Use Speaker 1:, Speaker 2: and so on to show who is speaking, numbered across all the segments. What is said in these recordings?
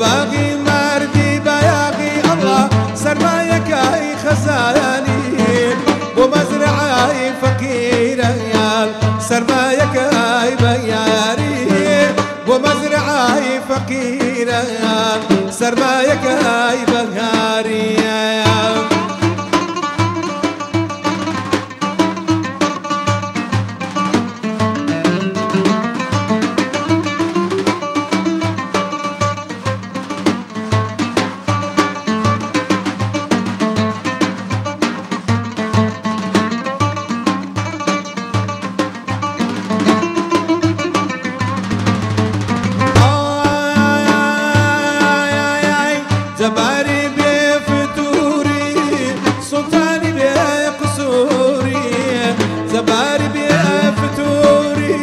Speaker 1: باغي مردي باياغي الله سرمايك اي خزاني ومزرعي فقيرة يال سرمايك اي بياري ومزرعي فقيرة يال سرمايك اي بياري زباري بفتوري سلطاني بقصوري زباري بفتوري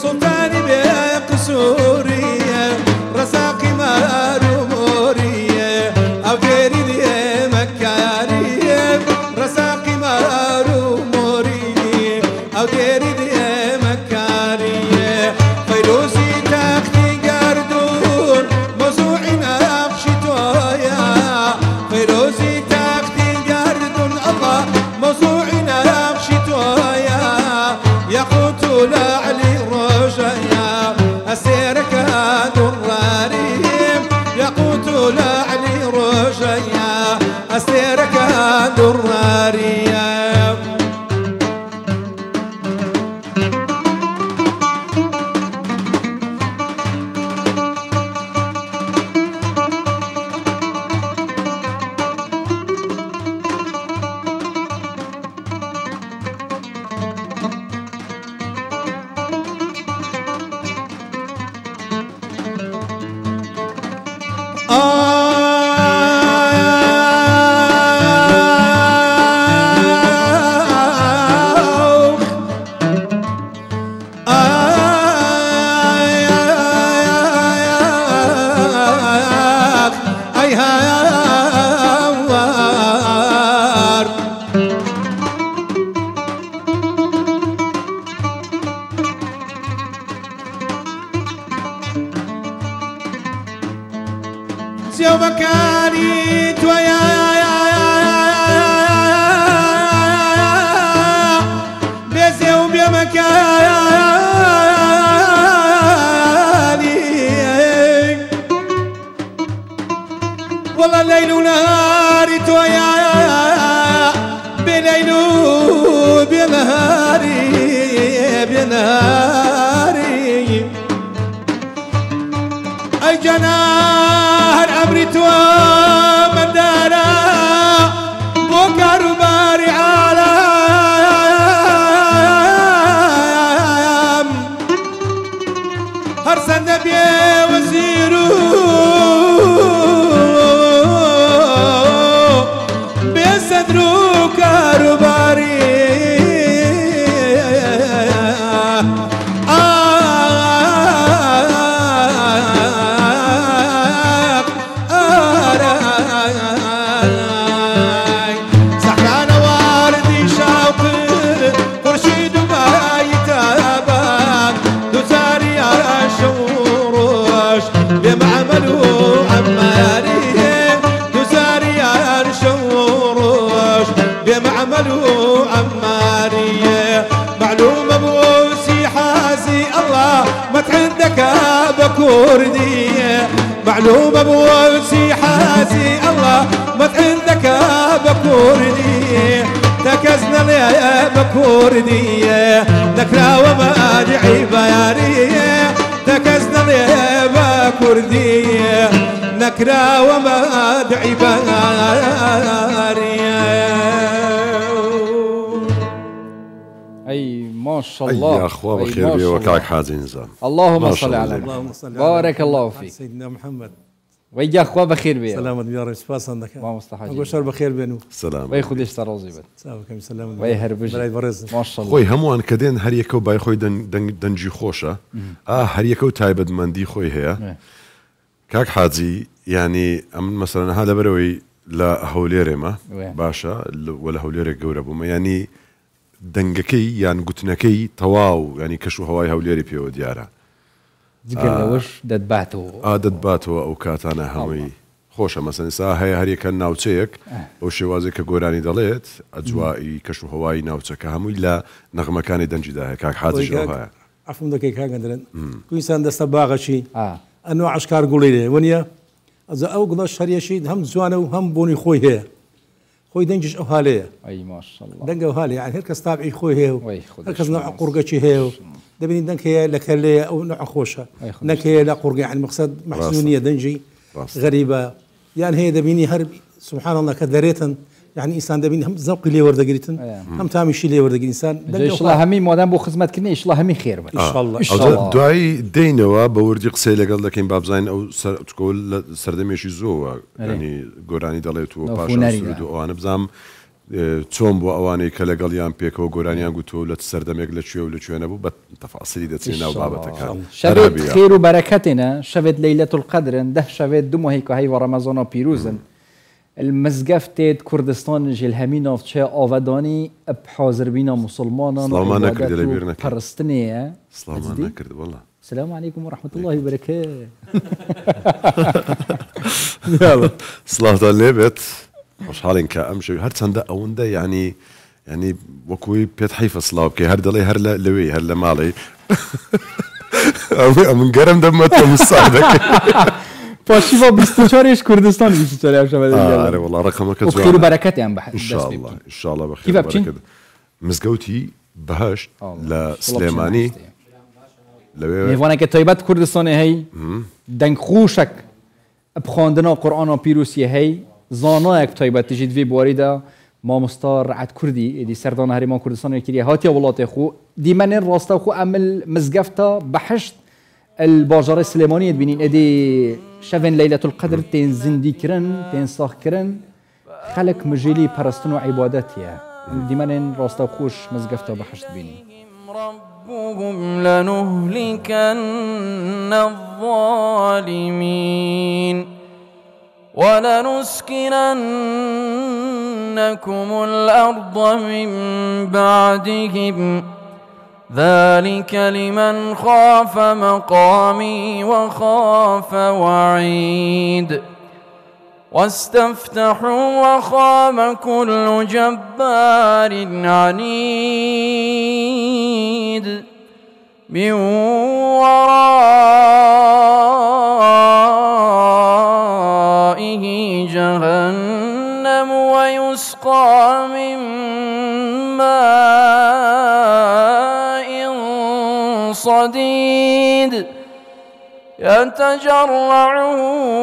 Speaker 1: سلطاني بقصوري رزاقي مارموري او ديري دي مكاري رزاقي مارموري او ديري دي مكاري فيروزي تختي قردون موزوعي نقشي فيروزي تختي قردون الله موزوعي نقشي تويا ياقوت لعلي رجايا أسيرك دراريم ياقوت لعلي رجايا أسيرك دراريم سيو مكاني تويا بيزيو بمكاني والله الليل ونهاري تويا بليل بنهاري بنهاري اي جنار امري توا من دارا بوكر باري عالم هرسن نبي وزيرو بيصدرو كارباري بمعملوا عمارية معلومة بوسي حازي الله ما عندك بكوردية معلومة بوسي حازي الله ما عندك بكوردية تكزنا لي بكوردية نكرا وما ادعي بيارية تكزنا لي بكوردية نكرا وما ادعي بيارية.
Speaker 2: اي ما شاء الله
Speaker 3: يا اخوة بخير بي وكاك حازي نظام
Speaker 2: اللهم صل على محمد بارك الله فيك
Speaker 4: سيدنا محمد
Speaker 2: ويا اخوة بخير بي
Speaker 4: سلامة يا رب سباس عندك
Speaker 2: ما مستحاج
Speaker 4: اقول شر بخير بينو
Speaker 3: سلام
Speaker 2: وي خديش تروزي بد
Speaker 4: سلام سلام
Speaker 2: وي هربج ما شاء الله
Speaker 3: خوي هموان كدين هر يكو باي خوي دنجي خوشة هر يكو تايبد مندي خوي هي كاك حازي يعني مثلا هذا بروي لا هوليري ما باشا ولا هوليري قوربو يعني دنگكي يعني قوتنكي تواو يعني كشو هواي هوليري بيو ديارة
Speaker 2: جگەر لەوەش دەتباتەوە
Speaker 3: دەتباتەوە ئەو کاتانە هەمووی خۆشە مەسەن ئستا هەیە هەریەکە ناوچەیەک بەو شێوازێک کە گۆرانی دەڵێت ئەجوایی کەش و هەوای ناوچەکە هەمووی لە نەغمەکانی دەنجیدا هەیە کاک حاجیش هەیە
Speaker 4: عفوم دەکەی کاگەندرن کویسان دەستە باغەشی ئەنۆ عشکار گوڵی لێ وەنیە ئەزە ئەو گڵە شەریەشی هەم جوانە و هەم بۆنی خۆی هەیە خۆی دەنجش ئەو هاالەیە دەنگە و هاالێ هەر کەس تابعی خۆی هەیە و هەر کەس نوع قورگەکی هەیە و دەبینی دەنگ هەیە لە کەلەیە ئەو نوع خۆشە نەکەیە لە قورگی عن مەقسەد مەحسوونیە دەنجی غەریبە یان هەیە دەبینی هەر سبحان الله کە دەرێتن يعني إنسان دبين هم زوقي لي ورد قريتن هم تامي شي لي ورد قريتن إنسان
Speaker 2: إن شاء الله همي مادام بو خدمت كني إن شاء الله همي خير
Speaker 4: إن شاء الله
Speaker 3: إن شاء الله دعاء دينوا بوردي قصي لقال لكن باب زين أو تقول سردميشي زوا يعني قراني دليت وباشا سرود وأنا بزام توم بو أواني كلا قليان بيك وقراني أنقطو لا تسردميك لا شوي ولا شوي أنا بو بتفاصيل دتسينا وبابتك
Speaker 2: شبت خير وبركتنا شبت ليلة القدر ده شبت دمو هيك هاي ورمضان بيروزن المزگفتت کردستان جل همین افچه آودانی بحاضر بینا مسلمانان
Speaker 3: سلامان نکرد لبیرنا
Speaker 2: پرستنیه
Speaker 3: سلامان نکرد والله
Speaker 2: السلام عليكم ورحمة الله وبركاته
Speaker 3: يلا صلاة الليبت مش حالين كأمشي هر تندا أوندا يعني وكوي بيت حيفا صلاة كي هر دلي هر لوي هر لمالي من قرم دمته مصادك
Speaker 2: فاشيفا بستشاريش كردستان بستشاري عشان
Speaker 3: أنا والله رقمك
Speaker 2: زمان وخير وبركات يعني بحث
Speaker 3: إن شاء الله إن شاء الله بخير وبركات مزقوتي بهشت لسليماني
Speaker 2: نيفانا كتايبات كردستان هي دنگ خوشك بخواندنا قرآن بيروسي هي زاناك تايبات تجد في بواريدا ما مستار عد كردي دي سردان هرمان كردستان يكري هاتيا ولات خو دي من راستا خو عمل مزقفتا بحشت الباجار السليمانية بينين ادي شافن ليلة القدر تين زندي كرن تين صاح كرن خلق مجيلي برستن وعبادتها ديما راستا خوش مزقفتا بحشت بيني
Speaker 5: ربهم لنهلكن الظالمين ولنسكننكم الأرض من بعدهم ذلك لمن خاف مقامي وخاف وعيد واستفتحوا وخاب كل جبار عنيد من ورائه جهنم ويسقى من ماء صديد يتجرعه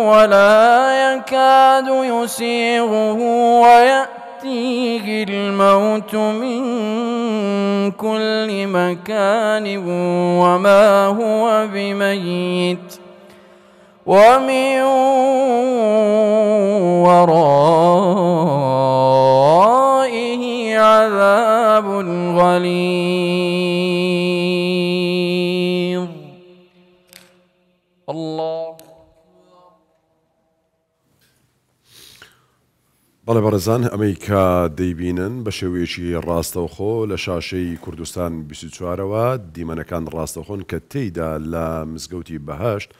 Speaker 5: ولا يكاد يسيغه ويأتيه الموت من كل مكان وما هو بميت ومن ورائه عذاب غليظ الله
Speaker 3: بەڵێ بەڕێزان ئەمریکا دەیبینن بە شێوەیەکی ڕاستەوخۆ لە شاشەی کوردستان 24ەوە دیمەنەکان ڕاستەوخۆن کە تێیدا لە مزگەوتی بەهەشت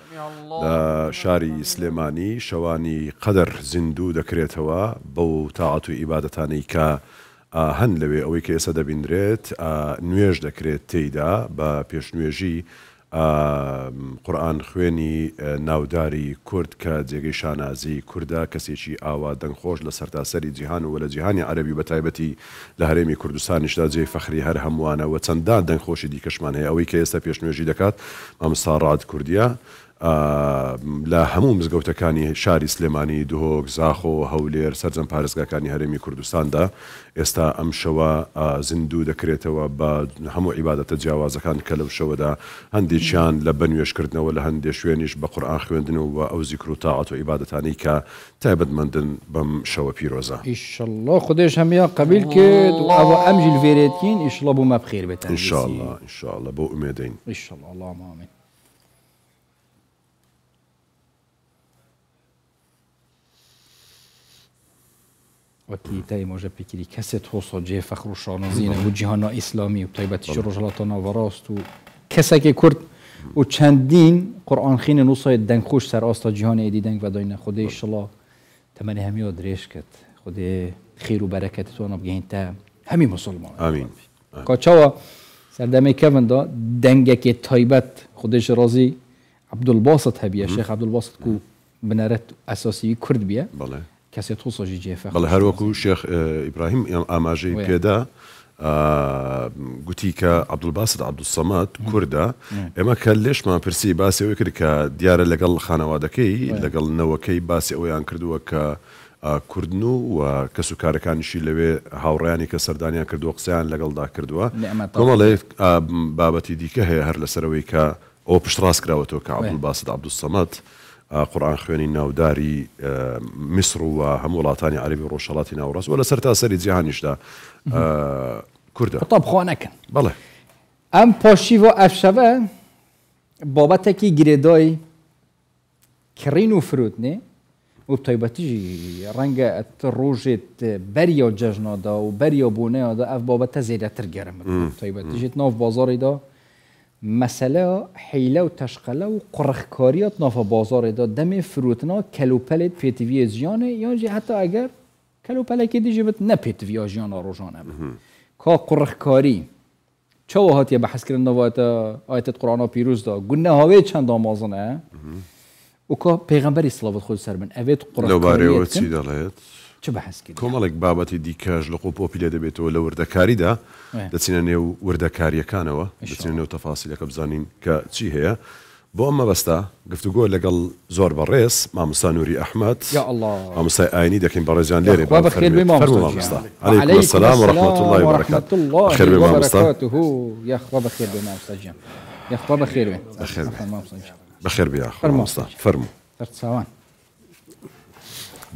Speaker 3: لە شاری سلێمانی شەوانی قەدەر زیندوو دەکرێتەوە بەو تاعەت و ئیبادەتانەی کە هەن لەوێ ئەوەی کە ئێستا دەبینرێت نوێژ دەکرێت تێیدا بە پێشنوێژی قورآن خوێنی ناوداری کورد کە جێگەی شانازی کووردە کەسێکی ئاوا دەنگخۆش لە سەرتاسەری جیهان و لە جیهانی عەرەبی بە تایبەتی لە هەرێمی کوردستانیشدا جێی فەخری هەر هەمووانە و چەندان دەنگخۆشی دیکەشمان هەیە ئەوەی کە ئێستا پێشنوێژی دەکات مامۆستا ڕاد کوردیە لە هەموو مزگەوتەکانی شاری سلێمانی دهۆک زاخۆ هەولێر سەرجەم پارێزگاکانی هەرێمی کوردستاندا ئێستا ئەم شەوە زیندوو دەکرێتەوە بە هەموو عیبادەتە جیاوازەکان کە لەو شەوەدا هەندێکیان لە بەنوێشکردنەوە لە هەندێک شوێنیش بە قورئان خوێندنەوە و ئەو زیکر و تاعەت و عیبادەتانەی کە تایبەتمەندن بەم شەوە پیرۆزە
Speaker 2: ئینشەڵڵا خودێش هەمیان قبیل کرد و ئەوە ئەم جیلڤێرێتین ئینشەڵڵا بۆ ما بخێر بێتن
Speaker 3: ئینشەڵڵا بۆ ئومێدەین
Speaker 2: ئینشەڵڵا اللهم ئامین وكي تاي موجب بكري كاسيت هوصو جي فخر الشانزين وجهانا إسلامي وطيبة الشروج لطنا وراست وكساكي كرد و چندین قرآن خین نوصای دنگ خوش سر آستا جهان ایدی دنگ و داینه خدا ایشالله تمنی همی آدریش کد خدا خیر و برکت تو آنها بگهین تا همی مسلمان
Speaker 3: آمین
Speaker 2: کاچاوا سردمه کون دا دنگه که تایبت خودش رازی عبدالباسط هبیه شیخ عبدالباسط کو بنارت اساسی کرد بیه
Speaker 3: بله
Speaker 2: کسی تو ساجی جیفه
Speaker 3: بله هر وکو شیخ ابراهیم آماجی پیدا گوتی که عبدالباسط عبدالصمد کرده اما کلش ما پرسی باسی اوی کرد که دیاره لگل خانوادکی لگل نوکی باسی اویان کردو که کردنو و کسو کارکانشی لوی هاوڕیانی کە سەردانیان کردو قسەیان لەگەڵ دا کردووە کۆمەڵێ بابەتی دیکە هەیە هەر لەسەرەوەی کە ئەو پشت ڕاست کراوەتەوە کە عەبدولباسط عەبدولسەمەد قورئان خوێنی ناوداری میسر و هەموو وڵاتانی عەرەبی و ڕۆژهەڵاتی ناوەڕاست و لەسەر تاسەری جیهانیشدا کوردە
Speaker 2: قوتابخانەکەن
Speaker 3: بەڵێ
Speaker 2: ئەم پاشیڤە ئەفشەوە بابەتێکی گرێدای کڕین و فرودنێ و تایبەتیژی ڕەنگە ڕۆژێت بەریە و جەژنەدا و بەریە بوونەیەدا ئەف بابەتە زێدەتر گەرمە تایبەتیژێت ناو بازاڕێدا مەسەلە حیلە و تەشقەلە و قڕخکاریات ناو بازاڕێدا دەمێ فرودنا کەلوپەلێت پێتیڤیە ژیانە یانجی هەتا ئەگەر کەلوپەلێکی دیژی بێت نە پێتیڤیا ژیانە ڕۆژانە کا قڕخکاری چاوە هاتیە بەحەزکردن ئایەتت قورئانە پیرۆزدا گونە هاوێ چەند ئامازنە وكا پیغمبری صلوات خود سر من اوید قرآن
Speaker 3: لو بارەوە چی دەڵێت
Speaker 2: چه بەحەز کرد
Speaker 3: کۆمەڵێک بابەتی دیکەش لە قوپۆپی لێ دەبێتەوە لە وردەکاریدا دەچینە نێو وردەکاریەکانەوە دەچینە نێو تەفاسیلەکە بزانین کە چی هەیە بۆ ئەم مەبەستە گفتوگۆ لەگەڵ زۆر بەڕێز مامۆستا نووری ئەحمەد مامۆستای ئاینی دەکەین بەڕێزیان لێرێ
Speaker 2: فەرموو
Speaker 3: مامۆستا عەلەیکوم السەلام وەڕەحمەتوڵڵاهی وبەرەکاتوه
Speaker 2: بەخێر بێ مامۆستا یاخوا بەخێر بێ مامۆستا گیان یاخوا بەخێر بێ
Speaker 3: بەخێر بێ مامۆستا فەرموو
Speaker 2: ترتساوان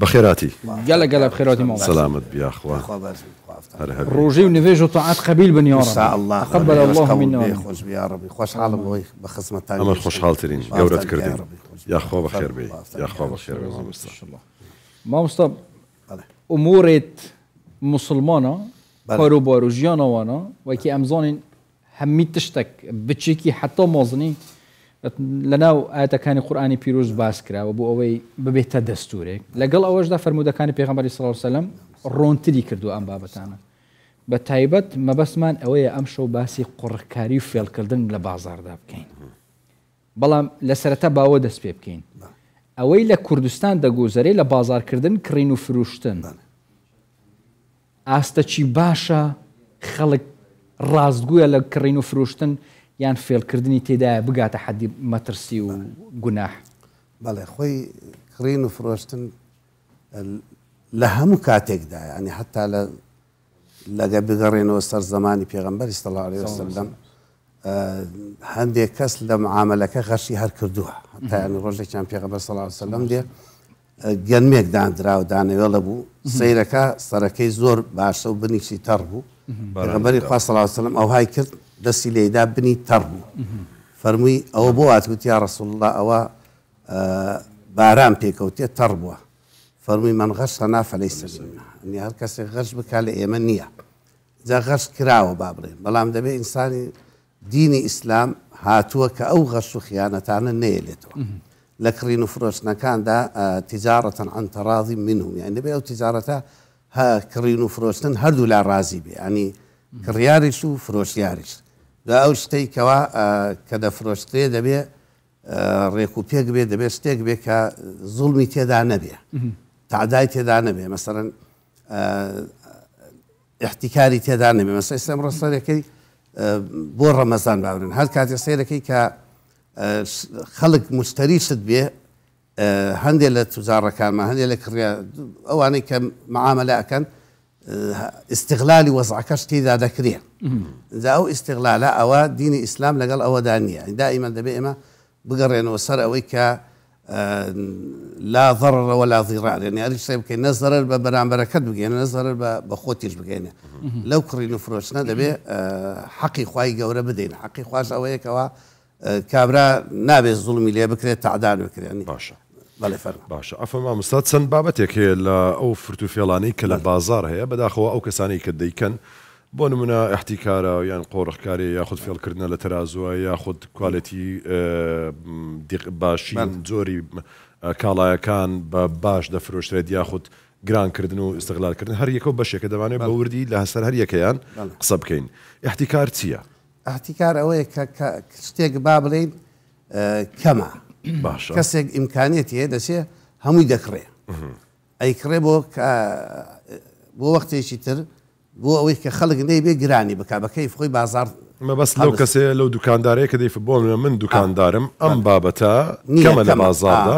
Speaker 3: بخيراتي
Speaker 2: قال بخيراتي مامۆستا
Speaker 3: سلامت بيا اخوان
Speaker 2: روجي ونفيج وطاعات قبيل بن يا رب
Speaker 6: ان شاء الله
Speaker 2: تقبل الله منا
Speaker 6: خوش يا ربي خوش حالم بخدمة تاني
Speaker 3: اما خوش حالتين جورة كردين يا اخوا بخير بي يا اخوا بخير بي
Speaker 2: مامۆستا امورت مسلمانه كارو بارو جيانا وانا وكي امزانين همي تشتك بتشيكي حتى مازني لناو آياتەکانی قورئانی پیرۆز باس کراوە بۆ ئەوەی ببێتە دەستورێک لەگەڵ ئەوەشدا فەرموودەکانی پێغەمبەری صلی الله علیه وسلم ڕۆنتری کردو ئەم بابەتانە بە تایبەت مەبەستمان ئەوەیە ئەم شەو باسی قوڕکاری و فێڵکردن لە بازاڕدا بکەین بەڵام لە سەرەتا باوە دەست پێ بکەین ئەوەی لە کوردستان دەگۆزەرێ لە بازارکردن کڕین و فروشتن ئاستەچی باشە خەڵک ڕاستگوویە لە کڕین و فروشتن یان فێڵکردنی تێدایە بگاتە حەدی مەترسی و گوناح
Speaker 6: بەڵێ خۆی کڕین و فرۆشتن لە هەموو کاتێکدا ینی حتا لەگە بگەڕێنەوە سەر زمانی پێغەمبەری صلی الله علیه وسلم هەندێک کەس لە معاملەکە غەشی هەر کردووە حتا ینی ڕۆژێکیان پێغەمبەر صلی الله علیه وسلم دێ گەنمێک دانرا و دانەوێڵە بوو سەیرەکە سەرەکەی زۆر باشە و بنیشی تەڕ بوو پێغەمبەری خوا صلی الله علیه وسلم ئەوهای کرد دەستی لێدا بنی تەڕ بوو فەرمووی ئەوە بۆ هاتووت یا ڕەسوڵ الله ئەوە باران پێکەوتێ تەڕ بووە فەرمووی من غەشەنا فەلەیسە مینە ئەنی هەر کەسێک غەش بکات لە ئێمە نییە جا غەش کراوە با بڵێن بەڵام دەبێت ئینسانی دینی ئیسلام هاتووە کە ئەو غەش و خیانەتانە نەیەلێتەوە لە کڕین و فرۆشتنەکاندا تیجارەتەن عەن تەڕاضی منهم یعنی دەبێت ئەو تیجارەتە کڕین و فرۆشتن هەردوو لا ڕازی بێ ئەنی کڕیاریش و فرۆشیاریش ئەو شتێکەوە کە دەفرۆشتێ دەبێت ڕێک و پێک بێ دەبێت شتێک بێ کە زوڵمی تێدا نەبێ تعدای تێدا نەبێ مەسەرەن احتیکاری تێدا نەبێ مەسەی سەمڕۆ سەرەکەی بۆ ڕەمەزان باورن هەر کاتێ سەیرەکەی کە خەڵک مشتریشت بێ هەندێک لە توجارەکانمان هەندێک لە کڕیا ئەوانەی کە معاملە ئەکەن استغلالی وەزعەکەش تێدا دەکرێن جا ئەو استغلالە ئەوە دینی ئیسلام لەگەڵ ئەوەدا نییە دائیمەن دەبێت ئێمە بگەڕێنەوە سەر ئەوەی کە لا ضرر ولا ضرار يعني هەر شتێک بکەین نە زەرەر بە بەرامبەرەکەت بگەێنە نە زەرەر بە خۆتیش بگەێنێ لەو کڕین و فرۆشتنە دەبێت حەقی خوای گەورە بدەین حەقی خوش ئەوەیەکەوە کابرا نابێت زوڵمی لێ بکرێت تعدان بکرێنی
Speaker 3: باشە
Speaker 6: بەڵێ فەرموو
Speaker 3: باشە ئەفە مامۆستا چەند بابەتێک هەیە لە ئەو فرتوفێڵانەی کە لە بازار هەیە بەداخەوە ئەو کەسانی کە دەیکەن بۆ نمونە احتیکارە یان قۆڕخکاری یاخود فێڵکردنە لە تەرازووە یاخود کوالەتی باشی جۆری کاڵایەکان بە باش دەفرۆشرێت یاخود گرانکردن و ئستغلالکردن هەر یەکە بەشێکە دەوانێت بە وردی لە هەسەر هەر یەکەیان قسە بکەین. احتیکار چییە؟
Speaker 6: احتیکار ئەوەیە کە شتێک با بڵێن کەمە
Speaker 3: باشە
Speaker 6: کەسێک ئیمکانێتی هەیە دەچێ هەمووی دەکڕێ ئەیکڕێ بۆ وەختێکی تر بۆ ئەوەی کە خەڵک نەیبێ گرانی بکا بە کەیف خۆی بازار
Speaker 3: مەبەست لەو کەسێ لەو دوکاندارەیە کە دەیف بۆ من دوکاندارم ئەم بابەتە کەمە لە بازاردا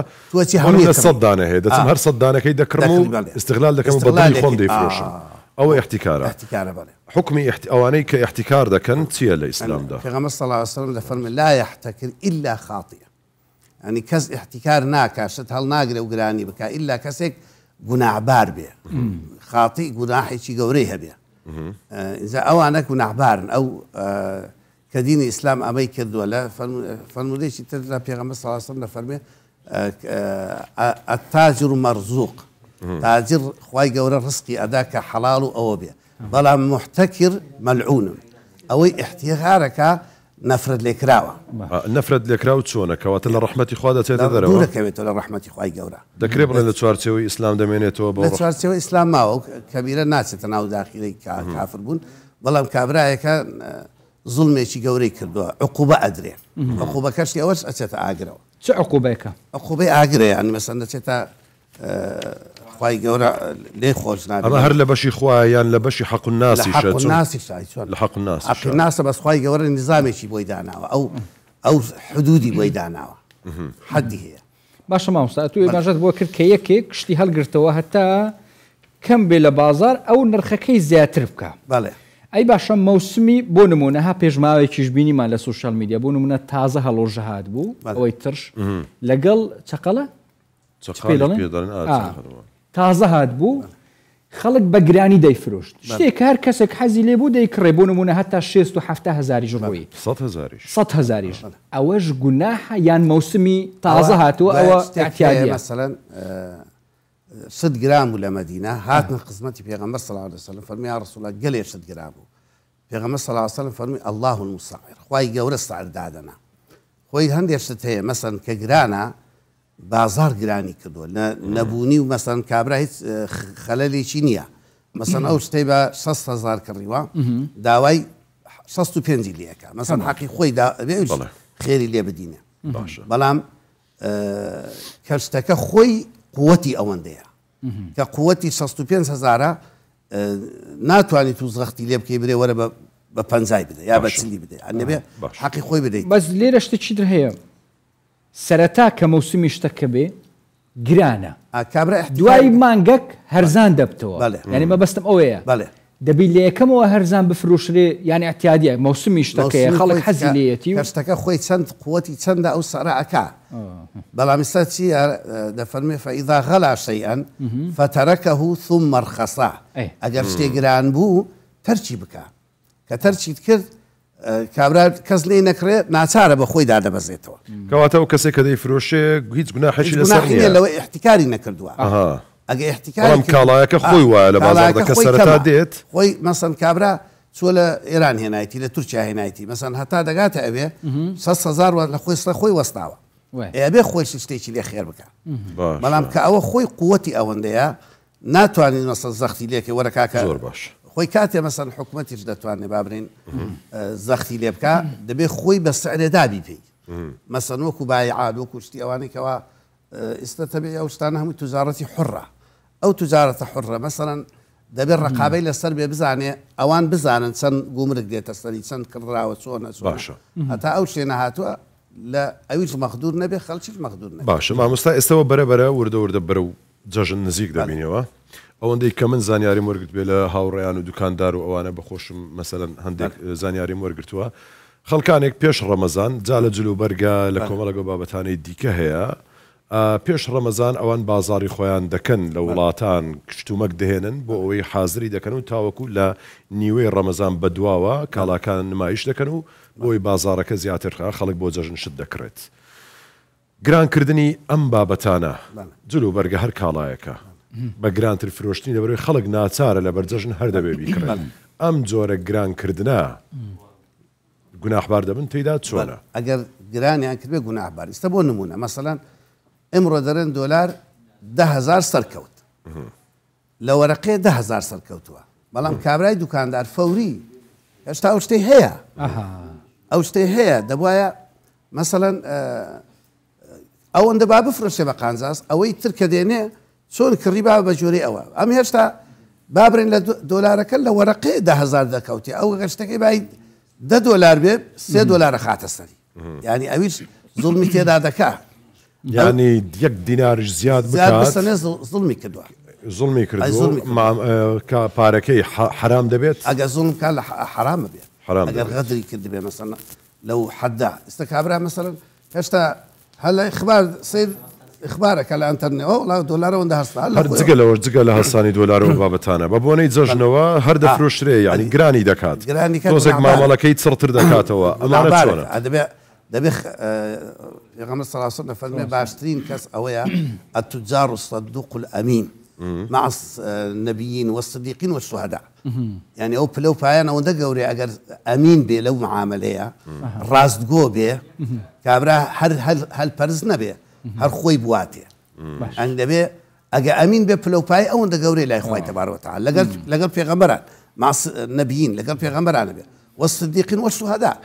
Speaker 3: هەموو 100 دانە هەیە دەچم هەر 100 دانەکەی دەکڕم و استغلال دەکەم و بەدڵی خۆم دەیفرۆشم ئەوە احتیکارە. حکمی ئەوانەی کە احتیکار دەکەن چییە لە ئیسلامدا؟
Speaker 6: پێغەمبەر صلی الله علیه و سلم دەفەرمێ لا يحتكر إلا خاطئ يعني کەس احتیکار ناکا شت هەڵ ناگرێ و گرانی بکا إلا کەسێک گوناحبار بێ خاطئ گوناحێکی گەورەی هەبێ ئینجا ئەوانە گوناحبارن ئەو کە دینی ئیسلام ئەمەی کردووە لە فەرمودێکی تر لە پێغەمبەر صلی الله علیه و سلم دەفەرمێ التاجر مرزوق تاجر خوای گەورە ڕزقی ئەدا کە حەڵاڵ و ئەوە بێ بەڵام محتەکر مەلعون ئەوەی احتیکارەکە نەفرەت لێکراوە
Speaker 3: نەفرەت لێکراوە چۆنە کەواتە لە ڕەحمەتی خوا دەچێتە دەرەوە
Speaker 6: دوور دەکەوێتەوە لە ڕەحمەتی خوای گەورە
Speaker 3: دەکرێت بڵێن لە چوارچێوەی ئیسلام دەمێنێتەوە
Speaker 6: لە چوارچێوەی ئیسلام ماوە و کەبیرە ناچێتە ناو داخیلەی کافر بوون بەڵام کابرایەکە زوڵمێکی گەورەی کردووە عقوبە ئەدرێ عقوبەکەشتی ئەوەش ئەچێتە ئاگرەوە
Speaker 2: چه عقوبەیەکە؟
Speaker 6: عقوبەی ئاگرێ ینی مەسەن دەچێتە خوای گەورە لێ خۆش نابێت
Speaker 3: ئەمە هەر لە بەشی خوایان لە بەشی حەق الناسی لە حەق
Speaker 6: الناس بەس خوای گەورە نیزامێکی بۆی داناوە ئەو حدودی بۆی داناوە حەدی هەیە.
Speaker 2: باشە مامۆستا تو ئێماژەت بۆ کرد کە یەکێک شتی هەڵگرتەوە هەتا کەم بێ لە بازار ئەو نرخەکەی زیاتر بکە.
Speaker 6: بەڵێ
Speaker 2: ئەی باشە مەوسمی بۆ نمونە ها پێشماوێکیش بینیمان لە سوشال میدیا بۆ نمونە تازە هەڵۆژە هات بوو ئەوەی ترش لەگەڵ چقەڵە تازە هات بوو خەڵک بە گرانی دەیفرۆشت شتێک هەر کەسێک حەزی لێ بوو دەیکڕێ بۆ نمونە هەتا 60 هەزاریش ڕۆی 100 هەزاریش ئەوەش گوناحە یان مەوسمی تازە هاتووە ئەوە احتیاجیە.
Speaker 6: مەسەلەن 100 گرام بوو لە مەدینە هاتنە خزمەتی پێغەمبەر صلی الله علیه و سلم فەرمی یا ڕسوڵ الله گەلێ 100 گرام بوو پێغەمبەر صلی الله علیه و سلم فەرمی الله المسعر خوای گەورە سعر دادەنا خۆی هەندێک شت هەیە مەسەن کە گرانە بازار گرانی کردووە نەبوونی و مەسەن کابرا هیچ خەلەلێکی نییە مەسەن ئەو شتەی بە 600,000 کڕیوە داوای 65 لێەکە مەسەن حەقی خۆی خێری لێ بدینێ بەڵام کە شتەکە خۆی قووەتی ئەوەندەیە کە قووەتی 65,000 ناتوانانی تو زەختی لێ بکەی برێ وەرە بە 50 بدە یا بە 40 بدە ئەنەبێ حەقی خۆی بدەیت.
Speaker 2: بەس لێرە شتێکی تر هەیە سەرەتا کە مەوسمی شتەکە بێ گرانە دوای مانگەک هەرزان دەبتەوە یعنی مەبەستم ئەوەیە دەبی لە یەکەمەوە هەرزان بفرۆشرێ یانی احتیاجیە مەوسمی شتەکەیە خەڵک حەزی لێیەتی و
Speaker 6: شتەکە خۆی چەند قووەتی چەندە ئەو سەرعەکە بەڵام ئێستا چیە دەفەرمێ فەئیذا غەلا شەیئا فتەرەکەه ثم رخصا ئەگەر شتێک گران بوو تەرکی بکە کە تەرچیت کرد کابرا کەس لێ نەکرێت ناچارە بە خۆی دادەبەزێتەوە
Speaker 3: کەواتە ئەو کەسێک کە دەیفرۆشێ هیچ گوناحێکی لەسەر نییە
Speaker 6: لەوەی احتیکاری نەکردووە ئەگە احتیکاری
Speaker 3: کاڵایەکە خۆی وایە لە بازاڕدا کە سەرەتا دێت
Speaker 6: خۆی مەسەن کابرا چۆ لە ئێران هێنایەتی لە تورکیا هێنایەتی مەسەن هەتا دەگاتە ئەوێ 100,000 لە خۆی وەستاوە ئەبێ خۆی شتێکی لێ خێر بکە بەڵام کە ئەوە خۆی قووەتی ئەوەندەیە ناتوانین مەسەن زەختی لێکێ وەرە کاکە
Speaker 3: زۆر باش
Speaker 6: خۆی کاتێ مەسەن حکوومەتیش دەتوانێت بابرین زەختی لێ بکە دەبێت خۆی بە سعرێدابی پێی مەسەن وەکو بایعاد وەکو شتی ئەوانێکەوە ئێستەتەبێ ئەو شتانە هەمووی توجارەتی حڕە ئەو توجارەتە حڕە مەسەن دەبێت ڕقابەی لەسەر بێ بزانێ ئەوان بزانن چەند گومرگ دێتە سەری چەند کڕراوە چۆنە
Speaker 3: باشە
Speaker 6: هەتا ئەو شتێنە هاتووە لە ئەویش مەخدور نەبێ خەڵکیش مەخدور نەبێ.
Speaker 3: باشە مامۆستا ئێستەوە بەرەبەرە وردە بەرە و جەژن نزیک دەبینەوە ئەوەندەی کە من زانیاری وەرگرت بێ لە هاوڕێیان و دوکاندار و ئەوانە بەخۆشم مەسەلەن هەندێک زانیاریم وەرگرتووە خەڵکانێک پێش ڕەمەزان جا لە جلوبەرگە لە کۆمەڵەگە بابەتانەی دیکە هەیە پێش ڕەمەزان ئەوان بازاری خۆیان دەکەن لە وڵاتان کشتومەک دەهێنن بۆ ئەوەی حازری دەکەن و تاوەکو لە نیوەی ڕەمەزان بەدواوە کاڵاکان نمایش دەکەن و بۆی بازارەکە زیاتر خەڵک بۆ جەژن شت دەکرێت. گرانکردنی ئەم بابەتانە جلوبەرگە هەر کاڵایەکە بە گرانتر فرۆشتنی دەبێت خەڵک ناچارە لە بەرجەژن هەر دەبێ بیکڕێت ئەم جۆرە گرانکردنا گوناحبار دەبن تێیدا چۆنە؟
Speaker 6: ئەگەر گرانیان کردبێ گوناحبار ئێستا بۆ نمونە مەسەڵەن ئەمڕۆ دەرێن دۆلار 10,000 سەرکەوت لە وەرەقەیە 10,000 سەرکەوتووە بەڵام کابرای دوکاندار فەوری هێشتا ئەو شتەی هەیە ئەو شتەی هەیە دەبواە مەسەڵەن ئەوەندە با بفرۆشێ بە قانزاس ئەوەی ترکە دێنێ چۆن کڕی با بە جۆرەی ئەوە ئەم هێشتا بابرێن لە دۆلارەکە لە وەرەقەیە 10,000 دەکەوتی ئەو گەشتەکەی بای $10 بێ $3 خاتە سەری یعنی ئەویش زوڵمی تێدا دەکا
Speaker 3: یعنی یەک دیناریش زیاد بکات
Speaker 6: زوڵمی کردووە
Speaker 3: زوڵمی کردو پارەکەی حرام دەبێت
Speaker 6: ئەگە زوڵم کا لە حرامە بێت ئەگەر غەدری کرد بێ مەسەڵەن لەو حەددا ئێستا کابرا مەسەڵەن هێشتا هەلا ئیخبار سیر ئیخبارەکە لە ئەنتەرنێتەوە وڵات دۆلارەوەندا هەستا
Speaker 3: هەر جگە لەوە جگە لە هەستانی دۆلارەوە بابەتانە بە بۆنەی جەژنەوە هەر دەفرۆشرێ یعنی گرانی دەکات تۆزێک مامەڵەکەی چڕتر دەکاتەوە ئەمانە چۆنە
Speaker 6: دەبێ پێغەمبەر صلی الله علیه وسلم فەرمێ باشترین کەس ئەوەیە التجار الصدوق الأمين مع النبيين والصديقين والشهداء يعني ئەو پلە و پایان ئەوەندە گەورەیە ئەگەر ئەمین بێ لەو معاملەیە ڕاستگۆ بێ کابرا هەلپەرز نەبێ هەر خۆی بواتێ ئەنگ دەبێ ئەگە ئەمین بێ پلە و پای ئەوەندە گەورەی لای خوای تەبارەک وتعالى لەگەڵ پێغەمبەران مع النبيين لەگەڵ پێغەمبەرانە بێ والصديقين والشهداء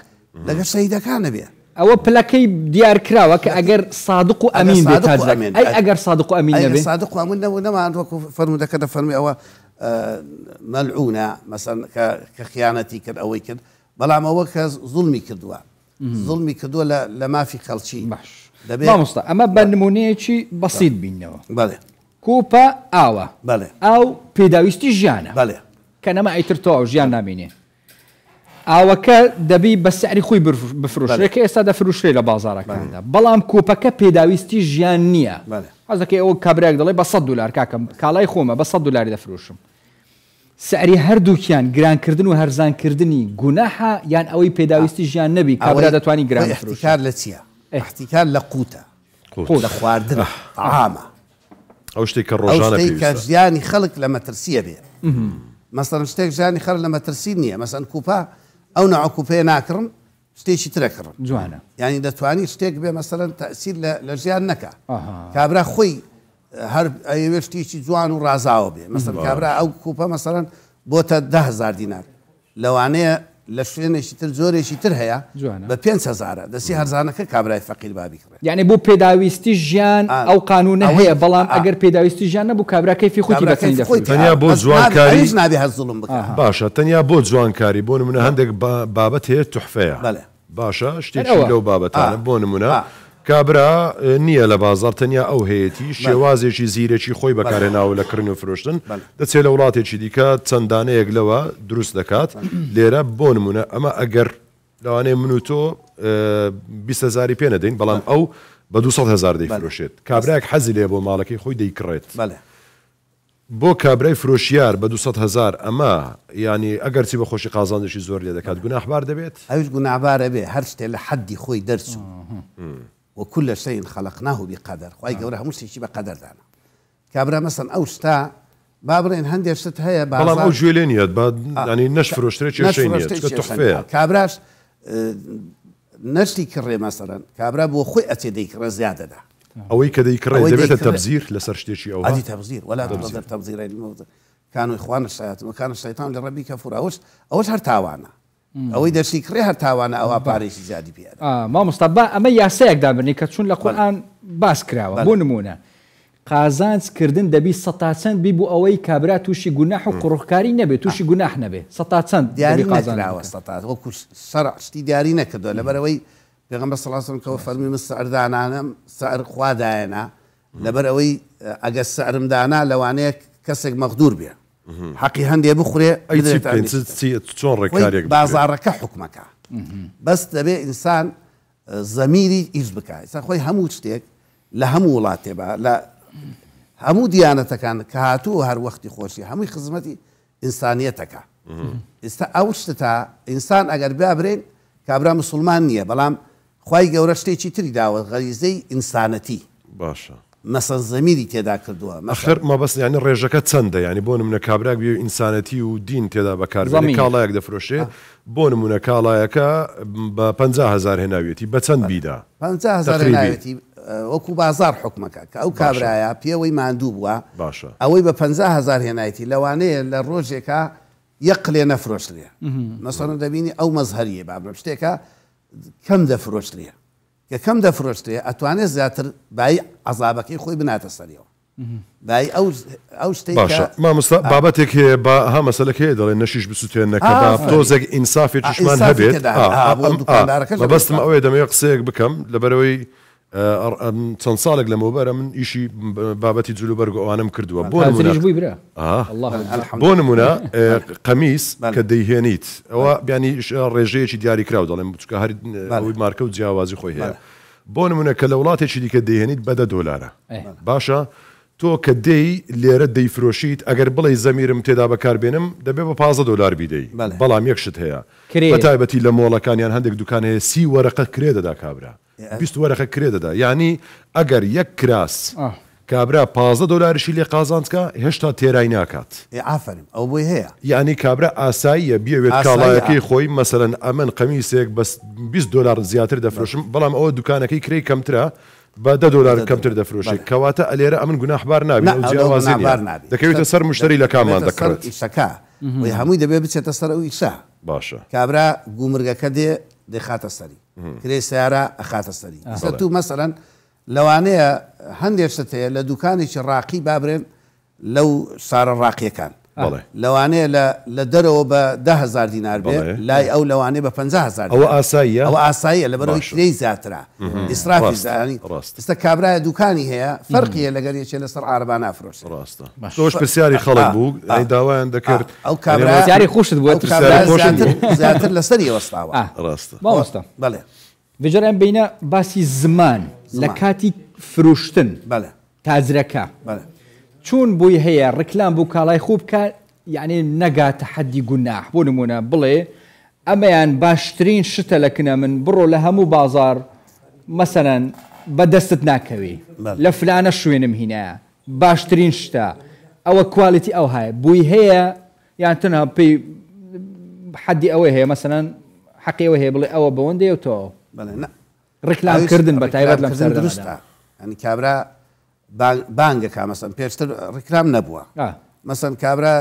Speaker 6: لەگەڵ شەهیدەکانە بێ
Speaker 2: ئەوە پلەکەی دیار کراوە کە ئەگەر صادق و ئەمین بێت ئەی ئەگەر صادق و ئەمین نەبێ
Speaker 6: صادق و ئەمین نەمان وەکو فەرمودەکە دەفەرمی ئەوە مەلعونە مەسەڵەن کە خیانەتی کرد ئەوەی کرد بەڵام ئەوە کە زوڵمی کردووە لە مافی خەڵکی
Speaker 2: باش مامۆستا ئەمە بە نمونەیەکی بەسیط بینەوە
Speaker 6: بەڵێ
Speaker 2: کوپە ئاوە
Speaker 6: بەڵێ
Speaker 2: ئاو پێداویستی ژیانە
Speaker 6: بەڵێ
Speaker 2: کە نەما ئەیتر تۆ ئەو ژیان نامێنێ ئاوەکە دەبی بە سعری خۆی بفرۆشێکە ئێستا دەفروشرێ لە بازارەکاندا بەڵام کوپەکە پێداویستی ژیان نییە حەزەکەی ئەوە کابراێک دەڵێ بە $100 کاکەم کاڵای خۆمە بە $100 دەفرۆشم سعری هەردووکیان گرانکردن و هەرزانکردنی گوناحە یان ئەوەی پێداویستی ژیان نەبی کابرا دەتوانی گران بفرۆشێت
Speaker 6: احتیکار لە چییە؟ احتیکار لە قوتە لە خواردنە طعامە
Speaker 3: ئەو شتێک کە ڕۆژانە
Speaker 6: کە ژیانی خەڵک لە مەترسیە بێ مەسەڵەن شتێک ژیانی خەڵک لە مەترسی نییە مەسەڵەن کوپە ئەو نوع کوپەیە ناکڕم شتێکی ترەکڕم
Speaker 2: جوانە
Speaker 6: یعنی دەتوانی شتێک بێ مەسەڵەن تەئسیر لە ژیان نەکە کابرا خۆی هەر ئەوێ شتێکی جوان و ڕازاوە بێ مەسەڵەن کابرا ئەو کوپە مەسەڵەن بۆتە $10,000 لەوانەیە لە شوێنێکی تر جۆرێکی تر هەیە بە $5,000 دەسی هەرزانەکە کابرای فەقیر بابی کڕێت
Speaker 2: یعنی بۆ پێداویستی ژیان ئەو قانونە هەیە بەڵام ئەگەر پێداویستی ژیان نەبوو کابرا کەیفی خۆی بەچەند دەفرۆشێت
Speaker 3: تەنیا بۆ جوانکاری
Speaker 6: نابێ هەر زوڵم بکە
Speaker 3: باشە تەنیا بۆ جوانکاری بۆ نمونە هەندێک بابەت هەیە توحفەیە باشە شتێکی لەو بابەتانە بۆ نمونە کابرا نییە لە بازار تەنیا ئەو هەیەی شێوازێکی زیرێکی خۆی بەکارێناوە لە کڕین و فرۆشتن دەچێت لە وڵاتێکی دیکە چەندانەیەک لەوە دروست دەکات لێرە بۆ نمونە ئەمە ئەگەر لەوانەیە من و تۆ 20,000 پێ نەدەین بەڵام ئەو بە 200,000 دەیفرۆشێت کابراەک حەزی لێ بۆ ماڵەکەی خۆی دەیکڕێت بۆ کابرای فرۆشیار بە 200,000 ئەمە ینی ئەگەرچی بە خۆشی قازانشی زۆر لێ دەکات گوناحبار دەبێت
Speaker 6: ئەوش گوناحبارە بێ هەر شتێ لە حەدی خۆی دەرچوو وكل شيء خلقناه بقدر خواهي قورها مش شيء بقدر دانا كابرا مثلا او شتا بابرين هندي شت هيا
Speaker 3: بازار او جويلينيات بعد يعني نشفر وشتريتش شينيات تحفه
Speaker 6: كابراش نشتي كري مثلا كابرا بو خوي اتي كري زياده ده
Speaker 3: او كدي كري دبيت التبذير لسر شتي او
Speaker 6: هذه تبذير ولا تقدر تبذير الموضوع كانوا اخوان الشياطين وكان الشيطان لربي كفور اوش هرتاوانا ئەوەی دەشتی کڕێ هەر تاوانە ئەوە پارێکی زیادی پێ
Speaker 2: مامۆستا ئەمە یاسەیەک دابنی کە چون لە قورئان باس کراوە بۆ نمونە قازانجکردن دەبی 100% بی بوو ئەوەی کابرا تووشی گوناح و قوڕخکاری نەبێت تووشی گوناح نەبێت 100%
Speaker 6: دیاری نەکراوە وەکو شەرع شتی دیاری نەکردووە لەبەرەوەی پێغەمبەر صلی الله علیه و سلم کەوە فەرمی من سەعر دانانم سەعر خوا دایەنا لەبەر ئەوەی ئەگەر سەعرم دانا لەوانەیە کەسێک مەغدور بێ حەقی هەندێ بخورێ
Speaker 3: چۆن ڕێکارێک
Speaker 6: بازارەکە حکومەکە بەس دەبێ ئینسان زەمیری ئیش بکات خۆی هەموو شتێک لە هەموو وڵاتێ بە لە هەموو دیانەتەکان کە هاتووە هەر وەختی خۆشی هەمووی خزمەتی ئینسانیەتەکە ئێستا ئەو شتە تا ئینسان ئەگەر بابرێن کابرا مسلمان نییە بەڵام خوای گەورە شتێکی تری داوە غەریزەی ئینسانەتی
Speaker 3: باشە
Speaker 6: مەسەن زەمیری تێدا کردووە
Speaker 3: ئەخر ما بەس یعنی ڕێژەکە چەندە یعنی بۆ نمونە کابراک بێ ئینسانەتی و دین تێدا بەکاربێنێ کاڵایەک دەفرۆشێ بۆ نمونە کاڵایەکە بە 50,000 هێناوێتی بە چەند بیدا
Speaker 6: 50,000 هێناوێتی وەکو بازار حکومەکە کە ئەو کابرایە پێوەی ماندوو بووە
Speaker 3: باشە
Speaker 6: ئەوەی بە 50,000 هێنایەتی لەوانەیە لە ڕۆژێکە یەک قلێ نەفرۆشترێ مەسەڵەن دەبینی ئەو مەزهەریە بابرە شتێکە کەم دەفرۆشترێ کە کەم دەفرۆشترێ ئەتوانێت زیاتر بای عەزابەکەی خۆی بناتە سەریەوە بای ئەو شتێک
Speaker 3: باشە مامۆستا بابەتێک هەیە بە ها مەسەلەک هەیە دەڵێن نەشیش بسووتێنەکە با تۆزێک ئینسافی توشمان هەبێت بەبەستم ئەوەیە دەمەوێت قسەیەک بکەم لەبەرەوەی چەند ساڵێک لەمەوبەرە من ئیشی بابەتی جلوبەرگ ئەوانم کردووە بۆ نمونە قەمیس کە دەیهێنیت ئەوە بیانی ڕێژەیەکی دیاری کراو دەڵێن بچکە هەری مارکە و جیاوازی خۆی هەیە بۆ نمونە کە لە وڵاتێکی دیکە دەیهێنیت بەدە دۆلارە باشە تۆ کە دەی لێرە دەیفرۆشیت ئەگەر بڵێ زەمیرم تێدا بەکاربێنم دەبێت بە 15 دلار بیدەی بەڵام یەکشت هەیە بەتایبەتی لە مۆڵەکانیان هەندێک دوکان هەیە 30 وەرەقە کرێ دەدا کابرا 20 وەرەقە کرێ دەدا یعنی ئەگەر یەک کراس کابرا 15 دلارشی لێ قازانکە هێشتا تێرای ناکات
Speaker 6: ئافرین ئەو بۆی هەیە
Speaker 3: یعنی کابرا ئاساییە بیاوێت کاڵایەکەی خۆی مەسەرەن ئەمن قەمیسێک بە 20 دلار زیاتر دەفرۆشم بەڵام ئەوە دوکانەکەی کڕی کەمترە بە 10 دلار کەمتر دەفرۆشی کەواتە ئەلێرە ئەمن گوناحبار نابێت ئەو جیاوازی دەکەوێتە سەر مشتری لە کامان دەکڕێت
Speaker 6: ئیشەکە وی هەمووی دەبێت بچێتە سەر ئەو ئیشە
Speaker 3: باشە
Speaker 6: کابرا گومرگەکە دێخاتە سەری کرێ سیارە ئەخاتە سەری ئێستا تو مەسەڵەن لەوانەیە هەندێک شت هەیە لە دوکانێکی ڕاقی بابرێن لەو سارە ڕاقیەکان لەوانەیە لە دەرەوە بە 10,000 دینار بێ لای ئەو لەوانەیە بە 50,000
Speaker 3: ئەوە ئاساییە
Speaker 6: ئەوە ئاساییە لەبەرەوەی کرێی زیاترە ئیسرافی زانی ئێستا کابرایە دوکانی هەیە فەرقیە لەگەر یەکێ لەسەر عاربە نافرۆشێت
Speaker 3: ڕاستە تۆش پرسیاری خەڵک بوو داوایان دەکرد
Speaker 6: ئەو کابرای
Speaker 2: خوشت بووە
Speaker 6: زیاتر لەسەری وەستاوە
Speaker 3: ڕاستە
Speaker 2: مامۆستا
Speaker 6: بەڵێ
Speaker 2: بێجاران بینە باسی زمان لە کاتی فروشتن تازرەکە چون بووی هەیە ڕکلام بوو کاڵای خوب کە یعنی نەگاتە حەدی گوناح بۆ نمونە بڵێ ئەمەیان باشترین شتە لە کنە من بڕۆ لە هەموو بازار مەسەرەن بەدەستت ناکەوێ لە فلانە شوێنم هینایە باشترین شتە ئەوە کوالیتی ئەو هەیە بووی هەیە یان تەنها پێی حەدی ئەوەی هەیە مەسەرەن حەقی ئەوە هەیە بڵێ ئەوە بەوەندەیە تۆ ڕکلامکردن بە تایبەت لەم
Speaker 6: دروستە ئەنی کابرا بانگەکە مەسەن پێشتر ڕکلام نەبووە مەسەن کابرا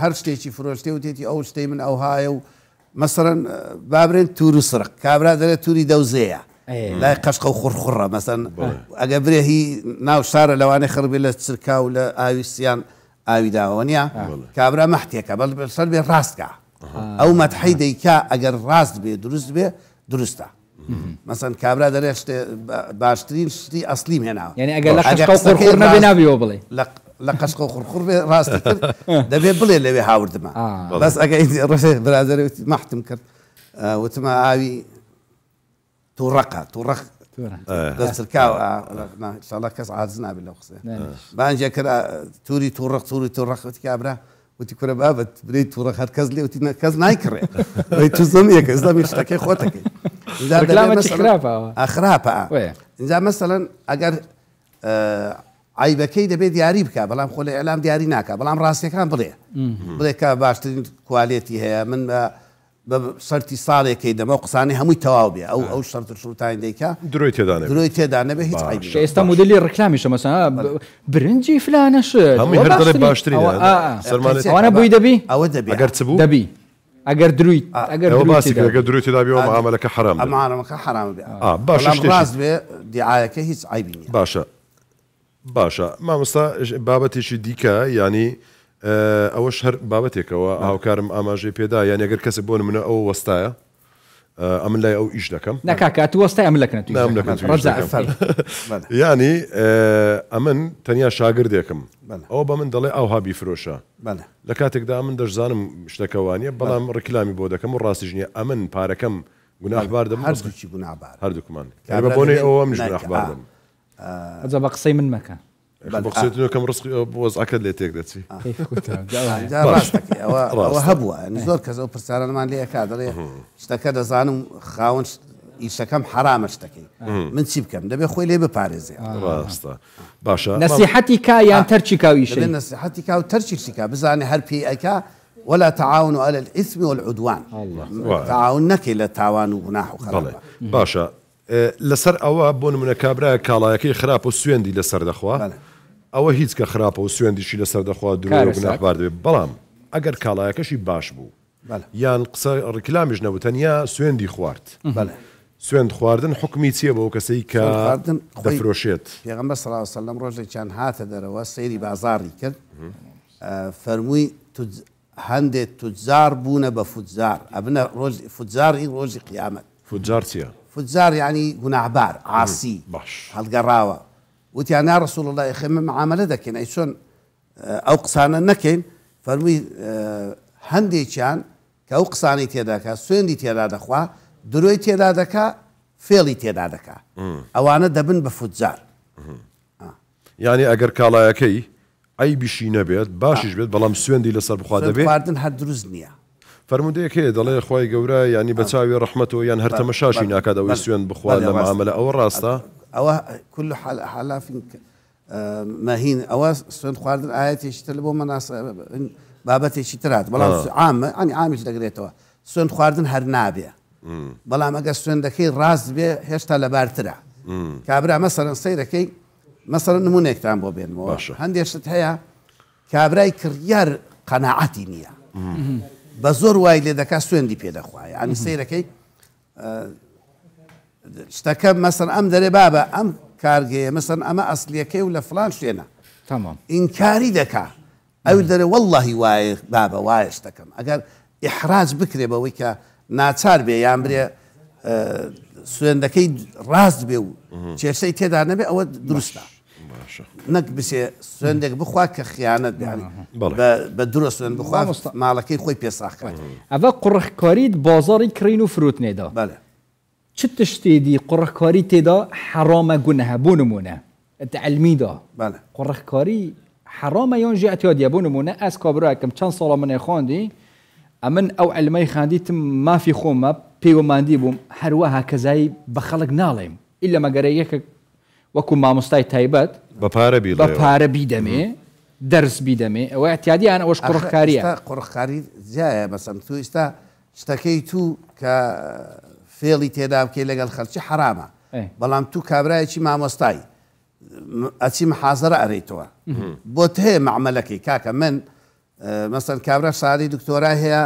Speaker 6: هەر شتێکی فرۆشتێ و تێتی ئەو شتەی من ئەو هایە و مەسەرەن بابرێن توور و سرق کابرا دەرێت تووری دەوزەیە لای قەشقە و خوڕخڕە مەسەن ئەگە برێ هی ناو شارە لەوانەی خڕبێ لە چرکا و لە ئاویستیان ئاویداوە نیە کابرا مەحتێکە بەڵ سەر بێ ڕاستکە ئەو مەتحەی دەیکا ئەگەر ڕاست بێ دروست بێ دروستە مەسەن کابرا دەرێت باشترین شتی ئەسلیم هێناوە
Speaker 2: یعنی ئەگەر لە قەشقە و خوڕخڕ نەبێ نابێەوە بڵێ
Speaker 6: لە قەشقە و خوڕخڕ بێ ڕاستی کرد دەبێت بڵێ لەوێ هاوردمە بەس ئەگە ڕێ برادەرێتی مەحتم کرد وتمە ئاوی تووڕەقە تووڕەق دەسترکاوە ئینشاڵڵا کەس عاجز نابێت لەو قسە بانجێ کرد تووری تووڕەق کابرا وتی کورە بابەت برێ تووڕەق هەر کەس لێ وتی کەس نایکڕێ تو زەمیەکە زەمی شتەکەی خۆتەکەی خراپە اینجا مەسەڵەن ئەگەر عیبەکەی دەبێت دیاری بکە بەڵام خۆ لە ئێلام دیاری ناکە بەڵام ڕاستیەکان بڵێ کە باشترین کوالێتی هەیە من بە شەرتی ساڵێکی دەمە قسانی هەمووی تەواو بێ ئەو شەرت شروتان دەیکە
Speaker 3: درۆی
Speaker 6: تێدا نەبێ هیچ عیبی
Speaker 2: ئێستا مدلی ڕکلامیشە مەسەڵەن برنجی فلانە شت
Speaker 3: هەمووی هەر دەڵێ باشترین
Speaker 2: ئەوانە بووی دەبی
Speaker 6: ئەوە دەبێت
Speaker 3: ئەگەر چ بوو
Speaker 2: دەبی ئەگەر درویت
Speaker 3: ئەگەر دروی تێدابیەوە معاملەکە حرام
Speaker 6: ئەمانەکە حرام بێ
Speaker 3: باشە
Speaker 6: ڕاست بێ دیعایەکە هیچ عیبی نیە
Speaker 3: باشە مامۆستا بابەتێکی دیکە ینی ئەوەش هەر بابەتێکەوە هاوکارم ئاماژەی پێدا یان ئەگەر کەسێک بۆ منە ئەوە وەستایە ئەمن لای ئەو ئیش دەکەم
Speaker 2: ناکات وەستای ئەم لەکەن
Speaker 3: ینی ئەمن تەنیا شاگردێکم ئەو بە من دەڵێ ئەو هابی فرۆشە لە کاتێکدا من دەشزانم شتەکەوانە بەڵام ڕکلامی بۆ دەکەم و ڕاستیش نییە ئەمن پارەکەم گوناحبار دەم
Speaker 6: هەردووکی گوناحبار
Speaker 3: هەردووکمان بۆنێ ئەوە منش گوناحبار دەم
Speaker 2: ئەجا بە قسەی من مەکە
Speaker 3: بەقسێتەکەم ڕسق وەزعەکەت لێ تێک دەچی
Speaker 6: ئەوە هەبووە زۆر کەس ئەو پرسیارانمان لێ کا دەڵێ شتەکە دەزانم خاوەن ئیشەکەم حرامە شتەکەی من چی بکەم دەبێ خۆی لێ بپارێزێ
Speaker 3: ڕاستە باشە
Speaker 2: نەسیحەتی کا یان تەرچی کاویشە
Speaker 6: نەسیحەتی کا و تەرچی کا بزانێ هەر پێی ئەکا ولا تعاون على الإثم والعدوان تعاون نەکەی لە تاوان و گوناح و خراپ
Speaker 3: باشە لەسەر ئەوە بۆ نمونە کابرایە کاڵایەکەی خراپ و سوێندی لەسەر دەخوا ئەوە هیچ کە خراپە و سوێندیشی لەسەر دەخوا دوور گوناحبار دەبێت بەڵام ئەگەر کاڵایەکەشی باش بوو یان قسە ڕیکلامیش نەبوو تەنیا سوێندی خوارد سوێند خواردن حکمی چییە بۆ کەسەی کە دەفرۆشێت
Speaker 6: پێغەمبەر صلی الله علیه و سلم ڕۆژێکیان هاتە دەرەوە سەیری بازاڕی کرد فەرمووی هەندێک توجار بوونە بە فوتزار ئەبنە فوتزاری ڕۆژی قیامەت
Speaker 3: فوتزار چییە؟
Speaker 6: فوتزار یعنی گوناحبار عاسی هەڵگەڕاوە وتیان یا رسول الله ئێمە معاملە دەکەین ئەی چۆن ئەو قسانە نەکەین فەرمووی هەندێکیان کە ئەو قسانی تێداکە سوێندی تێدا دەخوا درۆی تێدا دەکا فێڵی تێدا دەکا ئەوانە دەبن بە فوتزار
Speaker 3: یعنی ئەگەر کاڵایەکەی عیبیشی نەبێت باشیش بێت بەڵام سوێندی لەسەر بخوا دەبێت
Speaker 6: خواردن هەر دروست نییە
Speaker 3: فەرمودەیەک هەیە دەڵێ خۆی گەورە ینی بە چاوی ڕەحمەتەوە یان هەر تەمەشاشی ناکات ئەوەی سوێند بخوا لە معاملە ئەوە ڕاستە
Speaker 6: ئەوە كل حلاف مەهین ئەوە سوێند خواردن ئاەتێکی تر بۆ بابەتێکی ترات بەڵام عامە ئەنی عامیش دەگرێتەوە سوێند خواردن هەر نابێ بەڵام ئەگەر سوێندەکەی ڕاست بێ هێشتا لەبارترە کابرا مەسەرەن سەیرەکەی مەسەرەن نمونێکتان بۆ بێنمەوە هەندێشت هەیە کابرای کڕیار قەناعەتی نییە بە زۆر وای لێ دەکا سوێندی پێدەخوایە ئەنی سەیرەکەی شتەکە مەسەن ئەم دەرێ بابە ئەم کارگەیە مەسەن ئەمە ئەسلیەکەی و لە فلان شوێنە ئینکاری دەکا ئەو دەرێ وەڵڵاهی وایە بابە وایە شتەکەم ئەگەر ئیحراج بکرێ بەوەی کە ناچار بێ یان برێ سوێندەکەی ڕاست بێ و کێشەی تێدا نەبێ ئەوە دروستە نەک بسێ سوێندێک بخوا کە خیانەت بە درۆ سوێن بخوا ماڵەکەی خۆی پێساخکات
Speaker 2: ئەvە قوڕخکاریت بازاری کڕین و فرۆتنێدا چ تشتێدی قوڕخکاری تێدا حرامە گونەهە بۆ نمونە تعلمیدا قوڕخکاری حرامە یان ژێ ئەتیادیە بۆ نمونە ئەس کابراکەم چەند ساڵە منێ خواندی ئەمن ئەو علمەی خاندیتم مافی خۆمە پەیوەماندی بووم هەروەها کەزایی بە خەڵک ناڵێم ئیلا مەگەرەیەکە وەکو مامۆستای تایبەت
Speaker 3: بە
Speaker 2: پارە بیدەمێ دەرس بیدەمێ ئەوە ئەتیادیان ئەوەش قوڕخکاریە
Speaker 6: قوڕخکاری جایە بەسەم تو ئێستا شتەکەی تو کە فێڵی تێدا بکەی لەگەڵ خەڵکی حرامە بەڵام تو کابرایەکی مامۆستای ئەچی محازەرە ئەرێیتەوە بۆت هەیە معمەلەکەی کاکە من مەسەن کابرا شاری دکتۆرا هەیە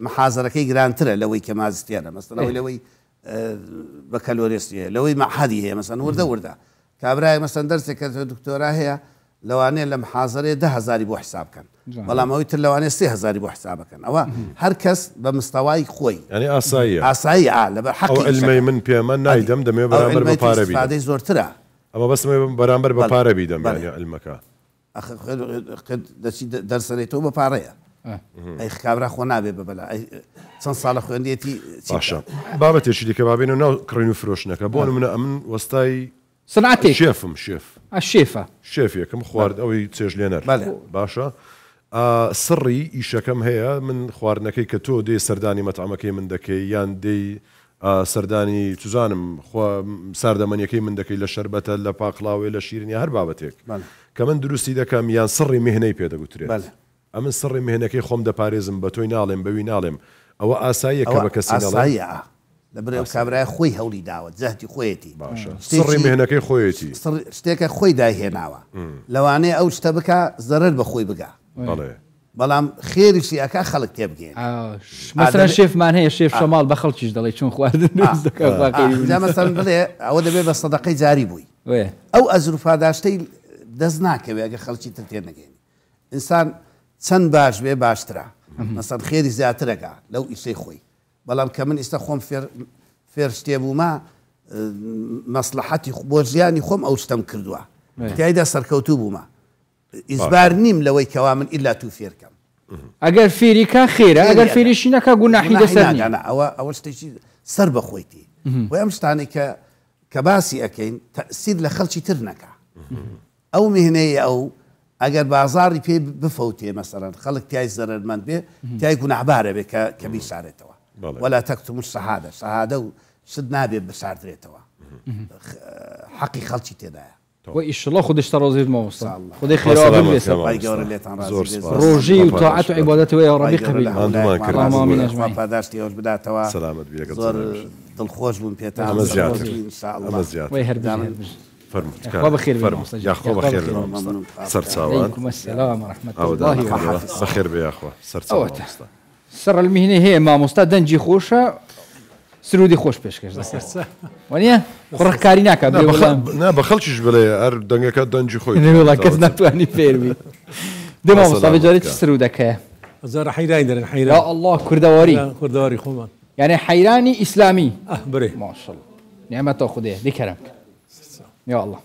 Speaker 6: محازەرەکەی گرانترە لەوەی کە مازستێنە مەسەن لەوەی بە کەلۆرێستیە لەوەی مەحەدی هەیە مەسەن وردە کابرای مەسەن دەرسێک کە دکتۆرا هەیە لەوانەیە لە محازەرێ 10,000 بۆ حسابکەن بەڵام ئەوەی تر لەوانێ 3,000 بۆ حسابەکەن ئەوە هەر کەس بە مستەوای خۆی
Speaker 3: ینی
Speaker 6: ئاسایی لەبەر
Speaker 3: حەقی ئەلمەی من پێمە نایدەم دەمێ بەرامبەر بە پارە بیدەم
Speaker 6: زۆرترە
Speaker 3: ئەمە بەسمێ بەرامبەر بە پارە بیدەم ئەلمەکە
Speaker 6: دەچی دەرسەرێتەوە بە پارەیە ئەی کابرا خۆ نابێ بەبەلا چەند ساڵە خوێندێتی
Speaker 3: باشە بابەتێکی دیکە بابێنە ناو کڕین و فرۆشتنەکە بۆ نمونە ئەمن وەستای
Speaker 2: سنعتێک
Speaker 3: شێفم
Speaker 2: شێفە
Speaker 3: شێفێکم خوارد ئەوەی چێژ لێنەر باشە سڕی ئیشەکەم هەیە من خواردنەکەی کە تۆ دێ سەردانی مەتعەمەکەی من دەکەی یان دەی سەردانی توزانم ساردەمەنیەکەی من دەکەی لە شەربەتە لە پاقلاوێ لە شیرنی هەر بابەتێک کە من دروستی دەکەم یان سڕی مهنەی پێدەگوترێت ئەمن سڕی مهنەکەی خۆم دەپارێزم بە تۆی ناڵێم بەوی ناڵێم ئەوە ئاساییە کە بە کەسی
Speaker 6: ناڵێ لەبرێ کابرای خۆی هەولی داوت زەهتی خۆیەتی
Speaker 3: سڕی مهنەکەی خۆیەتی
Speaker 6: شتێکە خۆی داهێناوە لەوانەیە ئەو شتە بکە زەرەر بە خۆی بگا بەڵام خێریشی ئەکا خەڵک تێبگەێن
Speaker 2: مەسەرەن شێفمان هەیە شێف شەماڵ بە خەڵکیش دەڵێ چون خواردن
Speaker 6: مەسەرەن بڵێ ئەوە دەبێت بە سەدەقەی جاری بووی ئەو ئەزروفاداشتەی دەست ناکەوێ ئەگە خەڵکی تر تێ نەگەێنی ئینسان چەند باش بێ باشترە مەسەن خێری زیاترەکە لەو ئیشەی خۆی بەڵام کە من ئێستا خۆم فێر شتێ بوومە مەسلحەتی بۆ ژیانی خۆم ئەو شتەم کردووە تایدا سەرکەوتوو بوومە ئیزبار نیم لەوەی کەوا من ئیلا تو فێرکەم
Speaker 2: ئەگەر فێریکە خێرە ئەگەر فێریشی نەکە گوناحی لەسەر
Speaker 6: ئەوە شتێکی سەر بەخۆیتی و ئەم شتانی کە باسی ئەەکەین تەسیر لە خەڵکی تر نەکە ئەو میهنەیە ئەو ئەگەر بازاری پێ بفەوتێ مەسەرەن خەڵک تای زەرمەند بێ تای گوناحبارە بێ کە بیشارێتەوە ولا تەکتموا الشەهادە شەهادە و شد نابێ بەساردرێتەوە حەقی خەڵکی تێدایە
Speaker 2: وإيش الله خدش ترازيد ما وصل خدي خير
Speaker 6: پای گەورە لێتان ڕازی بێ.
Speaker 2: روجي وطاعة وعبادته يا ربي قبيل
Speaker 6: اللهم
Speaker 2: آمين أجمعين.
Speaker 6: پاداشتی ئەوش بداتەوە
Speaker 3: سلامت بی لەگەڵ
Speaker 6: زۆر دڵخۆش بوون پێتان
Speaker 3: ئەمە زیاتر
Speaker 6: ئینشاءالله.
Speaker 3: ئەمە زیاتر
Speaker 2: ويهرب
Speaker 3: فرمو
Speaker 2: بخير
Speaker 3: يا خو بخير سر تصاوات
Speaker 2: عليكم السلام ورحمة الله وبركاته.
Speaker 3: بخير بيا اخوة سر تصاوات
Speaker 2: سر المهنة هي ما مستعد دنجي خوشة سرودي خوش بيشكش ونيا خرق كاريناك
Speaker 3: نا بخلشش بلا ار دنگك دنجي خوي
Speaker 2: نه والله كذا تواني فيرمي دما مصطفى جاريت سرودك
Speaker 4: زار حيران درن حيران
Speaker 2: يا الله كردواري
Speaker 4: كردواري خوما
Speaker 2: يعني حيراني إسلامي
Speaker 4: بري
Speaker 2: ما شاء الله نعمة خديه بكرمك يا الله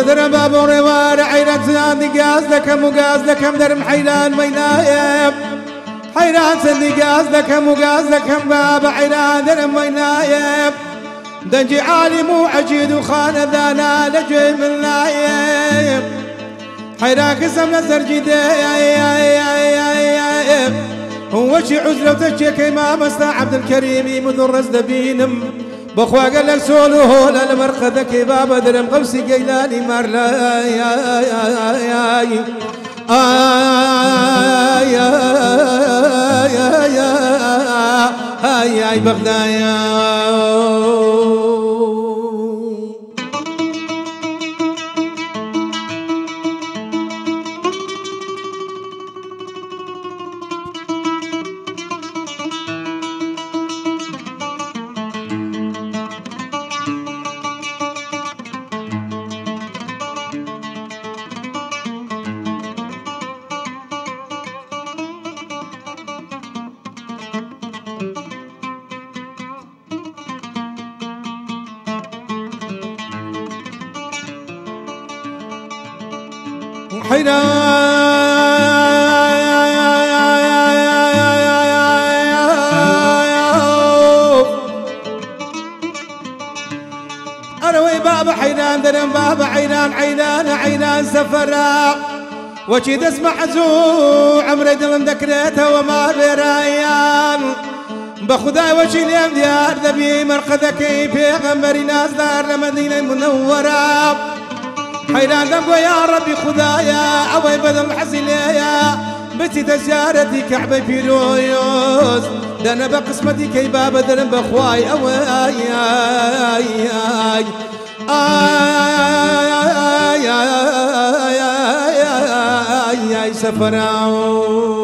Speaker 1: درم باب روار عيران سندي قاز لكم وقاز لكم درم حيران مينايب حيران سندي قاز لكم وقاز لكم باب عيران درم مينايب دنجي عالم وعجيد وخان ذانا لجي من نايب حيران قسم نزر جدايب هو شي عزلة وتشيك امام عبد الكريم مذرز دبينم بخوا قال لك سولو لا المرقدك بابا درم قوسي قيلاني مرلا يا يا بغدايا أروي بابا حيران درم بابا عينان سفراء وشي اسمع زو عمري دلم ذكريته وما برايان بخداي وشي اليوم ديار ذبي مرقدك في غمري ناس دار لمدينة منورة حيران دمقو يا ربي خدايا أوي بدل حزيليا بتي تجارتي كعبي بيرويوس دانا بقسمتي كي بابا درم بخواي أوي آي سفراو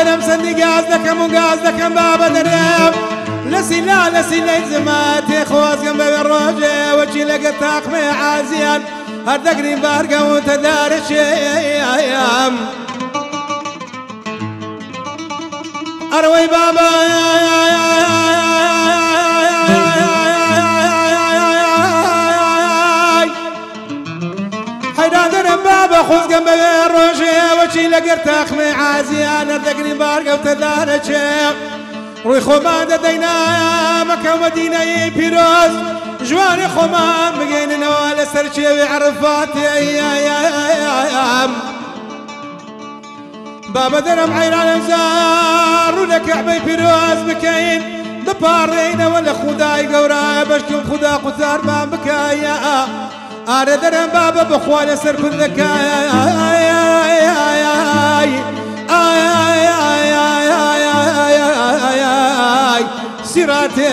Speaker 1: درم سندي قاز دكم وقاز دكم بابا درم لسلا زماتي خواز قم بالروجة وجي لقى طاقمي عازيان هردقني بارقة وتدارش ايام اروي بابا حيدان درم بابا خواز قم بالروجة وجي لقى طاقمي عازيان هردقني بارقة وتدارش روی خومان دينا مكة ومدينة بيروز جواني خومان بقين نوال سرشي عرفاتي ايام بابا درم عيران زار ولك عبي بيروز بكين ببارينا ولا خداي قورا بشتم خدا قزار ما بكايا انا درم بابا بخوالي سر بالذكايا سيراتي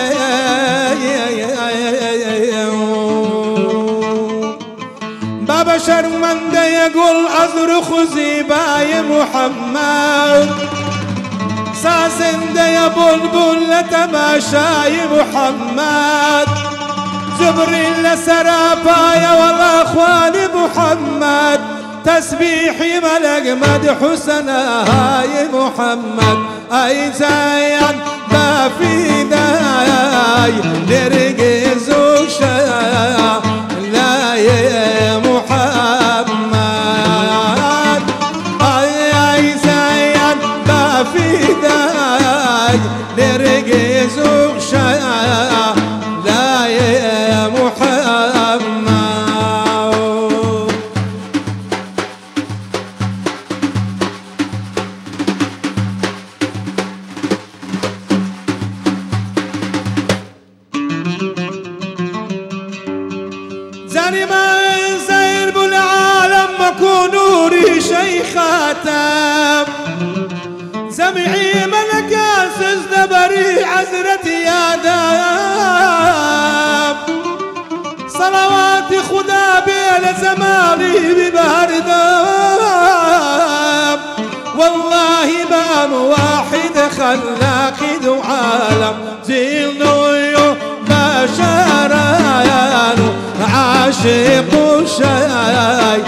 Speaker 1: بابا شرمند يقول أصرخ زيباي محمد ساسند يا بلبل تماشاي محمد جبريل سرابايا والله اخواني محمد تسبيحي ملك مدح سناي محمد اي زين ما في داي نرقز وشا لا يا محمد اي زين ما في داي نرقز وشا لا يا محمد زاني ما سير بالعالم مكون نوري شيخاتم سمعي ملك سجد بري عزرتي يا دام صلوات خدا بين زماني ببهر دام والله بام واحد خلاق ذو عالم زين نويو بشريان عاشق شاي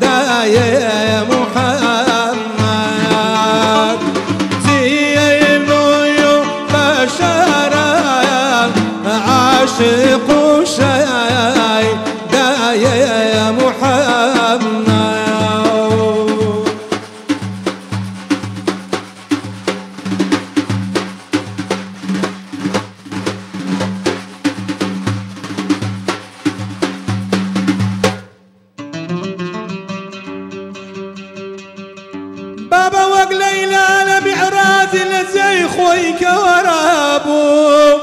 Speaker 1: داي محمد زين نويو بشريان عاشق شاي داي محمد بابا وقليلة لمعراج لزي خويك ورابو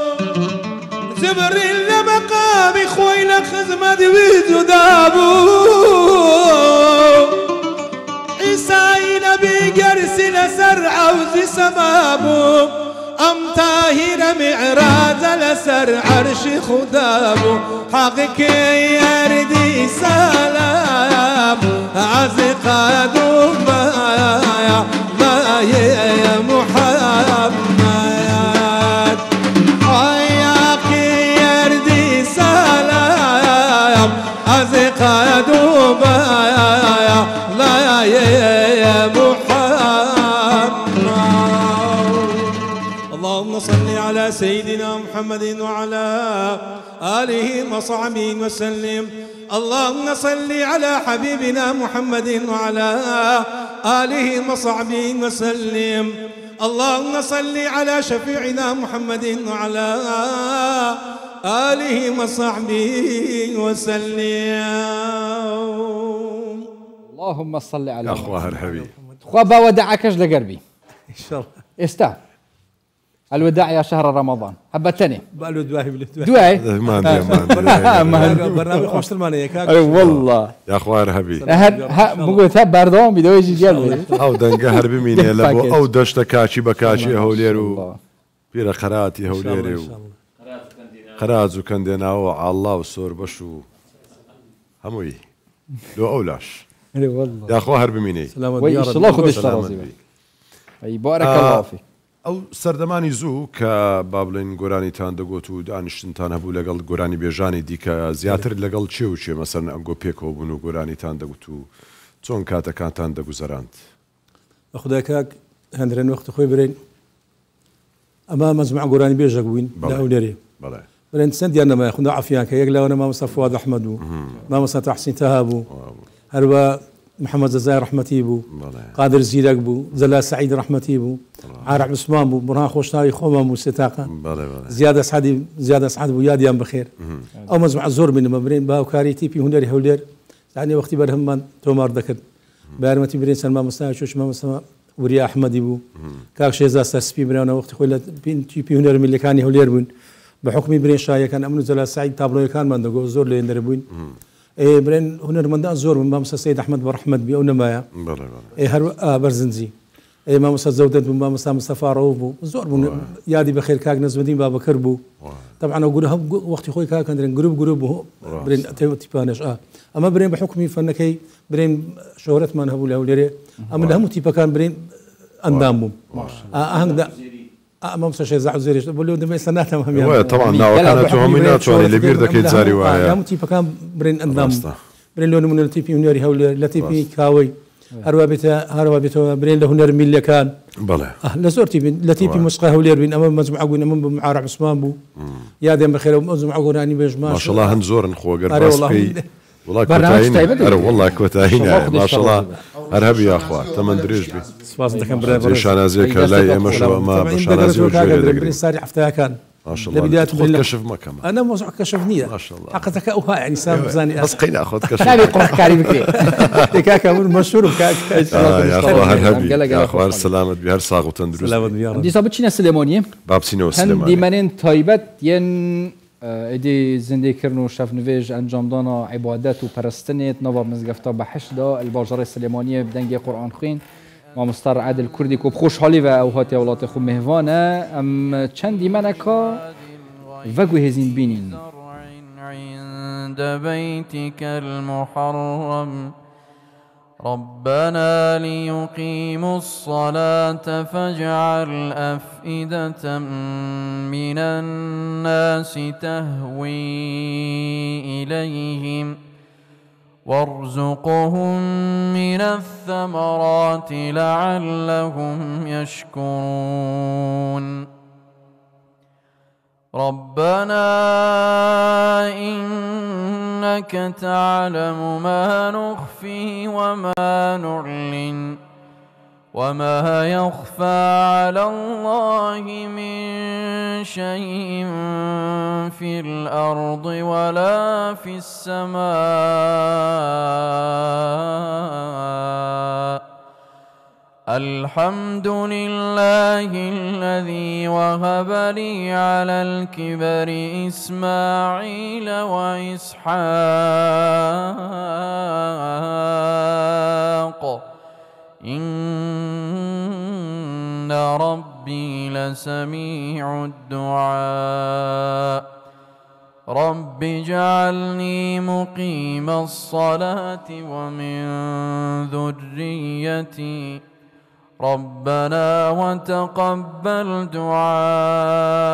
Speaker 1: جبريل لمقامي خوي لخزمة بيجو دابو عيسى نبي قرس لسرع وزي سمابو أم طاهر معراج لسر عرش خدابو حقك يردي سلام عزقاد بايا بايا يا محمد حياك يردي سلام عزقاد بايا لا يا محمد اللهم صل على سيدنا محمد وعلى آله وصحبه وسلم اللهم صل على حبيبنا محمد وعلى آله وصحبه وسلم اللهم صل على شفيعنا محمد وعلى آله وصحبه وسلم
Speaker 2: اللهم صل على
Speaker 3: أخوها الحبيب
Speaker 2: خوا ودعكش لقربي
Speaker 4: ان شاء الله
Speaker 2: استا الوداع يا شهر رمضان هبتني
Speaker 4: بقالو دواهي
Speaker 2: دواي
Speaker 3: ما عندي
Speaker 4: برنامج خوش المانية كاك
Speaker 2: والله
Speaker 3: يا أخوها الحبيب
Speaker 2: بقول ثاب بردون بدو يجي جلبي
Speaker 3: أو دنقهر بميني لبو أو دشت كاشي بكاشي هوليرو بيرا قراتي هوليرو قرات وكندنا الله والصور بشو هموي لو أولاش
Speaker 2: والله
Speaker 3: يا أخوها بميني
Speaker 2: وإيش الله خذ الشرازي أي بارك الله فيك.
Speaker 3: ئەو سەردەمانی زوو کە با بڵێن گۆرانیتان دەگوت و دانیشتنتان هەبوو لەگەڵ گۆرانی بێژانی دیکە زیاتر لەگەڵ چێ و چێ مەسەرن ئەنگۆ پێکەوە بوون و گۆرانیتان دەگوت و چۆن کاتەکانتان دەگوزەراند
Speaker 4: بە خودای کاک هەندرێن وەختی خۆی برێن ئەمە مەجموعە گۆرانی بێژە بووین لە ئەولێرێ برێن چەندیان نەمایە خوندا عەفیان کە یەک لەوانە مامۆستا فواد ئەحمەد بوو مامۆستا تەحسین تەها بوو هەروە محمد زەزای ڕەحمەتی بوو قادر زیرەک بوو جەلال سەعید ڕەحمەتی بوو عارف عوسمان بوو بڕان خۆشناوی خۆمان بوو سێتاقە زیاد ئەسعەد بوو یادیان بەخێر ئەو مەجموعە زۆر بینمە برێن باوکاری تیپی هونەری هەولێر یعنی وەختی بەرهەممان تۆمار دەکرد بە یارمەتی برێن چەند مامۆستا چۆش مامۆستا وریا ئەحمەدی بوو کاک شێزا سەرسپی برێنە وەختی خۆی لە تیپی هونەر میلەکانی هەولێر بوون بە حکمی برێن شایەکان ئەمن و جەلال سەعید تابلۆیەکانمان دەگۆ زۆر لێ دەرەبووین برێن هونەرمەندان زۆر بوون مامۆستا سەید ئەحمەد بە ڕەحمەت بی ئەو نەمایە هەر بەرزنجی مامۆستا زەودەت بوو مامۆستا مستەفا ڕەوف بوو زۆر بوون یادی بەخێر کاک نەزمەدین بابەکر بوو طبعا ئەو گورە هەم وەختی خۆی کاک هەندرێن گروپ بوو برێن تیپانش ئەمە برێن بە حکمی فەنەکەی برێن شۆهرەتمان هەبوو لە هەولێرێ ئەمە لە هەموو تیپەکان برێن ئەندام بووم ئاهەنگدا مامۆستا شێزا عوزێریش بۆ لەو دەمە ئێستا ناتەوە هەمیان
Speaker 3: طبعا ناوەکانە تۆ هەمووی ناتوانێت لەبیر دەکەیت زاری وایە
Speaker 4: هەموو تیپەکان برێن ئەندام برێن لۆ نمونە لە تیپی هونەری هەولێر لە تیپی کاوەی هەروە بێتەوە برێن لە هونەر میلەکان لە زۆر لە تیپی موسیقا هەولێر بین ئەمە مەجموعە بوون ئەمە بە عارف عوسمان بوو یادیان بەخێرە مەجموعە گۆرانی بێژ
Speaker 3: ماشەڵڵا هەند زۆرن خۆگەر باسکەی والله کۆتایینە ماشەڵڵا هەر هەبی یاخوا تەمەند درێژ بی
Speaker 4: سپاس دەکەم برای
Speaker 3: شانازیەکە لای ئێمەش ئەمە بە شانازی
Speaker 4: ساری هەفتەکان
Speaker 3: لەبیدات خۆت کەشف مەکەم
Speaker 4: ئەنا مۆزوع کەشف نییە حقەتەکە ئەوها یعنی سام بزانێ
Speaker 3: ئەسقی ناخۆت کەشف
Speaker 2: قڕکاری بکرێ
Speaker 4: کاکە مەشهور
Speaker 3: هەر هەبی یاخوا سەلامەت بی هەر ساغ و تەندروست
Speaker 2: دیسا بچینە سلێمانیە
Speaker 3: با بچینەوە سلێمانی
Speaker 2: دیمەنێن تایبەت یەن ئیدی زندگیکردن و شەفنوێژ ئەنجامدانا عیبادەت و پەرستنێت نەوە مزگەفتا بە حەشدا الباژەڕی سلێمانیە بدەنگی قورئان خوێن مامۆستا عادل کوردی و بخۆشحاڵی بە ئەو هاتی وڵاتی خۆ میهوانە ئەم چەند دیمەنەکە ڤەگو هێزین بینین
Speaker 5: عند بيتك المحرم ربنا ليقيموا الصلاة فاجعل أفئدة من الناس تهوي إليهم وارزقهم من الثمرات لعلهم يشكرون ربنا إنك تعلم ما نخفي وما نعلن وما يخفى على الله من شيء في الأرض ولا في السماء الحمد لله الذي وهب لي على الكبر إسماعيل وإسحاق إن ربي لسميع الدعاء رب اجعلني مقيم الصلاة ومن ذريتي ربنا وتقبل دعاء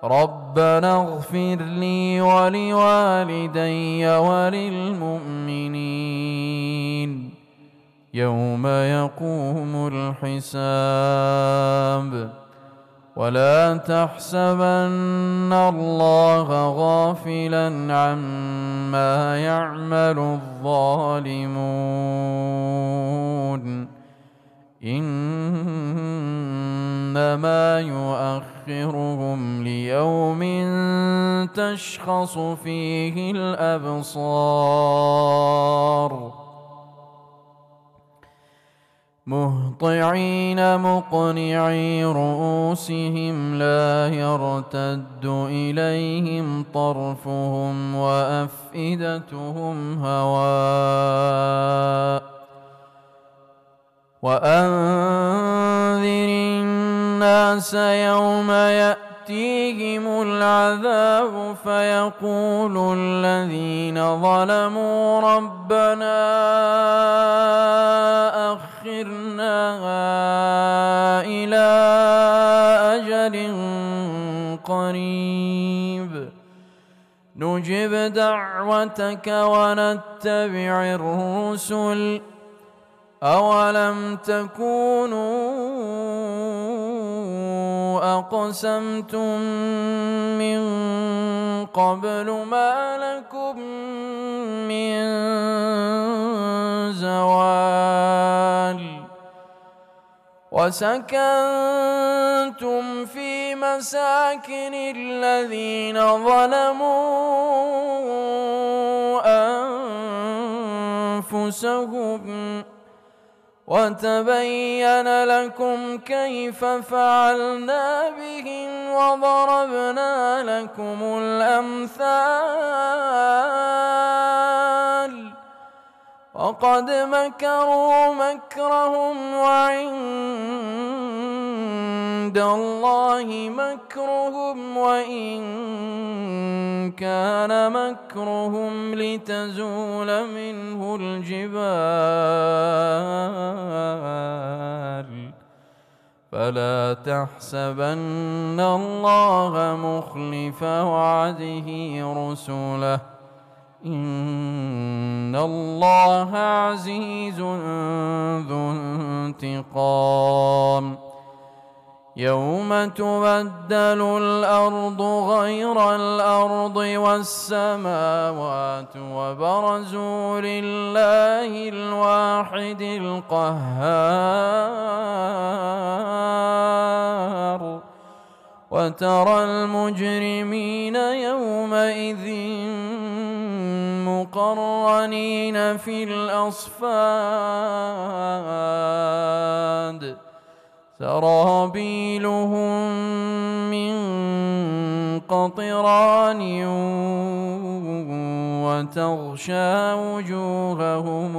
Speaker 5: ربنا اغفر لي ولوالدي وللمؤمنين يوم يقوم الحساب ولا تحسبن الله غافلا عما يعمل الظالمون إنما يؤخرهم ليوم تشخص فيه الأبصار مهطعين مقنعي رؤوسهم لا يرتد إليهم طرفهم وأفئدتهم هواء وأنذر الناس يوم يأتيهم العذاب فيقول الذين ظلموا ربنا أخرنا إلى أجل قريب نجب دعوتك ونتبع الرسل أولم تكونوا أقسمتم من قبل ما لكم من زوال وسكنتم في مساكن الذين ظلموا أنفسهم وتبين لكم كيف فعلنا بهم وضربنا لكم الأمثال وقد مكروا مكرهم وعند الله مكرهم وإن كان مكرهم لتزول منه الجبال فلا تحسبن الله مخلف وعده رسله إن الله عزيز ذو انتقام يوم تبدل الأرض غير الأرض والسماوات وبرزوا لله الواحد القهار وترى المجرمين يومئذ مقرنين في الأصفاد سرابيلهم من قطران وتغشى وجوههم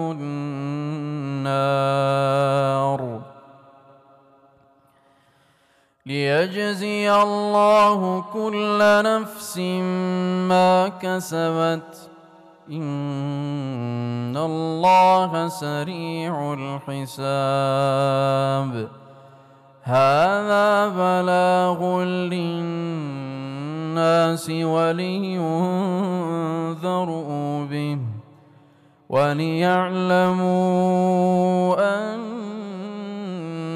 Speaker 5: النار ليجزي الله كل نفس ما كسبت إن الله سريع الحساب هذا بلاغ للناس ولينذروا به وليعلموا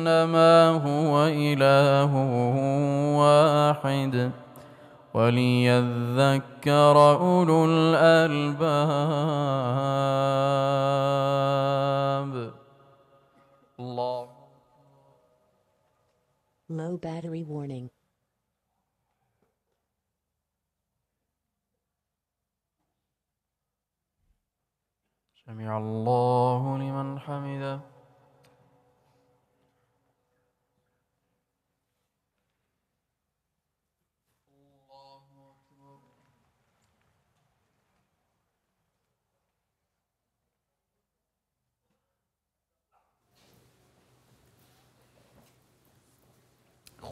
Speaker 5: أنما هو إله واحد وليذكر أولو الألباب الله
Speaker 7: Low battery warning.
Speaker 5: سمع الله لمن حمده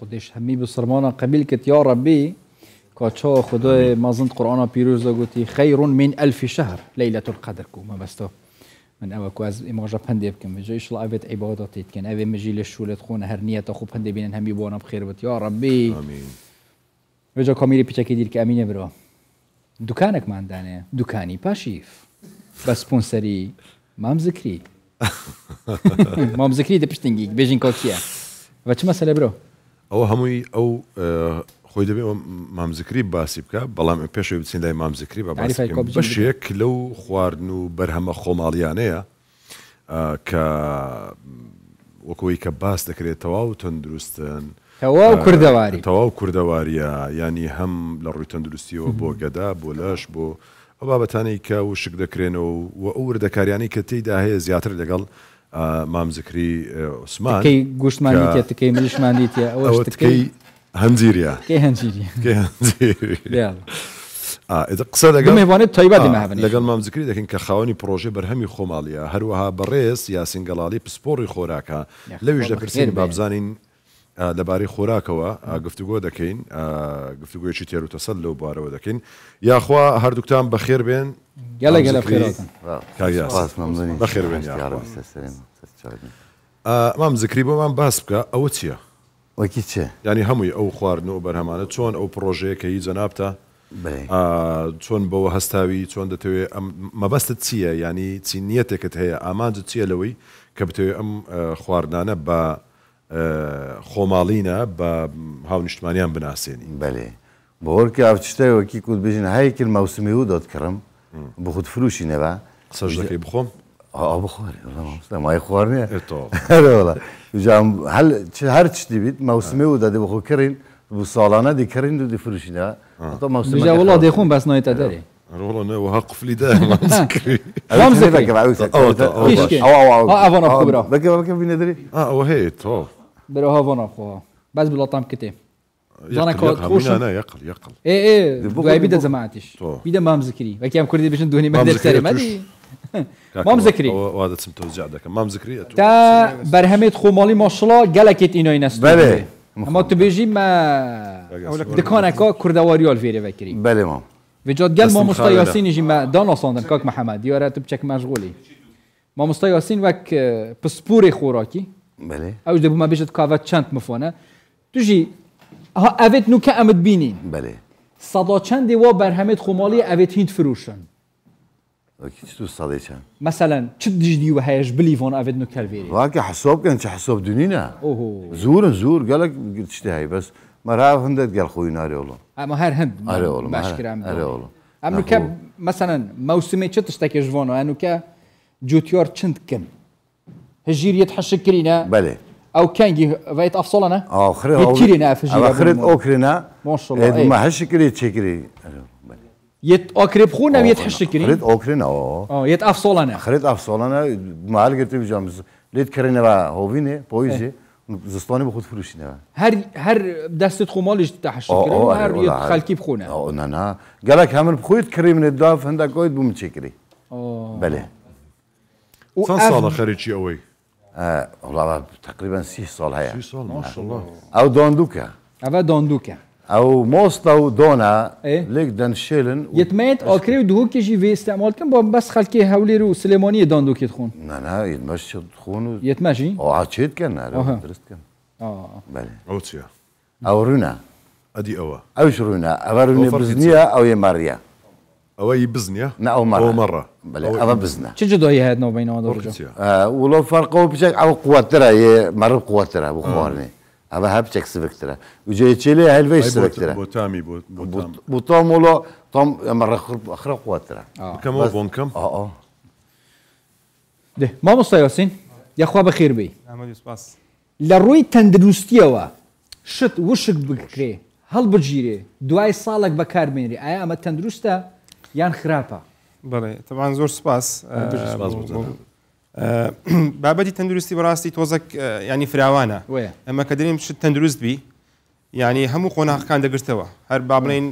Speaker 2: خودش همی بسرمانا قبیل کت یا ربی کاچا خدای مازند قرآن پیروز گویی خیر من 1000 شهر لیلة القدر کو ما بستو من أول كواز إماجا بندي بكم بجيش الله أبد عباداتي كان أبي مجيل الشولة تخون هرنية أخو بندي بين هم يبوانا بخير بت يا ربي
Speaker 3: آمين
Speaker 2: بجا كاميري بيتشا كيدير كأمين برا دكانك ما عندنا دكاني باشيف بس سبونسري ما مذكري ما مذكري ده بشتنجيك بيجين كوكيا وش مسألة برا
Speaker 3: أو هموي أو خوي دبي مام ذكري باسي بكا بلام بيشو بتسين لاي مام ذكري باسي بشيك لو خواردنو برهم خوماليانيا ك وكوي كباس دكري تواو تندرستن
Speaker 2: تواو كردواري
Speaker 3: تواو كردواريا يعني هم لروي تندرستي وبو قدا بولاش بو وبابتاني كا وشك دكرينو وأورد كارياني كتيدا هي زياتر لقل مام ذكري عثمان
Speaker 2: كي جوش مانديتيا تكي مليش مانديتيا
Speaker 3: أو تكي هنزيريا
Speaker 2: كي هنزيريا
Speaker 3: كي هنزيريا
Speaker 2: يلا
Speaker 3: إذا قصة
Speaker 2: دم هبانة طيبة دي ما هبني
Speaker 3: لقل مام ذكري لكن كخواني بروجي برهمي خوماليا هروها بريس يا سنجلالي بسبوري خوراكا لويش لبرسين بابزانين لباري خوراكوا قفتقو دكين قفتقو يشي تيرو تسلو بارو دكين يا أخوا هردوكتان بخير بين
Speaker 2: يلا بخيرات
Speaker 3: كاياس
Speaker 8: ممنونين
Speaker 3: بخير بين يا
Speaker 8: رب
Speaker 3: أخوا مام زکری بۆمان باس بکە ئەوە چییە؟
Speaker 8: وەکی چێ؟
Speaker 3: ینی هەمووی ئەو خواردنەوە بەرهەمانە چۆن ئەو پرۆژەیە کە هی جەنابتە چۆن بەوە هەستاوی چۆن دەتەوێت مەبەستت چییە؟ ینی چی نیەتێکت هەیە ئامانجت چییە لەوەی کە بتەوێت ئەم خواردانە بە خۆماڵینە بە هاونیشتمانیان بناسیێنی؟
Speaker 8: بەێ بۆڕکە ئەو شتەی وەکی کووت بژین هەیەکل مەوسمی و دۆتکڕم بە خود فروشی نەوە
Speaker 3: سەژەکەی بخۆم؟
Speaker 8: بخۆری مای خواردنیە هەر چتی بیت مەوسمی و دەدە بەخۆ کڕین بۆ ساڵانە دیکەڕین و دیفروشینەوە
Speaker 2: وڵا دێخۆم باس نایێتە دەرێ
Speaker 3: ڕۆڵەوە قفلی دا
Speaker 8: بەکە بینەدرێت
Speaker 3: ئەوە هەیە تۆ
Speaker 2: بەرە هاوانە خۆ باز بڵاتام کتێ
Speaker 3: يقل
Speaker 2: دوای بیدە جەماعەتیش بیدە مام زکری وەکیام کوردی بژن دوێنی مەدەرسەرێ مەدی مام زکری
Speaker 3: وادەچم تۆزیع دەکەم مام زکری
Speaker 2: تا بەرهەمێت خۆماڵی ماشڵا گەلێکێت ئینۆی نەست ئەمە تو بێژی مە دکانەکە کوردەواریۆل فێرێ وەکری
Speaker 8: بەێ مام
Speaker 2: وجود گەل مامۆستا یاسینیژی مە داناساندن کاک محەممەد دیارە تو بچەک مەشغوڵی مامۆستا یاسین وەک پسپورێ خۆراکی ئەوش دەبوومە بێژت کاوە چەند مفۆنە توژی ئەوێت نوکە ئەمت بینین
Speaker 8: بەێ
Speaker 2: سەدا چەندێ وا بەرهەمێت خۆماڵی ئەوێت هیند فروشن
Speaker 8: سەڵی چەند
Speaker 2: مەسەلەن چ دژدی و هەیەش بلیڤۆن ئەوێت نوکەلێری
Speaker 8: واکە حسۆبکەن چه حسۆب دونینە زورن زور گەلک شتی هەیە بەس مەرا هەندێت گەل خۆی نارێوڵە
Speaker 2: ئەمە هەر هەند باشکرام ئەم نوکە مەسەلەن مەوسمێ چ تشتێکی ژوانەوە ئەنوکە جوتیۆر چندکن هەژیریت حەشکرینە
Speaker 8: بەێ
Speaker 2: ئەو کەنگی ڤیت ئەفسۆڵەنە
Speaker 8: ئاخرێت ئۆکرێنە ما هەشکری چێکری
Speaker 2: یت ئۆکرێ بخۆ نەوێت حەشکرین
Speaker 8: ئۆکرێنەوە
Speaker 2: یت ئەفسۆڵەنە
Speaker 8: خرێت ئەفسۆڵەنە مالگرتی بژام لێت کڕێنەوە هۆڤینێ پۆیزێ زستانی بە خود فروشینەوە
Speaker 2: هەر دەستت خۆماڵیش تەحشکردن هەر خەلکی بخۆنە
Speaker 8: نەنا گەلک هەمن بخۆیت کڕی منێت دا هەندەکۆیت بووم چێکری بەێ
Speaker 3: چەند ساڵە خەریکی ئەوەی
Speaker 8: تقریبا 30 ساڵ هەیە ئەو دۆندووکە
Speaker 2: ئەوە دۆندووکە
Speaker 8: ئەو مۆستە و دۆنا لێک دەنشێلن
Speaker 2: یتمێت ئۆکرێ و دووکێژی وێ ئستعمالکەم بۆ بەس خەلکی هەولێر و سلێمانیە دۆندووکێت خۆن
Speaker 8: نەنامەش خۆن و
Speaker 2: یتمەژی
Speaker 8: ئاچێتکەن درستکەن
Speaker 3: ئەو چیە؟
Speaker 8: ئەو ڕوونە
Speaker 3: ئەدی ئەوە
Speaker 8: ئەوش ڕوونە ئەوە ڕوونێ بزنیە ئەو ێ ماریە
Speaker 3: ئەوەی بزنیە
Speaker 8: نە ئەو مەڕە ئەوە بزنە
Speaker 2: چ جدۆیە هاتنەوە بینەوە
Speaker 8: وڵۆ فەرقەوە بچێک ئەو قووەترە مەڕ قووەترە بۆ خواردنێ ئەوە هە بچێک سبکترە وجێ چێلێ هەلوەی سبکترە
Speaker 3: بۆ تامی
Speaker 8: بۆ تۆم وڵۆ تۆم ئەمە خرە قووەترە
Speaker 3: بکەمەوە بۆنکەم
Speaker 2: مامۆستا یاسین یاخوا بەخێر بی لە ڕووی تەندروستیەوە شت وشک بکرێ هەڵبگیرێ دوای ساڵێک بەکارمێنێ ئایا ئەمە تەندروستە یان خراپە؟
Speaker 9: بەڵێ تەبان زۆر سپاس بابەتی تەندروستی بەڕاستی تۆزەک ینی فراوانە ئەمە کە دەریم شت تەندروست بی ینی هەموو قۆناغەکان دەگرتەوە هەر با بڵێن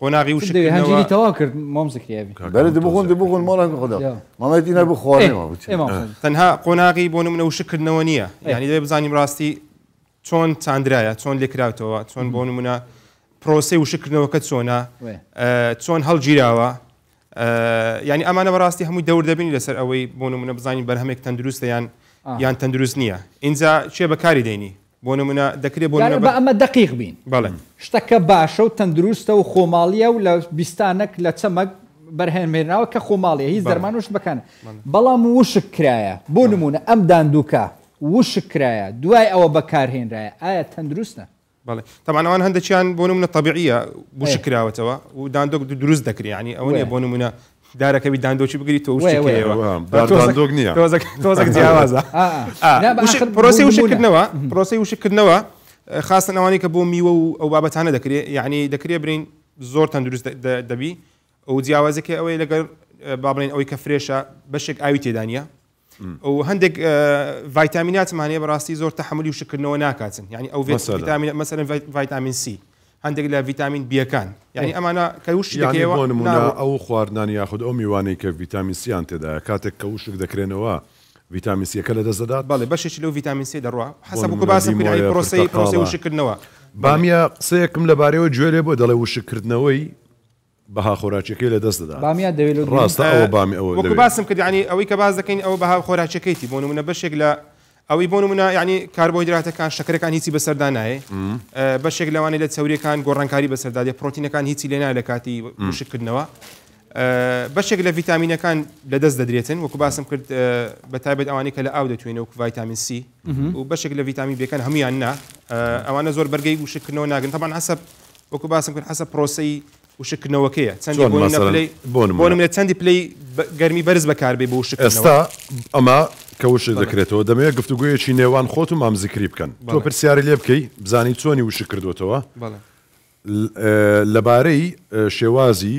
Speaker 9: قۆناغی
Speaker 2: وشکردنەوە تەوا کرد مامزکریاوی
Speaker 8: بەێ بخۆن بخۆن ماڵان خۆدا مامەتینە بخۆێنەوە
Speaker 9: تەنها قۆناغی بۆ نمونە وشکردنەوە نییە ینی دەبێ بزانیم ڕاستی چۆن چاندرایە چۆن لێکراوتەوە چۆن بۆ نمونە پرۆسی وشکردنەوەکە چۆنە چۆن هەڵگیراوە ینی ئەمانە بەڕاستی هەمووی دەور دەبینی لەسەر ئەوەی بۆ نمونە بزانین بەرهەمێک تەندروستە یان تەندروست نییە اینجا چێ بەکاری دێنی بۆ نمونە دەکرێت بۆ
Speaker 2: بە ئەمە دقیق بین
Speaker 9: بەڵێ
Speaker 2: شتەکە باشە و تەندروستە و خۆماڵیە و لە بیستانەك لە چەمەک بەرهێنمێنراوە کە خۆماڵیە هیچ دەرمانوشت بکەن بەڵام وشک کرایە بۆ نمونە ئەم داندووکە وشک کرایە دوای ئەوە بەکارهێنرایە ئایا تەندروستە؟
Speaker 9: بەڵێ تەمانەوان هەندێکیان بۆ نمونە طبیعیە وشکراوەتەوە و داندۆک دروست دەکری ینی ئەوە نیە بۆ نمونە دارەکەوی داندۆکی بگریت و
Speaker 3: داندۆک نییە
Speaker 9: تۆزێک جیاوازە پرۆسی وشکردنەوە پرۆسی وشکردنەوە خاستن ئەوانی کە بۆ میوە و ئەو بابەتانە دەکرێت یعنی دەکرێت برین زۆر تەندروست دەبی ئەو جیاوازەکە ئەوەی لەگەر با بڵێن ئەوەی کە فرێشە بەشێک ئاوی تێدانە و هەندێک ڤایتامیناتمانەیە بەڕاستی زۆر تەحملی وشکردنەوە ناکاتن ینی ئەو ڤیتامین مەسەرەن ڤایتامین سی هەندێک لە ڤیتامین بیەکان ینی ئەمانە کە وشک دەکەوە
Speaker 3: ئەو خواردنانی یاخود ئەو میوانەی کە ڤیتامین سییان تێدا کاتێک کە وشک دەکرێنەوە ڤیتامین سیەکە لە دەستدات
Speaker 9: بەڵێ بەشێکی لەو ڤیتامین سی دەڕوا حسەبکو باسم کنی پرۆسی وشکردنەوە
Speaker 3: بامیە قسەیەکم لەبارەوە گوێ لێ بۆ دەڵێ وشکردنەوەی بەها خۆراکیەکەی لە دەست دەدا
Speaker 2: بامیان دەوێت
Speaker 3: ڕاستە ئەوە بامی ئەوە
Speaker 9: وەکو باسم کرد ینی ئەوەی کە باز دەکەین ئەوە بەها خۆراکیەکەیتی بۆ نمونە بەشێک لە ئەوەی بۆ نمونە ینی کاربۆهیدراتەکان شەکرەکان هیچی بەسەردا نایە بەشێک لەوانەیە لە چەوریەکان گۆڕانکاری بەسەردا دێ پرۆتینەکان هیچی لێ نایە لە کاتی وشکردنەوە بەشێک لە ڤیتامینەکان لە دەست دەدرێتن وەکو باسم کرد بەتایبەت ئەوانەی کە لە ئاو دەتوێنێت وەکو ڤایتامین سی و بەشێک لە ڤیتامین بێکەن هەمویان نا ئەوانە زۆر بەرگەی وشکردنەوە ناگەن طبعاً حسب وەکو باسم کرد حسب پرۆسەی وشکردنەوەکەیە چەندی بۆ نمونە چەندی پلەی گەرمی بەرز بەکاربێ بۆ وشکردنەوە
Speaker 3: ئێستا ئەمە کە وشک دەکرێتەوە دەمەوێت گفتوگویەکی نێوان خۆت و مامزیکری بکەن تۆ پرسیاری لێ بکەی بزانی چۆنی وشک کردوتەوە لەبارەی شێوازی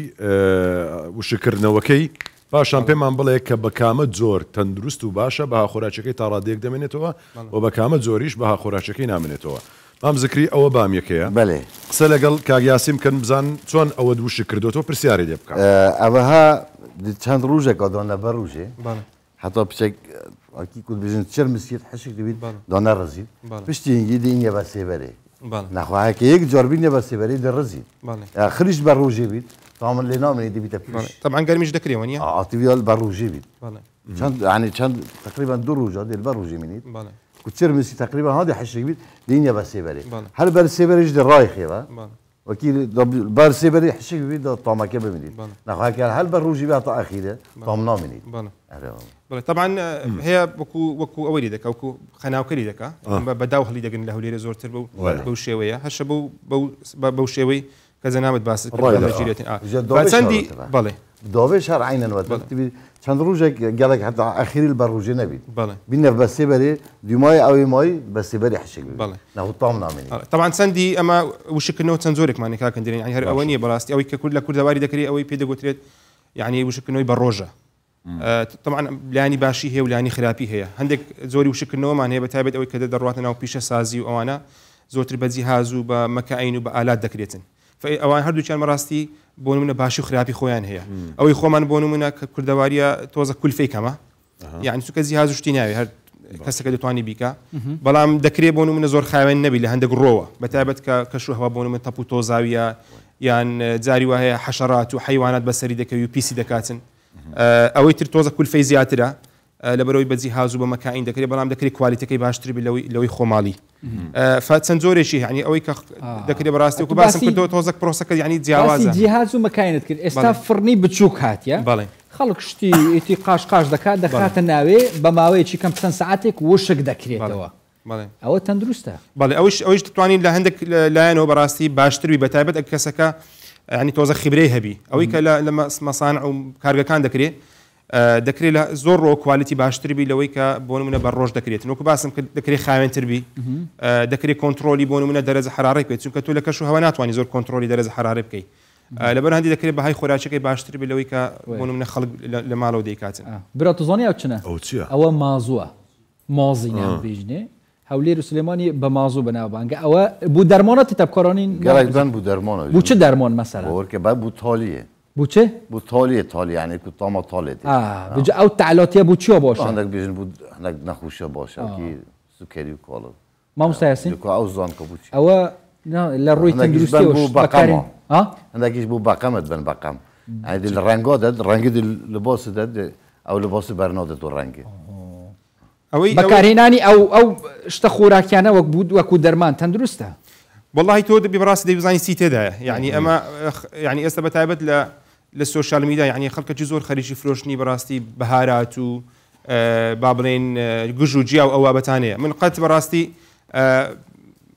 Speaker 3: وشکردنەوەکەی پاشان پێمان بڵێ کە بەکامە زۆر تەندروست و باشە بەها خۆراکەکەی تا ڕادێک دەمێنێتەوە و بەکامە زۆریش بەها خۆراکەکەی نامێنێتەوە مام زکری ئەوە بامیەکەیە
Speaker 8: بەێ
Speaker 3: قسە لەگەڵ کاگیاسی بکەن بزان چۆن ئەوە دووشک کردوەوە پرسیاری لێ بکە
Speaker 8: ئەوەها چەند ڕۆژێکە دۆنە بە ڕۆژێ حتا پچێک بژن چر مسیت حشک دەبیت دۆنە ڕزیت پشتینگی دینە بە سێبەرێ نەخواهەکە یەک جۆربینە بە سێبەری دەڕزیت خریش بە ڕۆژێ بیت تامن لێ نامێنی دەبیتە پێش
Speaker 9: طبعا گەرمیش دەکرێەوە نیە
Speaker 8: ئاتیڤیال بە ڕۆژێ بیت چەند تقریبا 2 ڕۆژە دێت بە ڕۆژێ منیت كتير مسي تقريبا هذا حشري دنيا بسيبري هل برسيبري جد راي خيبه وكيل بار سيبري حشري بيد طعمه كبه مني نخا كان هل بروجي بها اخيره طعمنا مني
Speaker 9: طبعا هي وكو اولي دك وكو خناو كلي دك بداو خلي دك له ليره زور تربو بوشيويه هش بوشيوي كذا نامت باس فسندي بالي
Speaker 8: دوبه شهر عينا وتبي چند روزك قالك حتى اخير البروجي نبي بينا بسيبري دي ماي او ماي بسيبري حشك ناخذ طعمنا مني
Speaker 9: طبعا سندي اما وشك انه تنزورك ماني كاك ندير يعني هر اوانيه براستي او كل دواري دكري او بيد قلت يعني وشك انه بروجه طبعا لاني باشي هي ولاني خرابي هي عندك زوري وشك انه ما هي بتابد او كذا درواتنا وبيشه سازي وانا زوتر بجهاز وبمكاين وبالات دكريتن فاوان هردو كان مراستي بۆ منە باشی و خراپی خۆیان هەیە ئەوەی خۆمان بۆ منە کە کوردەواریە تۆزە کولفەی کەمە یعنی چونکە زیهاز شتی ناوێ هەر کەسەکە دەتوانی بیکە بەڵام دەکرێت بۆ منە زۆر خاوێن نەبی لە هەندێک ڕۆوە بەتایبەت کە کەشوهەوا بۆ من تەپ و تۆزاویە یان جاری وهەیە حەشەرات و حیوانات بەسەری دەکەوی و پیسی دەکاتن ئەوەی تر تۆزە کولفەی زیاترە لەبەرەوەی بەجیهاز و بە مەکاین دەکرێت بەڵام دەکرێت کوالیتەکەی باشتر بی لەوەی خۆماڵی فچەند زۆرێکی هەنی ئەوەی کە دەکرێت بەڕاستی و باسم کردەوە تۆزەک پرۆسەکە یعنی جیاوازە
Speaker 2: جیهاز و مەکاینت کرد ئێستا فڕنی بچووک هاتیە خەڵک شتی ئیتی قاش دەکات دەخاتە ناوێ بە ماوەیەکی کەم چەند سەعاتێک وشک دەکرێتەوە ئەوە تەندروستە
Speaker 9: بەڵێ ئەوش دەتوانین لە هەندێک لایەنەوە بەڕاستی باشتروی بەتایبەت کەسەکە ینی تۆزە خیبرەی هەبی ئەوەی کە لە مەسانع و کارگەکان دەکرێت دەکرێت لە زۆر ڕۆ کوالیتی باشتربی لەوەی کە بۆ نمونە بە ڕۆژ دەکرێت وەکو باسم کرد دەکرێت خاوێنتربی دەکرێت کۆنتترۆلی بۆ نمونە دەرەجە حرارەی بکەیت چونکە تۆ لە کەش و هەوا ناتوانانی زۆر کۆنتترۆلی دەرەجە حرارە بکەیت لەبەر هەندی دەکرێت بەهای خۆراکەکەی باشتربی لەوەی کە بۆ نمونە خەڵک لە ماڵەوە دەیکاتن
Speaker 2: برا تۆزانی ئەو چنە ئەوە مازووە مازینیان بێژنێ هەولێر و سلێمانی بە مازوو بەناوبانگە ئەوە بوو دەرمانەتی تەبکۆڕانین
Speaker 8: گەڵێکدان بوو دەرمانە
Speaker 2: بوو چ دەرمان مەسەلا
Speaker 8: وەرکە با بوو تالیە
Speaker 2: بوو چێ
Speaker 8: بوو تالی یعنی کو تاما تاڵێت
Speaker 2: بجا ئەو تعلاتیە بوو چیە باشە
Speaker 8: هەندێک بێژن بوو هەندێک نەخۆشە باشە سوکەری و کاڵ
Speaker 2: مامۆستا یاسین
Speaker 8: ئەو زانکە بوو
Speaker 2: ئەوە لە ڕووی تەندروستی بەکارین
Speaker 8: هەندێکیش بوو بەقەمت بن بەقەم عیدی لە ڕەنگا دەد ڕەنگی لەباس دەد ئەو لەباسی بەرنادەت و ڕەنگی
Speaker 2: بەکارهێنانی ئەو شتە خۆراکیانە وەک بود وەکو دەرمان تەندروستە
Speaker 9: والله تۆ دەبی بەڕاستی دەیبزانی چی تێدایە یعنی ئەمە یعنی ئێستا بەتایبەت لە سۆشیال میدیا یعنی خەڵکەکی زۆر خەریکی فرۆشتنی بەڕاستی بەهارات و با بڵێن گژ و جیا و ئەو بابەتانەیە من قەت بەڕاستی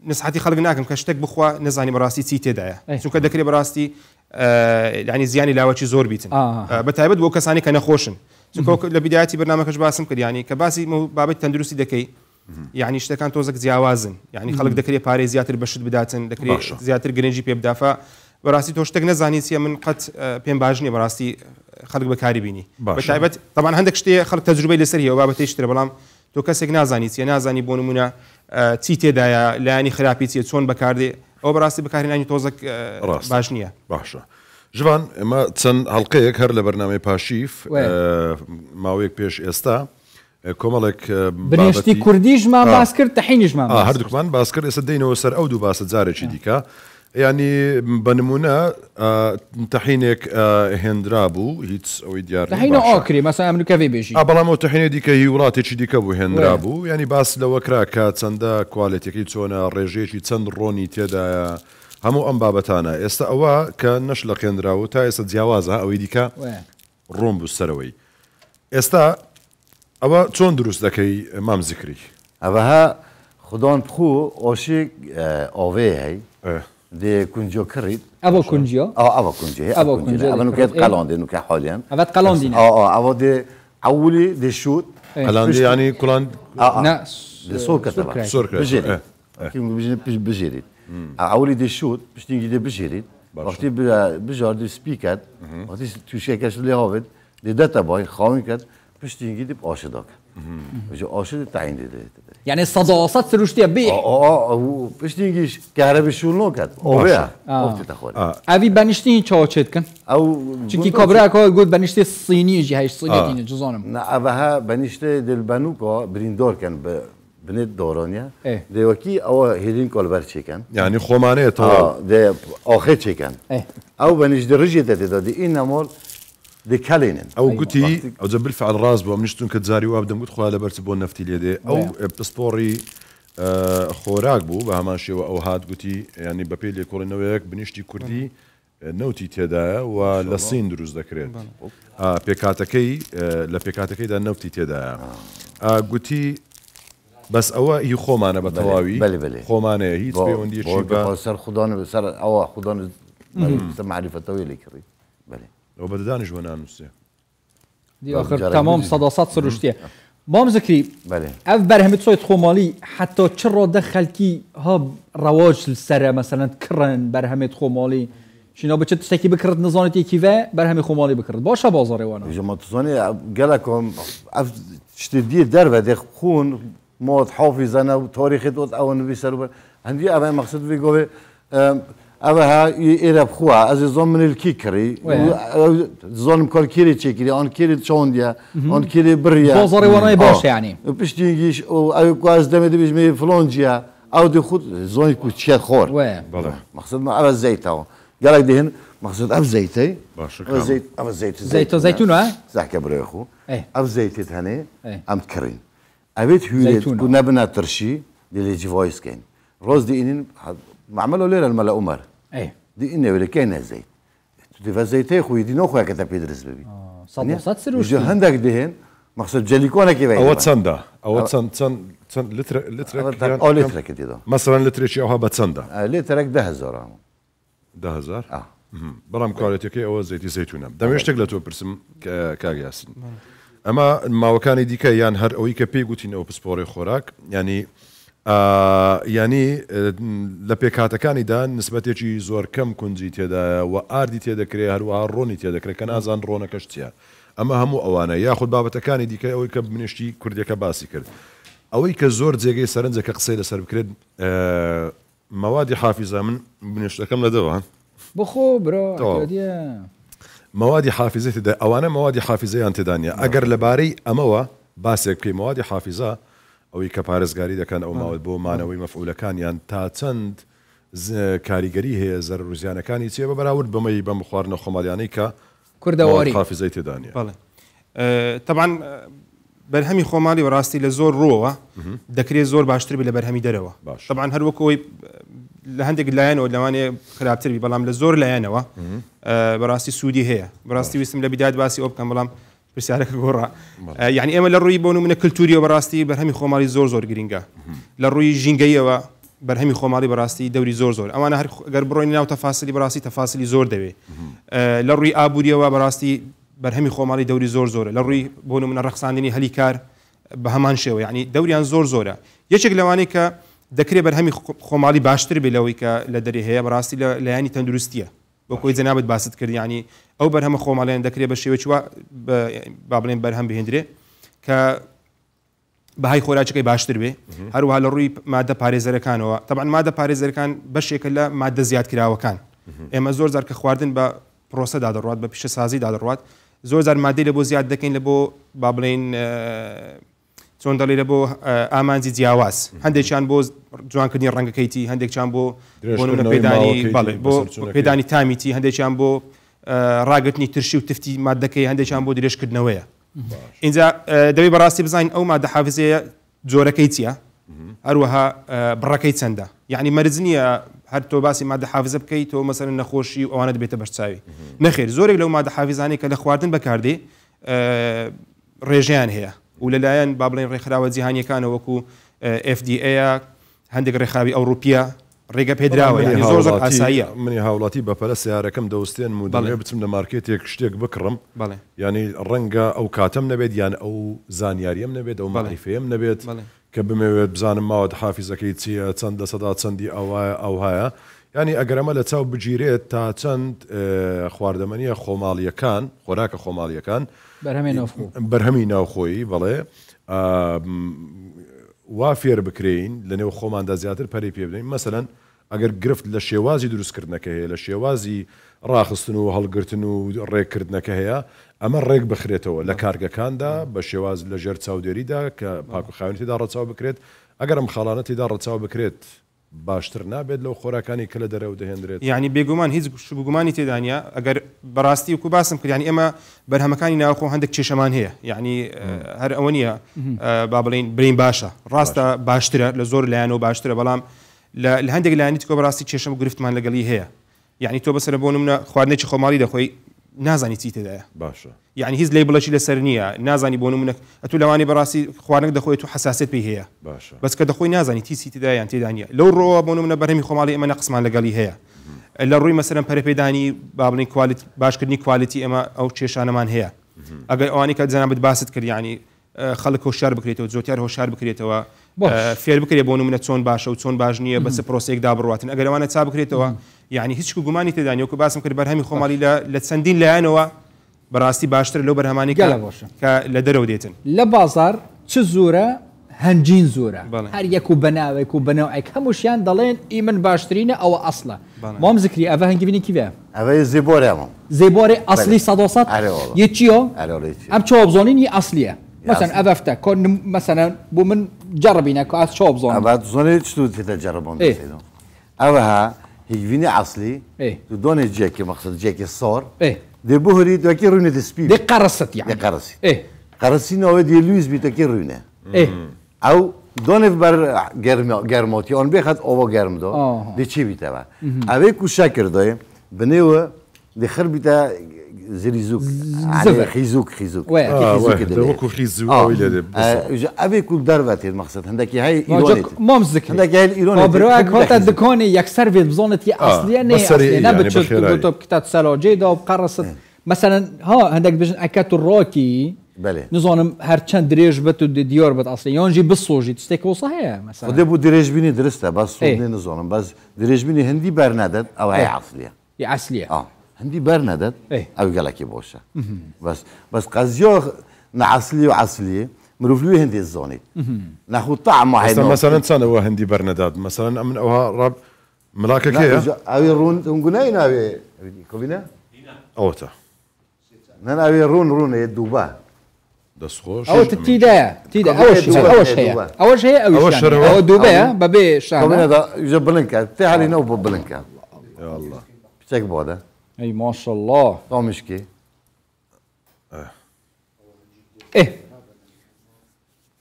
Speaker 9: نسحەتی خەڵک ناکەم کە شتێک بخوا نەزانی بەڕاستی چی تێدایە چونکە دەکرێت بەڕاستی یعنی زیانی لاوەکی زۆر بیتن بەتایبەت بۆ کەسانی کە نەخۆشن چونکە لە بیدایەتی بەرنامەکەش باسم کرد ینی کە باسی بابەت تەندروستی دەکەی یعنی شتەکان تۆزێک جیاوازن یعنی خەڵک دەکرێت پارەی زیاتر بەشت بداتن دەکرێت زیاتر گرنگی پێ بدافە بەڕاستی تۆ شتێک نەزانی چیە من قەت پێم باش نییە بەڕاستی خەڵک بەکاری بینی بەتایبەت طبعا هەندێک شتێ خەڵک تەجروبەی لەسەر هەیە بابەتەی شترە بەڵام تۆ کەسێک نازانی چیە نازانی بۆ نمونە چی تێدایە لایانی خراپی چیە چۆن بەکاردێ ئەو بەڕاستی بەکارهێنانی تۆزێک باش نییە
Speaker 3: باشە ژوان ئێمە چەند هەڵلقەیەک هەر لە بەرنامەی پاشیف ماوەیەک پێش ئێستا کۆمەڵێک
Speaker 2: بنیشتی کوردیشمان باس کرد تەحینیشمان
Speaker 3: هەردووکمان باس کرد ئێستا دەینەوە سەر ئەو دوو باسە جارێکی دیکە يعني بنمونا تحينك هندرابو هيتس او ديار
Speaker 2: تحينه اكري مثلا من كافي بيجي
Speaker 3: بلا مو تحينه ديك هيوراتي تشي ديك ابو هندرابو يعني باس لو كراكا تسندا كواليتي كي تسونا ريجيتي تسن روني تيدا همو ام بابتانا استوا كنشل هندراو تا است جوازها او ديك روم بالسروي استا اوا چون دروست دكي مام ذكري
Speaker 8: اوا خدان بخو اوشي اوفي هي دي كونجو كريد
Speaker 2: ابو كونجو
Speaker 8: ابو كونجو ابو نكات قلاندي نكا حاليا
Speaker 2: ابات قلاندي
Speaker 8: ابو دي اولي دي شوت
Speaker 3: قلاندي يعني كلان
Speaker 8: دي سوركا تبع
Speaker 3: سوركا
Speaker 8: كيما بجيريد اولي دي شوت باش تيجي دي بجيريد وقتی بجار دي سبيكات وقتی تو شکش لی هاود دي داتا باي خاوین کرد پشتی گیدی آشه داک بجا آشه تعیین دیده
Speaker 2: يعني الصداصات سروشتي بيع
Speaker 8: پشتی گیش كهرباء شغل نکرد اوه افتی تخوری
Speaker 2: اوی بنشتی چاچت کن
Speaker 8: او
Speaker 2: چکی کابرا که گفت بنشتی صینی جی هیچ صینی دینه جزانم
Speaker 8: نه اوها بنشتی دل بنوکا بریندار کن بنت دورانيا دي وكي او هيلين كولبر تشيكن
Speaker 3: يعني خومانه تو
Speaker 8: دي اخر تشيكن او بنش درجه دي انمول دي كالينن
Speaker 3: او قلتي او زبل فعل راس بو منشتون كتزاري وابدا قلت خويا لبرت بون نفتي ليدي او بسبوري خوراك بو بهماشي او هاد قلتي يعني بابيلي كورنويك بنشتي كردي نوتي تيدا ولسين دروز ذكرت بيكاتكي لبيكاتكي دا نوتي تيدا قلتي بس أوا هي خومانة بتواوي
Speaker 8: بلي
Speaker 3: خومانة هي تبيوندي شيء
Speaker 8: با سر خدان سر أوا خدان معرفة طويلة كري بلي
Speaker 3: لو بدانش ونانوس
Speaker 2: دي آخر تمام صداصات سرشتيه بام ذكري
Speaker 8: بلي
Speaker 2: اف برهمت صوت خومالي حتى تشرو دخل كي ها رواج السر مثلا كرن برهمت خومالي شنو بتشت تشتكي بكرت نظانتي كيفا برهم خومالي بكرت باشا بازاري وانا
Speaker 8: جماعة تصوني قالكم اف تشتدي دربه دي خون موت حافظ انا وتاريخ دوت او نبي سرب عندي ابا مقصد في قوي ابا ها يرب خوا از زمن الكيكري زون كالكيري تشيكري ان كيري تشونديا ان كيري بريا
Speaker 2: بازاري وانا باش يعني
Speaker 8: باش تيجيش او كواز دم دي بيجمي فلونجيا او دي خود زون كوتشي خور مقصد ما ابا زيت قالك دهن مقصد اب زيتي زيت اب زيت
Speaker 2: زيتون
Speaker 8: زحكه بريخو اب زيت هني ام كرين أبيت هوليت كنا بناترشي دي فويس كان روز دي إنين معملوا ليلة الملا عمر دي إني ولا كان زيت تدفع زيتي خوي دي نو خويا كتب يدرس ببي
Speaker 2: صدق سروش
Speaker 8: جو هندك دهن مقصد جليكونا كيف
Speaker 3: أو تسندا أو تسن لتر
Speaker 8: أو لتر كده
Speaker 3: مثلا لتر شيء أو هبت سندا
Speaker 8: لترك 10,000
Speaker 3: 10,000 برام كواليتي كي أو زيتي زيتونة دم يشتغلتوا برسم كاجاسين اما ما وكان ديك يعني هر اويك بي قوتين او بسبوري خوراك يعني يعني لبيكاتا كان دا نسبتي زور كم كنجي تيدا واردي تيدا كري هر واروني تيدا كري كان ازان رونا كشتيا اما همو اوانا ياخذ بابتا كان ديك اويك بنشتي كرديك باسي كرد اويك زور زيغي سرنزه كقصيده سر بكرد مواد حافظه من بنشتي كم لدوا
Speaker 2: بخو برو ديا
Speaker 3: مواد حافظه تدا اوانا مواد حافظه انت دانيا اگر لباري اموا باسك في مواد حافظه او كبارزغاري ده كان او مواد بو مانوي مفعول كان يعني تا تند كاريغري هي زر روزيانا كان يتيبه براود بمي بمخوارنا خمالياني ك
Speaker 2: كردواري
Speaker 3: حافظه تدانيا
Speaker 9: بله طبعا برهمي خومالي وراستي لزور روه دكري زور باشتر بلا برهمي دروا طبعا هر وكوي لهندق لاين ولواني خرابتر بي بلام لزور لاينوا براستي سودي هي براستي وسم لبدايه باسي اوب كان بلام برسالك غورا يعني اما للروي بونو من الكلتوري وبراستي برهمي خومالي زور جرينجا للروي جينجيه برهمي خومالي براستي دوري زور اما انا هر بروينا وتفاصيل براستي تفاصيل زور دوي للروي ابوريا وبراستي برهمي خومالي دوري زور للروي بونو من الرقصاندني هليكار بهمان شوي يعني دوريان زوره يشك لواني ك دكري برهمي خومالي باشتر بلوي ك لدري هي براستي لياني تندرستيه وكوي زنابت باست كرد يعني او برهم خومالين دكري بشوي شوا بابلين برهم بهندري ك بهاي خوراجكي باشتر به هرو على الروي ماده باريزر كانوا طبعا ماده باريزر كان بشكل ماده زياد كراوه كان اما زور زار كخواردن با بروسه داد الرواد ببيش سازي داد الرواد زور زار ماده لبو زياد دكين لبو بابلين چۆن دەڵێرە بۆ ئامانجی جیاواز هەندێکیان بۆ جوانکردنی ڕەنگەکەیتی هەندێکیان بۆ پێدانی تامیتی هەندێکیان بۆ ڕاگرتنی ترشی و تفتی مادەکەی هەندێکیان بۆ درێژکردنەوەیە اینجا دەوێت بەڕاستی بزانین ئەو مادە حافزەیە جۆرەکەی چییە هەروەها بڕەکەی چەندە یعنی مەرج نییە هەر تۆ باسی مادە حافزە بکەیت تۆ مەسەرەن نەخۆشی و ئەوانە دەبێتە بەرچاوی نەخێر زۆرێک لەو مادە حافزانەی کە لە خواردن بەکاردێ ڕێژیان هەیە و لەلایەن با بڵێن ڕێکخراوە جیهانیەکانە وەکو FDA هەندێک ڕێکخراوی ئەوروپیا ڕێگە پێدراوە زۆر ئاساییە
Speaker 3: منی هاوڵاتی بەپەرە سیارەکەم دەوستێن و دەڵێ بچم لە مارکێتێک شتێک بکڕم ینی ڕەنگە ئەو کاتەم نەبێت یان ئەو زانیاریەم نەبێت ئەو مەعریفەیەم نەبێت کە بمەوێت بزانم ماوەت حافیزەکەی چییە چەند دەسەدا چەندی ئەو هەیە ینی ئەگەرەمە لە چاو بگیرێت تا چەند خواردەمەنیە خۆماڵیەکان خۆراکە خۆماڵیەکان بەرهەمی ناوخۆیی بەڵێ وا فێر بکرین لە نێو خۆماندا زیاتر پەری پێ بدەین مەسەلەن ئەگەر گرفت لە شێوازی دروستکردنەکە هەیە لە شێوازی ڕاخستن و هەڵگرتن و ڕێککردنەکە هەیە ئەمە ڕێک بخرێتەوە لە کارگەکاندا بە شێواز لە ژێر چاودێریدا کە پاک و خاوێنیدا ڕەچاو بکرێت ئەگەر ئەم خاڵانەتیدا ڕەچاو بکرێت باشتر نابێت لەو خۆراکانی کە لە دەرەوە دەهێنرێت
Speaker 9: یعنی بێگومان هیچ شبگومانی تێدانە ئەگەر بەڕاستی وکو باسم کرد ینی ئێمە بەرهەمەکانی ناوخۆ هەندێک کێشەمان هەیە یعنی هەر ئەوە نییە با بڵین برین باشە ڕاستە باشترە لە زۆر لایەنەوە باشترە بەڵام لە هەندێک لایەنی تۆ بەڕاستی کێشەم و گرفتمان لەگەڵی هەیە یعنی تۆ بەسەر بۆ نمونە خواردنێکی خۆماڵی دەخۆی نازانی چی تێدایە
Speaker 3: باشە
Speaker 9: یعنی هیچ لێبڵەشی لەسەر نییە نازانی بۆ نمونە ئەتو لەوانی بەڕاستی خواردنێک دەخۆی تو حساسیت پێی هەیە بەس کە دەخۆی نازانی چی تێدایان تێدانە لەو ڕۆوە بۆ نمونە بەرهەمی خۆماڵی ئەمە نەقسمان لەگەڵی هەیە لە ڕووی مەسەرەن پەرەپێدانی با بڵین کوالیتی باشکردنی کوالیتی ئێمە ئەو کێشانەمان هەیە ئەگەر ئەوانی کە جەنابەت باست کرد یعنی خەڵک هۆشیار بکرێتەوە زۆرتر هۆشیار بکرێتەوە فێر بکرێت بۆ نمونە چۆن باشە و چۆن باش نییە بەس پرۆسەیەکدا بڕاتن ئەگەر ئەوانە چا بکرێتەوە یعنی هیچ گومانی تێدانی وەکو باسم کرد بەرهەمی خۆماڵی لە چەندین لایەنەوە بەڕاستی باشتر لەو بەرهەمانی کە لە دەرەوە دێتن
Speaker 2: لە بازار چ زۆرە هەنجین زۆرە هەر یەک و بەناوێک و بەناوێک هەمووشیان دەڵێن ئی من باشترینە ئەوە ئەسڵە مام زکری ئەvە هەنگبینی کیوێ
Speaker 8: ئەوەی زێبۆرەمە
Speaker 2: زێبۆرێ ئەسلی 100 یەکیۆ ئەم چۆبزۆنینی ئەسلیە مثلا ئەڤفتە مثلا بۆ من جەڕبینە کە ئاس چۆبزۆن
Speaker 8: زۆنێت شتوت تێتە جەڕبۆن ئەوەها هیچبینی ئەسلی تو دۆنێ جێکی مەقصد جێکی سۆر دێ بهۆری دوکی ڕوونێ دەسپی
Speaker 2: دێ قەرست یعنی
Speaker 8: قەرسی قەرسینەوە دێ لویز بیتەکی ڕوونێ ئەو دۆنێ بەر گەرمۆتی ئۆن بێخەت ئەوە گەرمدۆ دێ چی بیتەوە ئەوەی کوشا کردۆی بنێوە دێ خەر بیتە زری زوک خیزوک ئەوێ کو دەربەتێت مەقصد هەندێکی هەیە
Speaker 2: مام هەندێکی دکۆنی یەکسەر بێت بزۆنێتی ئەسلیە نەبێت کتات سەلاجێدا و قەرست مثلا ها هەندێک بژن ئەکەت و ڕۆکی نزانم هەرچەند درێژ بێت و دیۆر بێت ئەسلی یانجی بسۆژی تستێک وسە هەیە
Speaker 8: دێ بوو درێژبینی درستە باس نزانم باز درێژبینی هەندی بەرنەدەت ئەو هەیە ئەسلیە
Speaker 2: ئەسلیە
Speaker 8: هەندی بەرنەدەت ئەو گەڵکی بۆشە بەس قەزیۆ نەعەسلی و عەسلی مرۆڤ هەندێ زۆنیت نەخوت تەعمە
Speaker 3: مەسەلەن چەندەوە هەندی بەرنەدات مەسەلەن ئەمن ئەوها ڕاب ملاکەکەیە
Speaker 8: ئەوێ ڕوون گونای ناوێ کۆبینە
Speaker 3: ئەوەتە
Speaker 8: نەناوێ ڕوونەیە دووبە
Speaker 3: دەستخۆش
Speaker 2: ئەوە تیدایە تیدا ئەوەش هەیە ئەوەش هەیە ئەوە دووبەیە بەبێ
Speaker 8: شانە بڵنکە تێ هەڵینەوە بۆ بڵنکە پچێک بۆدە
Speaker 2: ئەی ماشەڵڵا
Speaker 8: تۆمیشکی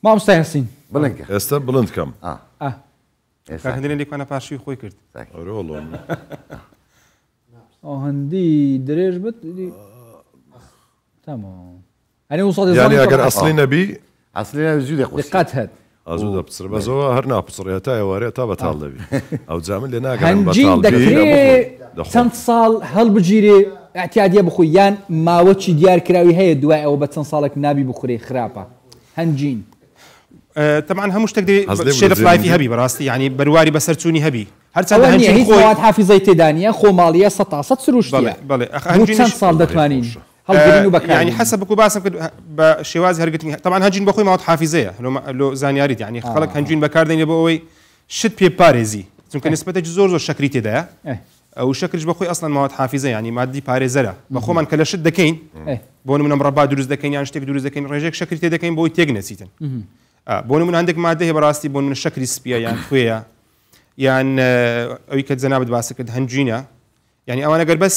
Speaker 2: مامۆستا یاسین
Speaker 8: بڵنکە
Speaker 3: ئێستا بڵند کەم
Speaker 9: هەندێک لێکوانە پاشوی خۆی کرد
Speaker 2: هەندی درێژ بێت تەمام
Speaker 3: ینی ئەگەر ئەسلی نەبی
Speaker 8: ئەسلی زوو
Speaker 2: دقت هەت
Speaker 3: ئازوو دەپسر بەزەوە هەر ناپسڕێت تا ئێوارێت تا بەتاڵ دەبی ئەو جامن لێ
Speaker 2: هەنجین دەکرێت چەند ساڵ هەڵبگیرێ ئەتیادیە بخۆی یان ماوەچی دیارکراوی هەیە دوای ئەوە بە چەند ساڵێک نابی بخورێ خراپە هەنجین
Speaker 9: طبعا هەموو شتێک شێرف لایفی هەبی بەڕاستی ینی بەرواری بەسەرچوونی هەبی
Speaker 2: هیچ حافیزەی تێدانە خۆماڵیە 100 سروشتیە چەند ساڵ دەتوانین
Speaker 9: يعني حسب بكو باسم بشواز هرقتني طبعا هنجين بخوي ما حافظيه لو زانياريت يعني خلق هنجين بكاردين يبوي شت بي باريزي يمكن نسبته زور شكريتي ده او شكرج بخوي اصلا مواد حافظه يعني مادي باريزره بخو من كل شد دكين بون من مربع دروز دكين يعني شتك دروز دكين رجيك شكريتي دكين بوي تيغنسيتن بۆ نمونە هەندێک مادە هەیە بەڕاستی بۆ منە شەکری سپیە یان کوێیە یان ئەوی کە جەنابەت باس کرد هەنجینە یعنی ئەوانە گەر بەس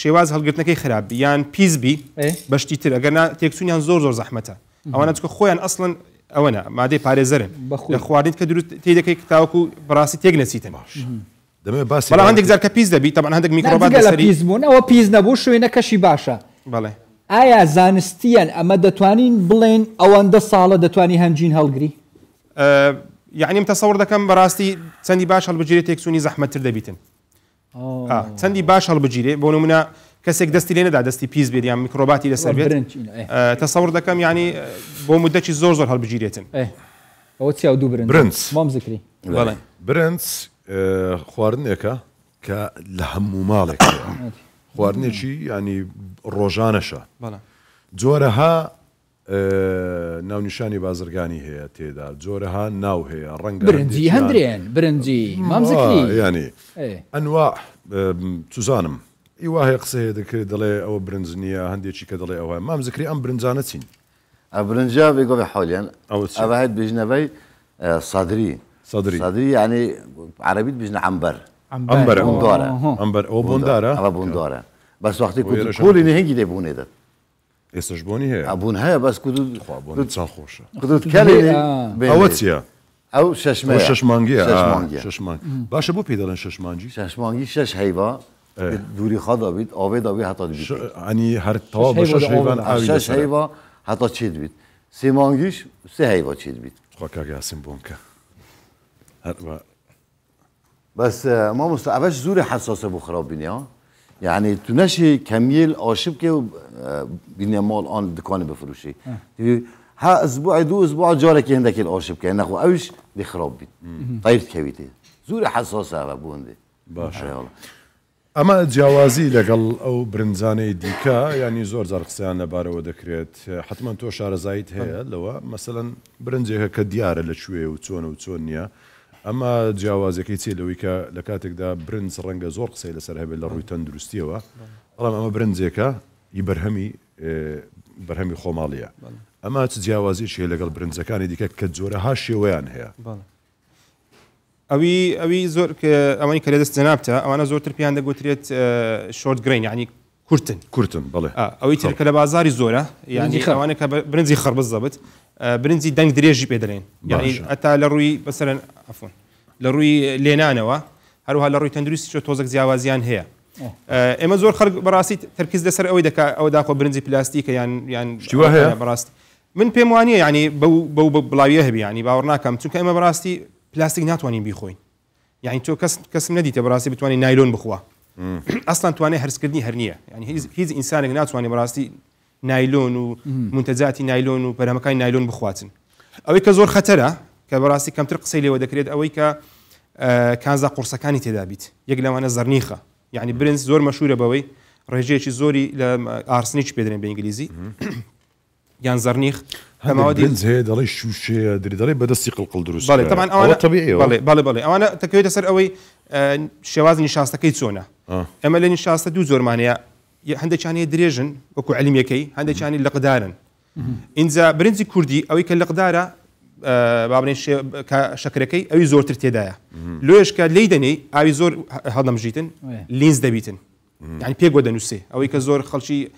Speaker 9: شێواز هەڵگرتنەکەی خراپ یان پیسبی بەشتی تر ئەگەر تێکچوونیان زۆر زەحمەتە ئەوانە چکە خۆیان ئەسڵن ئەوەنە مادەی پارێزەرن لە خواردنیت کە دروست تێ دەکەی تاوەکو بەڕاستی تێک نەچیتن بەڵام هەندێک جار کە پیس دەبی طبعا هەندێک میکرۆبات
Speaker 2: لەسەری پیس بوون ئەوە پیس نەبوو شوێنە کەشی باشە
Speaker 9: بەڵێ
Speaker 2: ئایا زانستیان ئەمە دەتوانین بڵێن ئەوەندە ساڵە دەتوانی هەنجین هەڵگری
Speaker 9: یعنی تەسەوڕ دەکەم بەڕاستی چەندی باش هەڵبژێرێت تێکچوونی زەحمەتتر دەبیتن چەندی باش هەڵبژێرێ بۆ نمونە کەسێک دەستی لێ نەدا دەستی پیس بێت یان میکرۆباتی لەسەر بێت تەسەوڕ دەکەم یعنی بۆ مودەتی زۆر هەڵبژێرێتن
Speaker 2: ئەوە چیا دوو برنج مام زکری
Speaker 9: بەڵێ
Speaker 3: برنج خواردنێکە کە لە هەموو ماڵێک خواردنێکی ینی ڕۆژانەشە جۆرەها ناونیشانی بازرگانی هەیە تێدا جۆرەها ناو هەیە ڕەنگە
Speaker 2: برنجی هەندرێن برنجی مام زکری
Speaker 3: ینی ئەنوا توزانم ئیوا هەیە قسە هەیە دەکرێت دەڵێ ئەوە برنج نییە هەندێکی کە دەڵێ ئەوە مام زکری ئەم برنجانە چین
Speaker 8: برنجا بێگۆ حالیان ئەوە هەیە بژنەوەی صدری يعني عربيت بيجنا عنبر
Speaker 3: عنبر او بوندارا
Speaker 8: بوندارا بس وقتی كل هنگی ده بونه ده
Speaker 3: استجبوني هي
Speaker 8: ابون هيا بس كنت
Speaker 3: خوشه
Speaker 8: كنت تكلم
Speaker 3: اوتيا
Speaker 8: او ششمه
Speaker 3: ششمانجي باشه بو پیدالن
Speaker 8: ششمانجی شش حیوا دوری خدا بید آوه داوی حتی بید
Speaker 3: یعنی هر طواب شش حیوان آوی
Speaker 8: شش حیوا حتی چید بید سیمانگیش سه حیوا چید بید
Speaker 3: خواهد که هستیم بونکه
Speaker 8: بس ما مستعبش زور حساسه بو خراب بینیا يعني تنشي كميل آشب که بینیا مال آن دکان بفروشی ها اسبوع دو اسبوع جاره که هندك الآشب که نخو اوش دي خراب بید طيرت كويته زور حساسه بونده
Speaker 3: باشه اما جیاوازی لەگەڵ ئەو برنجانەی دیکە ینی زۆر جار قسەیان لەبارەوە دەکرێت حتمما تۆ شارەزایت هەیە لەوە مەسەڵەن برنجێکە کە دیارە لەکوێ و چۆن نییە ئەمە جیاوازەکەی چێ لەوەی کە لە کاتێکدا برنج ڕەنگە زۆر قسەی لەسەر هەبێت لە ڕووی تەندروستیەوە بەڵام ئەمە برنجێکە بەرهەمی خۆماڵیە ئەمە چ جیاوازیشیە لەگەڵ برنجەکانی دیکە کە جۆرەها شێوەیان هەیە
Speaker 9: ئەوی زۆر ئەوانی کە لەدەست جەنابتە ئەوانە زۆرتر پێیان دەگوترێت شۆرت گرین یعنی
Speaker 3: کورتن بەڵێ
Speaker 9: ئەوەی تر کە لە بازاری زۆرە یعنی ئەوانە کە برنجی خڕبز دەبێت برنجی دەنگ درێژی پێ دەڵێن یعنی ئەتا لە ڕووی بەسەرەن عفوان لە ڕووی لێنانەوە هەروها لە ڕووی تەندروستی تۆزێک جیاوازیان هەیە ئێمە زۆر خەڵک بەڕاستی تەرکیز لەسەر ئەوەی دەکا ئەوە داخۆ برنجی پلاستیکە یان بەڕاست من پێم وانییە ینی بەو بڵاویە هەبی ینی باوەڕ ناکەم چونکە ئێمە بەڕاستی پلاستیک ناتوانین بیخۆین یعنی تۆ کەسم نەدیتە بەڕاستی بتوانین نایلۆن بخوا ئەسڵان توانێ هەرسکردنی هەر نییە ینی هیچ ئینسانێک ناتوانێت بەڕاستی نایلۆن و منتەجاتی نایلۆن و پەرەمەکانی نایلۆن بخواتن ئەوەی کە زۆر خەتەرە کە بەڕاستی کەمتر قسەی لێوە دەکرێت ئەوەی کە کانزا قورسەکانی تێدا بیت یەک لەوانە زەرنیخە یعنی برنج زۆر مەشهورە بەوەی ڕێژەیەکی زۆری لە ئارسنیچ پێدرێن بە ئینگلیزی یان زەرنیخ
Speaker 3: برنج هەیە دەڵێ شوشەیە دەڵێ بەدەستی قڵقڵ دروست
Speaker 9: بەڵێ طبعا ئەوانە بەڵێ ئەوانە تەکەوێتە سەر ئەوەی شێوازی نیشاستەکەی چۆنە ئەمە لە نیشاستە دوو زۆرمانەیە هەندێکیانەیە درێژن وەکو عەلیمەکەی هەندێکیانی لەقدارن ئینجا برنجی کوردی ئەوەی کە لەقدارە بابنێ شەکرەکەی ئەوی زۆرتر تێدایە لۆیش کە لی دەنێ ئاوی زۆر هەڵدەمژیتن لینز دەبیتن يعني بيجو دنوسي أو يكزور خلشي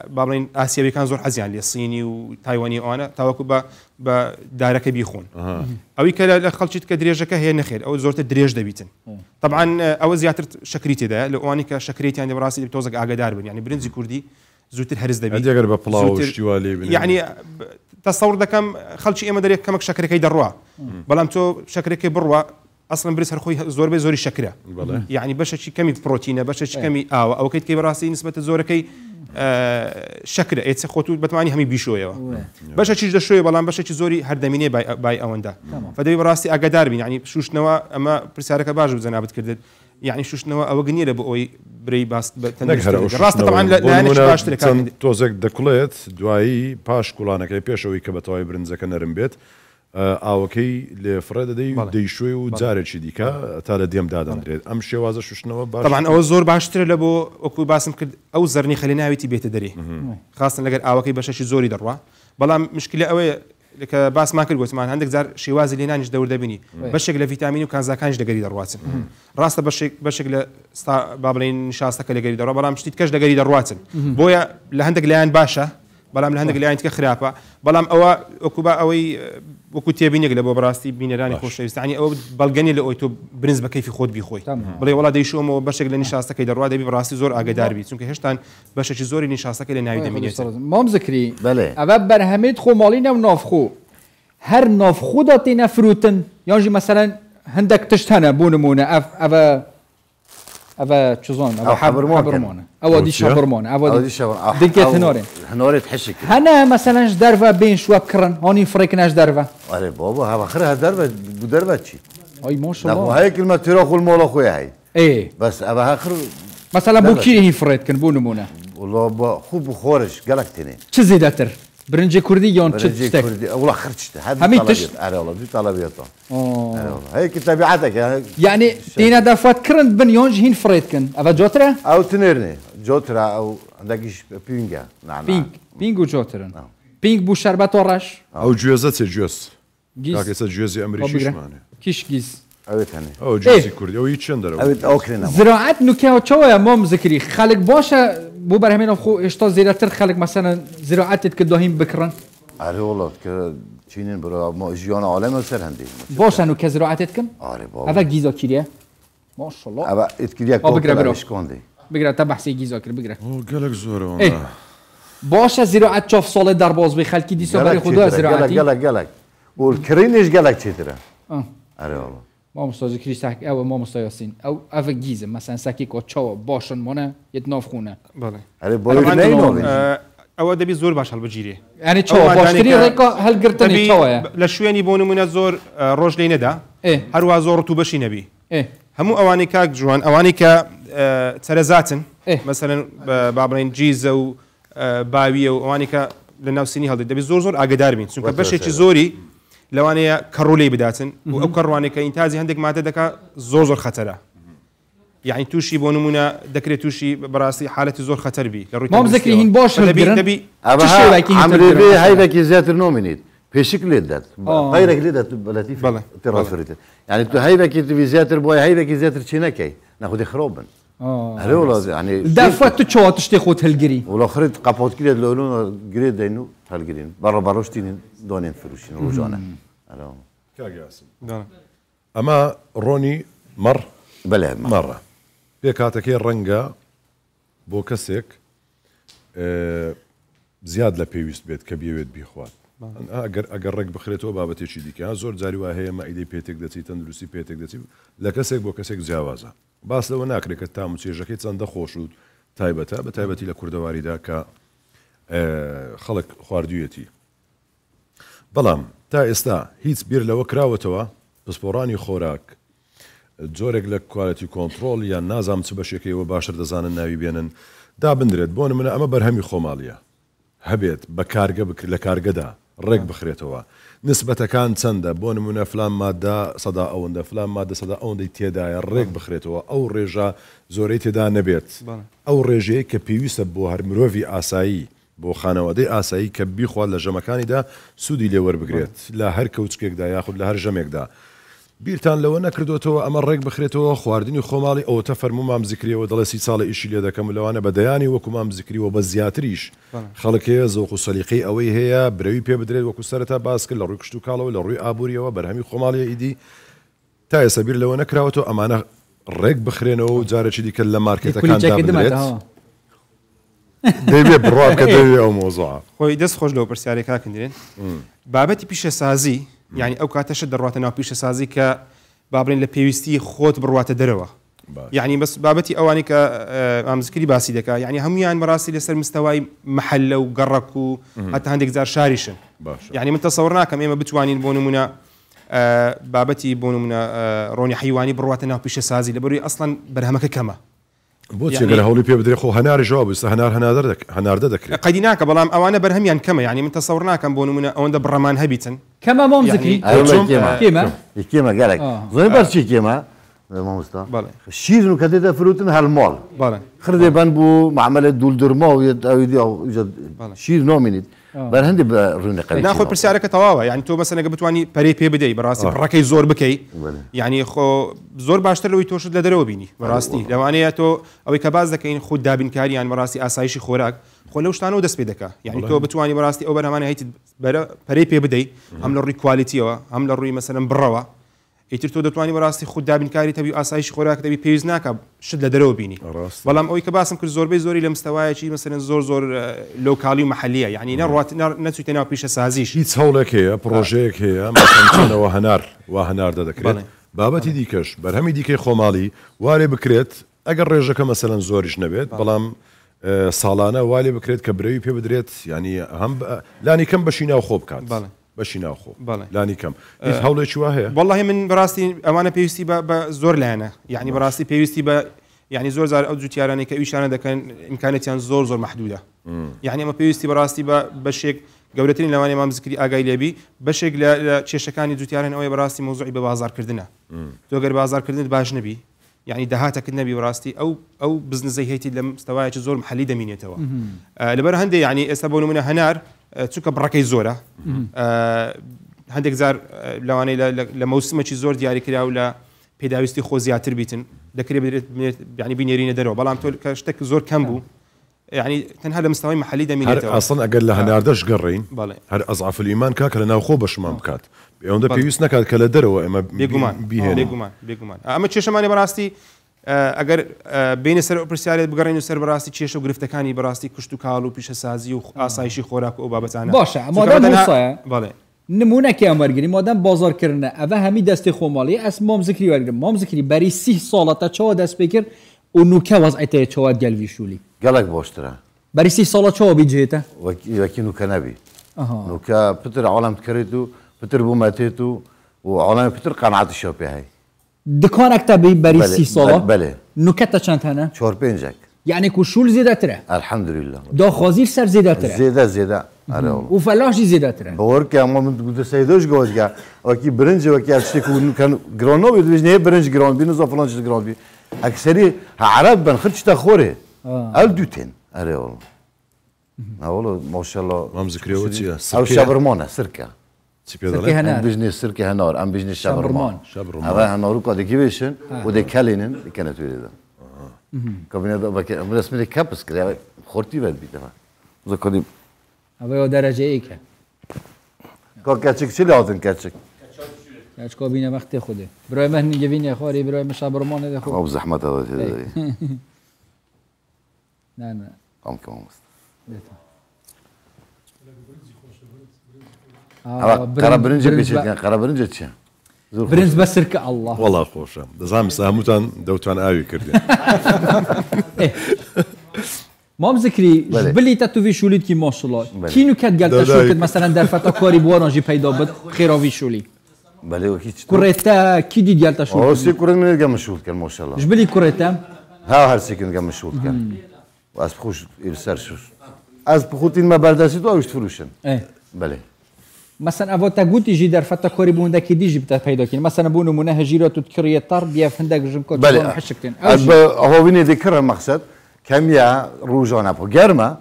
Speaker 9: بابرين آسيا بيكان زور حزيان لي الصيني وتايواني وأنا تاوكو بدارك بيخون أو يكلا خلشي كدريجة هي نخيل أو زورت الدريج دبيتن طبعا أو زيادة شكريتي ده لو أنا كشكريتي يعني براسي بتوزق عقدار يعني برنزي كردي زوت الهرز دبي
Speaker 3: هذا قرب بلاو اشتوالي
Speaker 9: يعني تصور ده كم خلشي إما دريك كمك شكركي دروا بلام تو شكركي بروا اصلا بريس هرخوي زور بي زوري شكره يعني باش شي كمي بروتين باش شي كمي او كيت كي براسي نسبه زوركي شكره ايت خوتو بتماني همي بيشويه باش شي دشويه بلان باش شي زوري هردميني باي اوندا فدوي براسي اقدار بين يعني شوش نوا اما برسارك باج بزنابت كردت يعني شوش نوا او غنيره بوي بري باس راست طبعا لا انا باش ترك
Speaker 3: توزك دكوليت دواي باش كولانك بيشوي كبتوي برنزك نرم بيت ئاوەکەی لێ فرە دەدەی دەیشوێ و جارێکی دیکە تا لە دێم دادەنرێت ئەم شێوازە شوشتنەوە باش
Speaker 9: طبعا ئەوە زۆر باشترە لە بۆ وەکو باسم کرد ئەو زەرنی خەلی ناوێتی بێتە دەرێ خاستن لەگەر ئاوەکەی بەشەشی زۆری دەڕوا بەڵام مشکلە ئەوەیە لکە باس ما کرد گوتمان هەندێک جار شێوازی لێنانیش دەور دەبینی بەشێک لە ڤیتامینی و کانزاکانیش دەگەری دەڕواتن ڕاستە بەشێک لە با بڵێن نشاستەکە لەگەری دەڕوا بەڵام شتیت کەش دەگەری دەڕواتن بۆیە لە هەندێک لایەن باشە بەڵام لە هەندێک لایەن تکە خراپە بەڵام ئەوە وەکوبا ئەوەی وەکو تێبینێک لە بۆ بەڕاستی بینەرانی خۆشەویستانی ئەوە بەڵگەنی لە ئۆی تۆ برنج بە کەیفی خۆت بیخۆی بڵێ وڵا دەیشۆمەوە بەشێک لە نیشاستەکەی دەڕوا دەبی بەڕاستی زۆر ئاگدار بیت چونکە هێشتان بەشێکی زۆری نیشاستەکە لە ناوی دەمێنێت
Speaker 2: مام زکری ئەوە بەرهەمێت خۆماڵینە و نافخۆ هەر نافخۆ دەتێنە فروتن یانژی مەسەلەن هەندێک تشت هەنە بۆ نمونە ئەوە چزۆن حەبرمانە ئەوە دیشە بڕمانە ئەوە دیکێت
Speaker 8: هەنۆرێت حشک
Speaker 2: هەنە مەسەلەنش دەرڤە بین شوە بکڕن هۆنی فڕێکنەش دەرڤە
Speaker 8: ئەرێ بابا هەواخرە دەربە دەربە چی
Speaker 2: ئەی ماشەڵڵا
Speaker 8: هەیە کلمە تێرۆخ و مۆڵە خۆی هەی بەس ئەوە هەخر
Speaker 2: مەسەلا بۆ کی هی فڕێتکن بۆ نمونە
Speaker 8: وڵا خوب و خۆرش گەلک تێنێ
Speaker 2: چ زیاتر برنجی کوردی یان چ شتێک
Speaker 8: وڵا خرچتە
Speaker 2: هەمی تشت
Speaker 8: ئەرێڵە دوی تەڵەبێتەوە هەیە کی تەبیعەتێک
Speaker 2: یعنی تێنە دەفات کرند بن یانج هین فڕێتکن ئەوە جۆترە
Speaker 8: ئەو تنێرنێ جۆترا ئەو هەندێکیش پینگە
Speaker 2: پینگ و جۆترن پینگ بوو شەربەت و ڕەش
Speaker 3: ئەو گوێزە چێ گوێز کاکێسە گوێزی ئەمریکیشمانێ
Speaker 2: کیش گیز
Speaker 8: ئەوێت هەنێ
Speaker 3: ئەو گوێزی کوردی ئەوی چەند دەرەوە
Speaker 8: ئەوێت ئەو کرێنە
Speaker 2: زراعەت نوکەوە چاوەیە مام زکری خەڵک باشە بۆ بەرهەمێنە خۆ هێشتا زیاتر خەڵک مەسەلەن زراعەتت کە داهیم بکڕن
Speaker 8: ئەرێ وڵات کە چینین بڕ ژیانە عالەمە سەر هەندێک
Speaker 2: باشە نوکە زراعەتت کن
Speaker 8: ئارێ بابا
Speaker 2: ئەوە گیزا کیریە ماشەڵڵا
Speaker 8: ئەوە ئیتکریە کۆندی
Speaker 2: بگرە تا بەحسی گیزا کرد بگرە
Speaker 3: گەلک زۆرەوە
Speaker 2: باشە زراعەت چاف ساڵێ دەرباز بێ خەڵکی دیسە بەری خوددا زراعەتی
Speaker 8: گەلک بۆ کرینش گەلک چێترە ئەرێ وڵا
Speaker 2: مامۆستا زکری ساک ئەوە مامۆستا یاسین ئەوە گیزە مەسەن ساکی کۆ چاوە باشن مۆنە یەت نافخونە
Speaker 9: بەڵێ
Speaker 8: ئەرێ بۆ
Speaker 9: ئەوە دەبی زۆر باش هەڵبگیرێ
Speaker 2: ینی چاوە باشتری ڕێکا هەلگرتنی چاوەیە
Speaker 9: لە شوێنی بۆ نمونە زۆر ڕۆژ لێ نەدا هەروە زۆر ڕوتو بەشی نەبی هەموو ئەوانەی کاک جوان ئەوانەی کە چەرەزاتن مەسەلەن با بڵێن جیزە و باویە و ئەوانی کە لە ناو سینی هەڵدێت دەبێت زۆر زۆر ئاگدار بین چونکە بەشێکی زۆری لەوانەیە کەڕوولەی بداتن و ئەو کەڕوانێک کە ئینتازی هەندێک مادە دەکات زۆر زۆر خەتەرە یعنی تووشی بۆ نمونە دەکرێت تووشی بەڕاستی حالەتی زۆر خەتەر بی لە ڕووی
Speaker 2: مام زکری هین باش
Speaker 8: دەبی هەیبێکی زیاتر نۆمینیت پێشک لێت دەت غیرێک لێ دەت بەلەتی تێڕافریت یعنی تو هەیبێکی دوی زیاتر بۆی هەیبێکی زیاتر چی نەکەی نەخودی خڕۆ بن هەرێ وڵات ینی
Speaker 2: دەفەت تو چاوە تشتێ خۆت هەلگری
Speaker 8: وڵا خڕیت قاپۆتکرێت لە گرێت دەین و هەلگرین بەڕە بەڕۆشتین دۆنێن فروشین ڕۆژانە
Speaker 3: ئەمە ڕۆنی مەڕ
Speaker 8: بەڵێ
Speaker 3: مەڕە پێ کاتەکەی ڕەنگە بۆ کەسێک زیاد لە پێویست بێت کە بێوێت بیخوات ئەگەر ڕێک بخرێتەوە بابەتێکی دیکە زۆر جاری وا هەیە مەعیدەی پێتێک دەچی تەندروستی پێتێک دەچی لە کەسێک بۆ کەسێک جیاوازە باس لەوە ناکرێت کە تام و چێژەکەی چەندە خۆش و تایبەتە بە تایبەتی لە کوردەواریدا کە خەڵک خواردوویەتی بەڵام تا ئێستا هیچ بیر لەوە کراوەتەوە پسپۆڕانی خۆراک جۆرێک لە کوالەتی کۆنتترۆل یان نازام چ بەشێکەوە باشتر دەزانن ناوی بێنن دابدرێت بۆ منە ئەمە بەرهەمی خۆماڵیە هەبێت بە کارگە بکرێت لە کارگەدا ڕێک بخرێتەوە نسبەتەکان چەندە بۆ نمونە فلان مادە سەدا ئەوەندە فلان مادە سەدا ئەوەندەی تێدایە ڕێک بخرێتەوە ئەو ڕێژە زۆرەی تێدا نەبێت ئەو ڕێژەیە کە پێویستە بۆ هەر مرۆڤی ئاسایی بۆ خانەوەدەی ئاسایی کە بیخوات لە ژەمەکانیدا سوودی لێوەربگرێت لە هەر کەوچکێکدا یاخود لە هەر ژەمێکدا بیرتان لەوە نەکردوتەوە ئەمە ڕێک بخرێتەوە خواردنی خۆماڵی ئەوە فەرمو مام زیکریەوە دەڵێ 30 ساڵە ئیشی لێ دەکەم لەوانە بەدەیانی وەکو مام زیکریەوە بە زیاتریش خەڵکەیە زەوق و سەلیقەی ئەوەی هەیە برەوی پێ بدرێت وەکو سەرەتا باس کرد لە ڕووی کشت و کاڵەوە لە ڕووی ئابووریەوە بەرهەمی خۆماڵی ئیدی تا ئێستا بیر لەوە نەکراوەتەوە ئەمانە ڕێک بخرێنەوە و جارێکی دیکە لە مارکێتەکاندا بدرێت دەبێت بڕواکە دەوێت ئەو مۆزوعە
Speaker 9: خۆی دەست خۆش لەوە پرسیارێک کاکەندرێن بابەتی پیشەسازی یعنی ئەو کاتەشە دەڕاتە ناو پیشەسازی کە بابرین لە پێویستی خۆت بڕواتە دەرەوە یعنی بەس بابەتی ئەوانی کە ئامزکری باسی دەکا یعنی هەمویان بەڕاستی لەسەر مستەوای محەلە و گەڕک و هەتا هەندێک جار شاریشن یعنی من تەسەوڕ ناکەم ئێمە بتوانین بۆ نمونە بابەتی بۆ نمونە ڕۆنی حیوانی بڕواتە ناو پیشەسازی لەبەروی ئەسڵەن بەرهەمەکە کەمە
Speaker 3: بۆچی گەر هەوڵی پێ بدرێت خۆ هەناری ژەواب بستە هەناردە دەکرێت
Speaker 9: قەیدی ناکە بەڵام ئەوانە بەرهەمیان کەمە یعنی من تەسەوڕ ناکەم بۆ نمونە ئەوەندە بڕەمان هەبیتن
Speaker 2: کەمە مام زکری
Speaker 8: کێمە گەلێک زۆر بەرچی کێمە ما مستا
Speaker 9: بله
Speaker 8: شیر نکته فروتن هالمال
Speaker 9: بله
Speaker 8: خرده بن بو معامله دول درما و يد او شیر نامینید بر هندی برون قوی
Speaker 9: ناخذ برسالك تواوا يعني تو مثلا قبتواني بري بي بدي براسي بركي زور بكي يعني خو زور باشتر لو يتوشد لدرو بيني براستي لو انا تو او كباز دكين خود دابن كاري يعني براسي اسايشي خوراك خو لو شتانو دس بيدك يعني تو بتواني براستي او برهماني هيت بري بي بدي هم للري كواليتي هم للري مثلا بروا ئیتر تۆ دەتوانانی بەڕاستی خوددابینکاری تەبی ئاسایشی خۆراک دەبی پێویست ناکە شت لە دەرەوە بینی بەڵام ئەوەی کە باسم کرد زۆربەی زۆری لە مستەوایەکی مەسەرەن زۆر لۆکاڵی و مەحەلیە یعنی نەچوویتە ناو پیشە سازیش
Speaker 3: هیچ هەوڵێک هەیە پرۆژەیەک هەیە مەسەڵەنەوە هەنار دەدەکرێت بابەتی دیکەش بەرهەمی دیکەی خۆماڵی وارێ بکرێت ئەگەر ڕێژەکە مەسەلەن زۆریش نەبێت بەڵام ساڵانە وارێ بکرێت کە برەوی پێ بدرێت ینی هەم لانی کەم بەشی ناو خۆ بکات بەشی ناوخۆ لانی کەم هەوڵێکی وا هەیە
Speaker 9: والله من بەڕاستی ئەوانە پێویستی بە زۆر لایەنە یعنی بەڕاستی پێویستی بە یعنی زۆر زار ئەو جوتیارانەی کە ئیشانە دەکەن ئیمکانەتیان زۆر محدودە یعنی ئەمە پێویستی بەڕاستی بە بەشێک گەورەترین لەوانەیە مام زکری ئاگای لێبی بەشێک لە کێشەکانی جوتیاران ئەوەی بەڕاستی مۆزوعی بە بازارکردنە تۆ گەر بازارکردنت باش نەبی یعنی دەهاتەکەت نەبی بەڕاستی ئەو بزنسەی هەیەی لە مستەوایەکی زۆر محەلی دەمینێتەوە لەبەر هەندێک یعنی ئێستا بۆ نمونە هەنار چونکە بڕەکەی زۆرە هەندێک جار لەوانەیە لە مەوسمێکی زۆر دیاریکرا و لە پێداویستی خۆ زیاتر بیتن دەکرێت بدرێت یعنی بینێرینە دەرەوە بەڵام تۆ کە شتێک زۆر کەم بوو یعنی تەنها لە مستەوای محەلی دەمینێتەوە
Speaker 3: ئەسڵ ئەگەر لە هەناردەش گەڕین هەر ئەزعاف الئیمان کاکە لە ناوخۆ بەشمان بکات ئەوەندە پێویست نکات کە لە دەرەوە ئێمە
Speaker 9: بێگومان ئەمە کێشەمانی بەڕاستی ئەگەر بینە سەر پرسیارێت بگەڕین و سەر بەڕاستی کێشە و گرفتەکانی بەڕاستی کشت و کاڵ و پیشەسازی و ئاسایشی خۆراک و ئەو بابەتانە
Speaker 2: باشە بەڵێ نمونەکی ئەمەرگری مادەم بازارکردنە ئەوە هەمی دەستی خۆماڵی ئەس مام زکری وەرگرم مام زکری بەری 30 ساڵە تا چاوە دەست پێ کرد و نوکە وەزعیتەیە چاوە گەلوی شوولی
Speaker 8: گەلک باشترە
Speaker 2: بەری 30 ساڵە چاوە بیجێتە
Speaker 8: وەکی نوکە نەبی نوکە پتر عاڵم کرێت و پتر بوومەتێت و عاڵەمی پتر قەنعاتیشەوە پێ هەی
Speaker 2: دکانێک تەبی بەری 30 ساڵە نوکەتە چەند هەنە
Speaker 8: 4-5
Speaker 2: يعني كوشول زيادتره
Speaker 8: الحمد لله
Speaker 2: دو خازير سر زيادتره
Speaker 8: زيادة
Speaker 2: وفلاشي زيادتره
Speaker 8: بورك اما من قلت سيدوش جوزجا وكي برنج وكي اشتكوا كان جرونو بيدوجني برنج جرون بينو فلانش جرون بي اكثري عرب بن خرج تاخوري الدوتين اري والله ما شاء الله
Speaker 3: مام ذكريوتي
Speaker 8: او شبرمونه سركه
Speaker 2: سركه هنار
Speaker 8: بيزنس سركه هنار ام بيزنس شبرمان هذا هنارو قد كيفيشن ودي كالينن كانت وليده كابينه بك رسمي كابس كده خورتي بعد بيتها زكودي
Speaker 2: ابي درجه ايك
Speaker 8: كاتشك شي لازم كاتشك
Speaker 2: كابينه وقت خوده برای من نگوین خاری برای مشابرمان ده خود
Speaker 8: او زحمت هذا
Speaker 2: نه
Speaker 8: ام كمان قرا برنج بيشي قرا برنج تشي
Speaker 2: برنج بسرك الله
Speaker 3: والله خوشم دەزانم ساهموتان دەوتوان ئاوی کردێن
Speaker 2: مام ذكري بلي تاتوفي شوليت كي ما شاء الله كي نكات قالت شولت مثلا درفتا كاري بوارانجي پیدا بد خيراوي شولي
Speaker 8: بله وكي
Speaker 2: كوريتا كي دي قالت شولت
Speaker 8: او سي كورن قام شولت كان ما شاء الله
Speaker 2: جبلي كوريتا
Speaker 8: ها هر سكن قام شولت كان واس بخوش يرسرشوش از بخوتين ما برداشت تو اوش فروشن بله
Speaker 2: مثلا افوتا قلت يجي درفتا كوري بوندا كي ديجي بتا پیدا كين مثلا بونو منها هجيرات تكريه تربيه فندق جنكو
Speaker 8: بله
Speaker 2: حشكتين
Speaker 8: هو وين ذكر المقصد كمية روزانه بو گرمه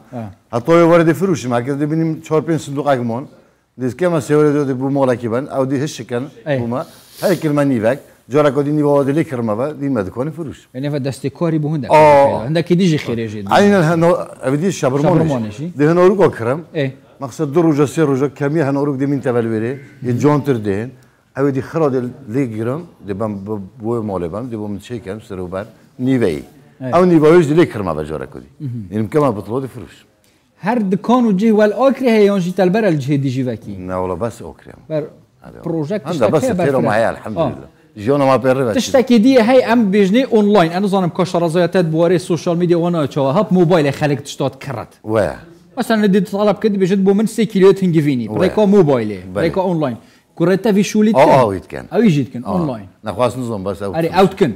Speaker 8: حتی وارد فروش ما كده ببینیم 4-5 صندوق اگمون دیس که ما سوار دو بو مولا کیبن او دی هشکن بوما هاي كلمه نيفك جورا كودي نيفو دي كرمه با دي ما دكون فروش
Speaker 2: يعني فدستي كوري بو هندا عندك ديجي خير جدا
Speaker 8: عين هنو ابدي شبرمون دي هنو رو كرم مقصد دو روجا سير روجا كمية هنو رو دي من تبلوري يجونتر دين او دي خراد لي جرم دي بام بو مولا بام دي بو من شيكن سروبر نيفي او نيفويش دي كرمه بجورا كودي يعني كما بطلود فروش
Speaker 2: هر دكان وجه والاكري هي يونجي تلبر الجهه دي جيفاكي
Speaker 8: لا والله بس اوكري
Speaker 2: بر بروجكت
Speaker 8: هذا بس تيرو معايا الحمد لله جونا ما بيرفع
Speaker 2: تشتكي دي هي ام بيجني اونلاين انا ظنم كشر زياتات بواري السوشيال ميديا وانا هاب موبايل خليك تشتات كرت
Speaker 8: واه
Speaker 2: مثلا ندي طلب كده بيجد بو من 6 كيلو تنجفيني بريكو موبايل بريكو اونلاين كوريتا في شوليت
Speaker 8: يتكن
Speaker 2: او يجيتكن اونلاين
Speaker 8: نخواص نظام بس
Speaker 2: اري اوتكن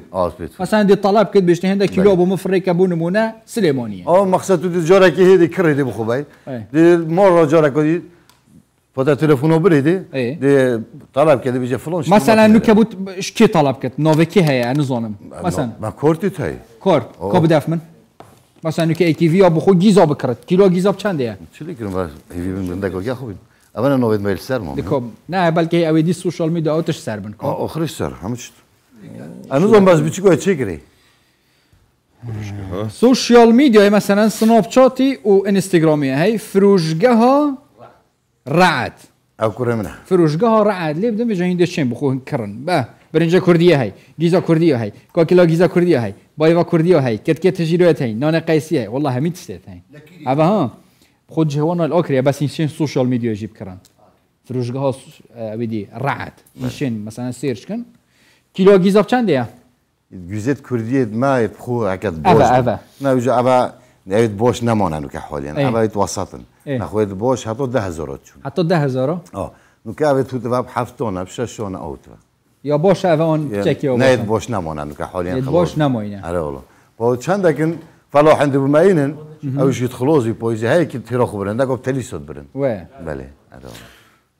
Speaker 2: مثلا دي طلب كده بيجني هندا كيلو ابو مفريكا بو نمونه سليمانيه
Speaker 8: مقصد دي جارك هي دي كري دي بخوباي دي مره جارك دي فتا تلفونه بريدي طلب كده بيجي فلان
Speaker 2: مثلا نكبوت شكي طلب كت نوفيكي هي انا ظنم مثلا
Speaker 8: ما كورتي هي
Speaker 2: كور كوب داف من مثلا نكي كي في ابو خو جيزا بكرت كيلو جيزا بچنده يعني
Speaker 8: شلي كرم بس هي من داك يا خوي انا نوفيد ميل سر
Speaker 2: ديكوب نا بلكي اوي دي سوشيال ميديا اوتش سربن
Speaker 8: اخر سر همش انا ظن بس بتشكو تشكري
Speaker 2: سوشيال ميديا مثلا سناب شاتي وانستغرامي هي فروشقها رعد
Speaker 8: او كره منها
Speaker 2: فروشقها رعد ليه بدهم يجين دشين بخو كرن با برنجا كرديه هي جيزا كرديه هي كوكيلا جيزا كرديه هي بايوا كرديه هي كت تجيروت هي نانا قيسيه والله هميت ستيت هي ابا ها خد جوانا الاوكريا بس ينشين سوشيال ميديا يجيب كرن فروشقها بدي رعد ينشين مثلا سيرش كن كيلو جيزا بچنده
Speaker 8: جزيت كرديه ما يبخو عكد بوش نا يجا ابا نعيد بوش نمونا نو كحوليا ابا يتوسطن ناخذ بوش حطوا 10,000
Speaker 2: حطوا 10,000
Speaker 8: نو كابت فوت باب حفتونا بششونا اوتوا
Speaker 2: يا بوش اون تشيكيو
Speaker 8: نعيد بوش نمونا نو كحوليا
Speaker 2: بوش نموينا
Speaker 8: على والله بو چندكن فلو عند بماينن او شي تخلوزي بويزي هيك تيرو خبرن داكو تليسود برن
Speaker 2: وي
Speaker 8: بله هذا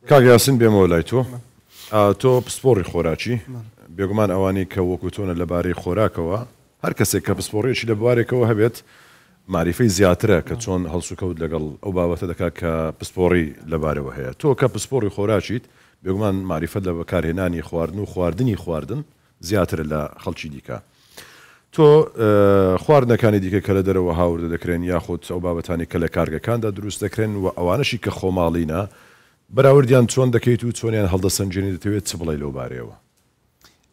Speaker 3: كاغ ياسين بيمولايتو تو سپۆڕی خۆراکی بێگومان ئەوانی کە وەکوتۆنە لەبارەی خۆراکەوە هەر کەسێک کە پسپۆڕیەکی لە بوارێکەوە هەبێت معریفەی زیاترە کە چۆن هەڵسوکەوت لەگەڵ ئەو بابەتە دەکات کە پسپۆڕی لەبارەوە هەیە تۆ کە پسپۆڕی خۆراکیت بێگومان معریفەت لە بەکارهێنانی خواردن و خواردنی خواردن زیاتر لە خەڵکی دیکە تۆ خواردنەکانی دیکە کە لە دەرەوە هاوردە دەکرێن یاخود ئەو بابەتانی کە لە کارگەکاندا دروست دەکرێن و ئەوانەشی کە خۆماڵینە بەراوردیان چۆن دەکەیت و چۆنیان هەڵدەسەنجێنی دەتەوێت چ بڵێ لەو بارەوە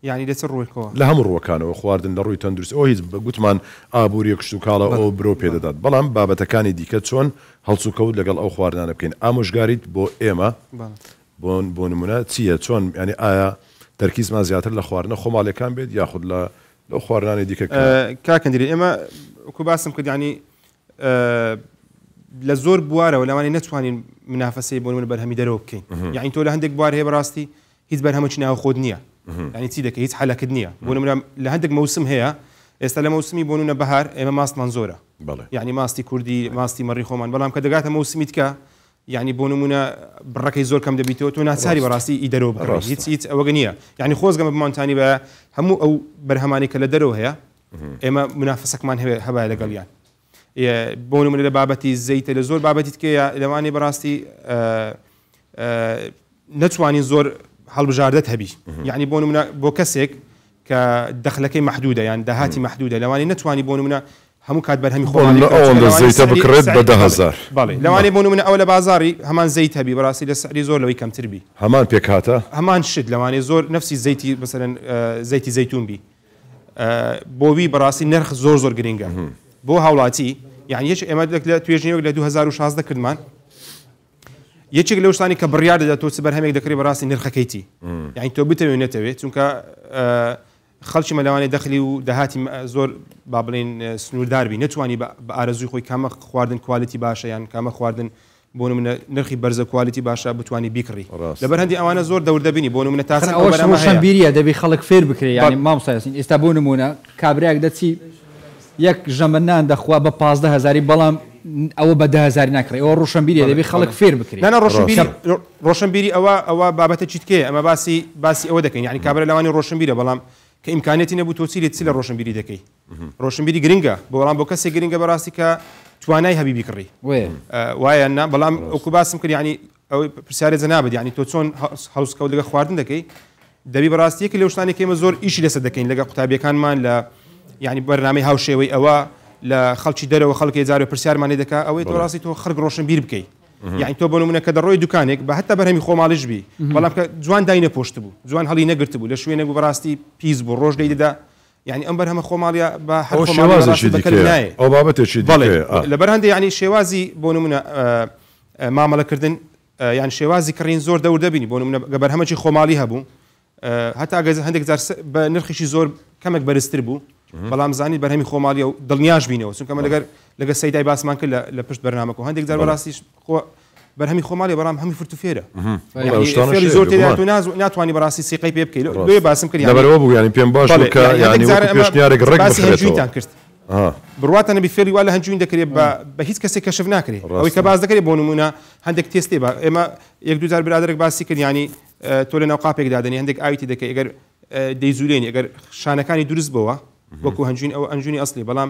Speaker 9: یعنی لەچ ڕوویکەوە
Speaker 3: لە هەموو ڕووەکانەوە خواردن لە ڕووی تەندروست ئەو هیچ گوتمان ئابووری کشت و کاڵە ئەو برۆ پێدەدات بەڵام بابەتەکانی دیکە چۆن هەڵسوکەوت لەگەڵ ئەو خواردانە بکەین ئامۆژگاریت بۆ ئێمە بۆ نمونە چییە چۆن ینی ئایا تەرکیزمان زیاتر لە خواردنە خۆماڵیەکان بێت یاخود لەو خواردنانی دیکە
Speaker 9: کاکەندری ئێمە وەکو باسم کرد ینی لە زۆر بوارەوە لەوانی نەتوانین منافەسەی بۆ نمونە بەرهەمی دەرەوە بکەین یعنی تۆ لە هەندێک بوار هەیە بەڕاستی هیچ بەرهەمێکی ناو خۆت نییە ینی چی دەکەی هیچ حەلەکت نییە بۆ نمونە لە هەندێک مەوسم هەیە ئێستا لە مەوسمی بۆ نمونە بەهار ئێمە ماستمان زۆرە یعنی ماستی کوردی ماستی مەڕی خۆمان بەڵام کە دەگاتە مەوسمی تکە یعنی بۆ نمونە بڕەکەی زۆر کەم دەبیتەوە تۆ ناچاری بەڕاستی ئی دەرەوە بکڕیت هیچ ئەوەگە نییە یعنی خۆزگەمە بمانتانی بە هەموو ئەو بەرهەمانی کە لە دەرەوە هەیە ئێمە منافەسەکمان هەبایە لەگەڵیان بۆ نمونە لە بابەتی زەیتە لە زۆر بابەتی تکەیە لەوانی بەڕاستی نەتوانین زۆر هەڵبژاردەت هەبی یعنی بۆ نمونە بۆ کەسێک کە دەخلەکەی محدودە یان داهاتی محدودە لەوانی نەتوانی بۆ نمونە هەموو کات بەرهەمی خۆڵی
Speaker 3: زەیتە بکڕێت بە 10,000
Speaker 9: بەڵێ لەوانی بۆ نمونە ئەو لە بازاری هەمان زەیت هەبی بەڕاستی لە سعری زۆر لەوەی کەمتر بی
Speaker 3: هەمان پێکاتە
Speaker 9: هەمان شت لەوانی زۆر نفسی زەیتی مثلەن زەیتی زەیتون بی بۆوی بەڕاستی نرخ زۆر گرنگە بۆ هاوڵاتی یعنی یەک ئێمە لە توێژنەوەک لە 2016 کردمان یەکێک لەو شتانی کە بڕیار دەدات تۆ بەرهەمێک دەکرێت بەڕاستی نرخەکەیتی یعنی تۆ بتەوێت نەتەوێت چونکە خەڵکی مەلەوانی دەخلی و داهاتی زۆر با بڵێن سنوورداربی نەتوانی بە ئارەزوی خۆی کامە خواردن کوالیتی باشە یان کامە خواردن بۆ نمونە نرخی بەرزە کوالیتی باشە بتوانی بیکڕی لەبەر هەندی ئەوانە زۆر دەوردەبینی بۆ نمونە تاسە
Speaker 2: ڕۆشنبیریە دەبی خەڵک فێر بکرێ یعنی مامۆستایەسین ئێستا بۆ نمونە کابراایك دەچی یەک ژەمەنان دەخوا بە 15,000 بەڵام ئەوە بە 10,000 ناکڕێ ئەوە ڕۆشنبیری دەبی خەڵک فێر بکرێ
Speaker 9: ڕۆشنبیری ئەوە بابەتە چیت کێ ئەمە باسی ئەوە دەکەین یعنی کابرا لەوانی ڕۆشنبیرە بەڵام کە ئیمکانێتی نەبوو تۆ چی لە ڕۆشنبیری دەکەی ڕۆشنبیری گرنگە بەڵام بۆ کەسێک گرنگە بەڕاستی کە توانای هەبی بیکڕی وایە نا بەڵام ئەوکو باسم کرد یعنی ئەوەی پرسیارێ جەنابەت یعنی تۆ چۆن هەڵسوکەوت لەگە خواردن دەکەی دەبی بەڕاستی یەکێک لەو شتانی کە ئێمە زۆر ئیشی لەسەر دەکەین لەگە قوتابیەکانمان لە یعنی بەرنامەی هاوشێوەی ئەوە لە خەڵکی دەرەوە خەڵکی جارێ پرسیارمانی دەکا ئەوەی تۆ ڕاستی تۆ خەڵک ڕۆشنبیر بکەیت یعنی تۆ بۆ نمونە کە دەڕۆی دوکانێک بە هەتا بەرهەمی خۆماڵیش بی بەڵام کە جوان دای نەپۆشت بوو جوان هەڵی نەگرت بوو لە شوێنە بوو بەڕاستی پیس بوو ڕۆژ دەیدەدا یعنی ئەم بەرهەمە خۆماڵیە بە هەر
Speaker 3: شێوازێکی دیکەیە ئەو بابەتێکی
Speaker 9: لەبەر هەندێک یعنی شێوازی بۆ نمونە مامەڵەکردن یان شێوازی کڕین زۆر دەور دەبینی بۆ نمونە بەرهەمەکی خۆماڵی هەبوو هەتا هەندێک جار بە نرخیشی زۆر کەمێک بەرزتر بوو بەڵام زانی بەرهەمی خۆماڵی و دڵنیاش بینەوە چونکە لەگە سەیدای باسمان کرد لە پشت بەرنامەکە و هەندێک جار بەڕاستیش بەرهەمی خۆماڵی بەڵام هەمی فرتوفێرە زۆر تێدا ناتوانانی بەڕاستی سیقەی پێ بکەیت لێ باسم کرد
Speaker 3: لەبەرەوە بوو یعنی پێم باش کە یعنی پێشنیارێک ڕێک
Speaker 9: هێژوویتان کرد بڕواتە نەبی فێری وا لە هەنجوین دەکرێت بە هیچ کەسێک کەشف ناکرێت ئەوەی کە باز دەکرێت بۆ نمونە هەندێک تێستێ بە ئێمە یەک دوجار برادێک باسی کرد ینی تۆ لە ناو قاپێک دادنی هەندێک ئاویتی دەکەی ئەگەر دەیزولێنی ئەگەر شانەکانی دروست بەوە وەکو هەنجوین ئەو ئەنجوینی ئەسلی بەڵام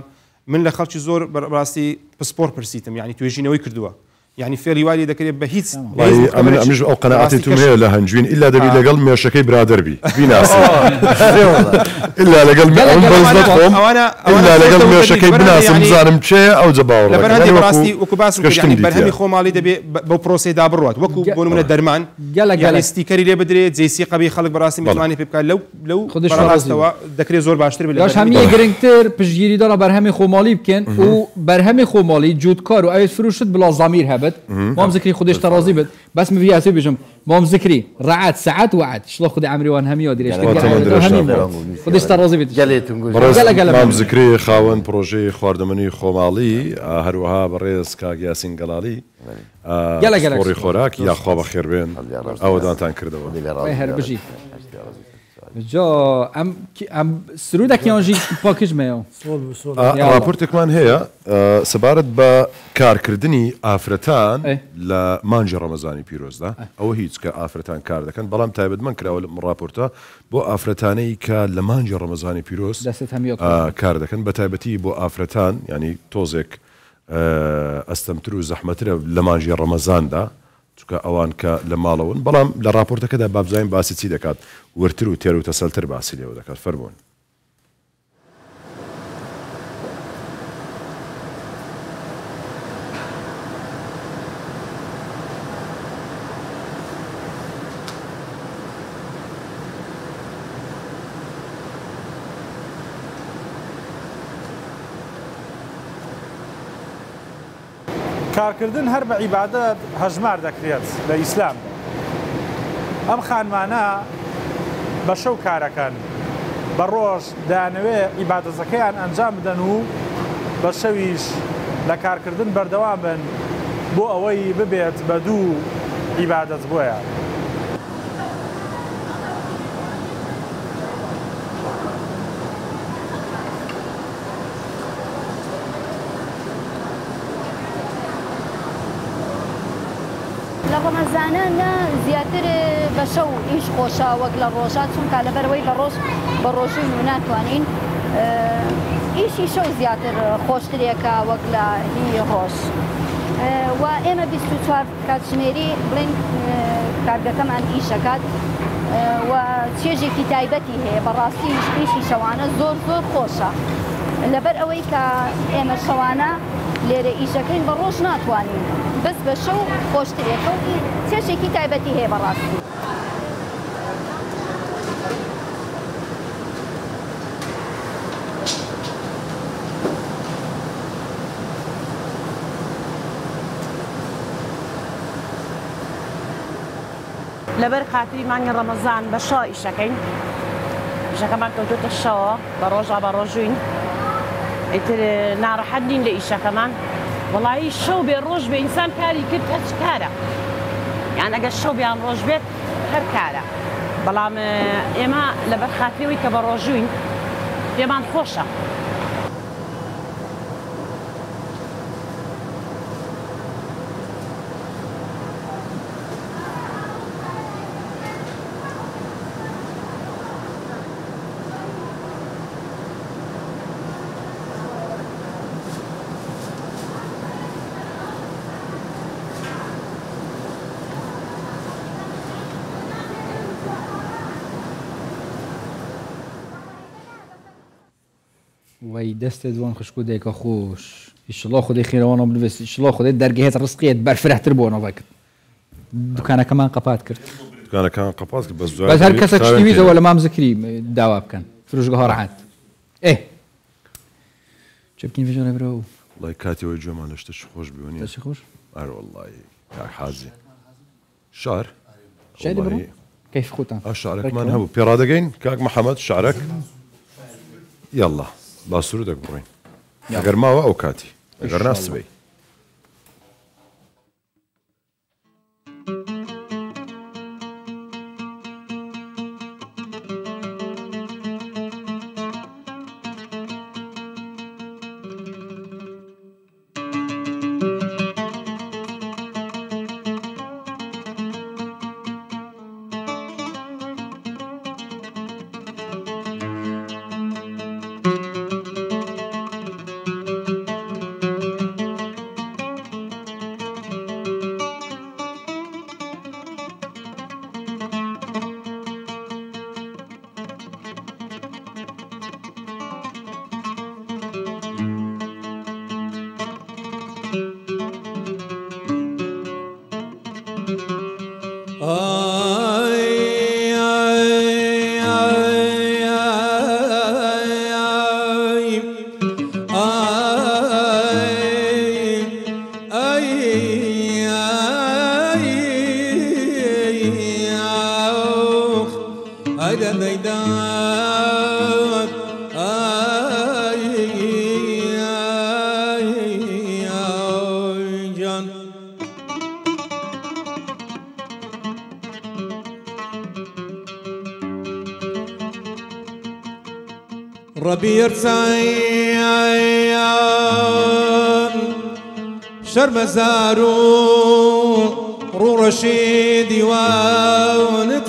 Speaker 9: من لە خەڵکی زۆر بەڕاستی پسپۆر پرسیتم ینی توێژینەوەی کردووە يعني فێری واری دەکرێت بە هیچ
Speaker 3: ئەمش ئەو قەنەعاتی توم هەیە لە هەنجوین ئللا دەبی لەگەڵ مێشەکەی برادەربی بیناسی ئللا لەگەڵ ئللا لەگەڵ مێشەکەی بناسم بزانم چێ ئەو جەباوە
Speaker 9: لەبەر هەندێک بەڕاستی وەکو باس بەرهەمی خۆماڵی دەبێت بەو پرۆسەیدا بڕوات وەکو بۆ نمونە دەرمان یعنی ستیکەری لێ بدرێت جێسی قەبی خەڵک بەڕاستی میتوانی پێ بکات لەو بەڕاستەوە دەکرێت زۆر باشتر بێت
Speaker 2: هەمیە گرنگتر پشتگیری دەڵە بەرهەمی خۆماڵی بکەن و بەرهەمی خۆماڵی جوودکار و ئەوێت فروشت بڵاو زامیر هەبێت مام ذكري خديش ترازي بد بس ما فيها سيبجم مام ذكري رعد ساعات وعد شلون خدي عمري وان همي ودري خديش ترازي بد
Speaker 3: مام ذكري خاون بروجي خواردمني خومالي هروها بريز كاك ياسين قلالي فوري خوراك يا خوا بخير بين او دانتان كردوا
Speaker 2: هر بجي جا ام سرودك يانجي باكج مايو
Speaker 3: راپۆرتێکمان هەیە سەبارەت بە کارکردنی ئافرەتان لە مانجی ڕەمەزانی پیرۆزدا ئەوە هیچ کە ئافرەتان کار دەکەن بەڵام تایبەتمەند کراوە لە راپۆرتە بۆ ئافرەتانەی کە لە مانجی ڕەمەزانی پیرۆز کار دەکەن بە تایبەتی بۆ ئافرەتان ینی تۆزێک ئەستەمتر و زەحمەترە لە مانجی ڕەمەزاندا چونکە ئەوان کە لە ماڵەون بەڵام لە راپۆرتەکەدا بابزانین باسی چی دەکات ورتر و تێر و تەسەلتر باسی لێوە دەکات فەرموون
Speaker 10: کارکردن هەر بە عیبادەت هەژمار دەکرێت لە ئیسلام ئەم خانمانە بە شەو کارەکەن بە ڕۆژ دانەوێ عیبادەتەکەیان ئەنجام بدەن و بە شەویش لە کارکردن بەردەوام بن بۆ ئەوەی ببێت بە دوو عیبادەت بۆیە
Speaker 11: ڕەمەزانە زیاتر بە شەو ئیش خۆشە وەک لە ڕۆژات چونکە لەبەرەوەی بە ڕۆژین و ناتوانین ئیشی شەو زیاتر خۆشترێکە وەک لە هی ڕۆژ و ئێمە 24 کاتژمێری بڵێن کارگەکەمان ئیشەکات و چێژێکی تایبەتی هەیە بەڕاستی ئیشی شەوانە زۆر زۆر خۆشە لەبەر ئەوەی کە ئێمە شەوانە لێرە ئیشەکەین بە ڕۆژ ناتوانین بەس بە شەو خۆشترێکە و چێژێکی تایبەتی هەیە بەڕاستی
Speaker 12: لەبەر خاتری مانگی ڕەمەزان بە شەو ئیشەکەین ئیشەکەمان کەوتوتە شەوە بە ڕۆژا بە ڕۆژوین ئیتر ناڕەحەت نین لە ئیشەکەمان وەڵایی شەو بێ ڕۆژ بێ ئینسان کاری کرد هەچ کارە یان ئەگەر شەو بیان ڕۆژ بێت هەر کارە بەڵام ئێمە لەبەر خاتریەوەی کە بە ڕۆژوین پێمان خۆشە
Speaker 2: وای دەستێ دوان خوشک و دێکە خۆش ئیشڵا خودی خێرەوانە بنوێست ئیشڵا خودی دەرگەهێت ڕستقیت بەرفرەتر بۆنەوە کرد دوکانەکەمان قەپات کرد
Speaker 3: دوکانەکان قەپات کرد
Speaker 2: بەس هەر کەسە شتیویزەوە لە مام زکری داوا بکەن فروشگەها ڕەحەت چ بکەین فێژانە برەوە
Speaker 3: وڵای کاتیەوەی گوێمان لە شتەش خۆش بوونی
Speaker 2: چی خۆش
Speaker 3: ئەر وەڵای کاک حازی شار
Speaker 2: شادی بڕۆ کەیف خۆتان
Speaker 3: شارێکمان هەبوو پێڕادەگەین کاک محەممەد شارەک یاڵڵا با سرودێک بڕۆین ئەگەر ماوە ئەو کاتی ئەگەر ناسبەی
Speaker 1: ربي يرتعيان شرمزارو رو رشيدي وانتيام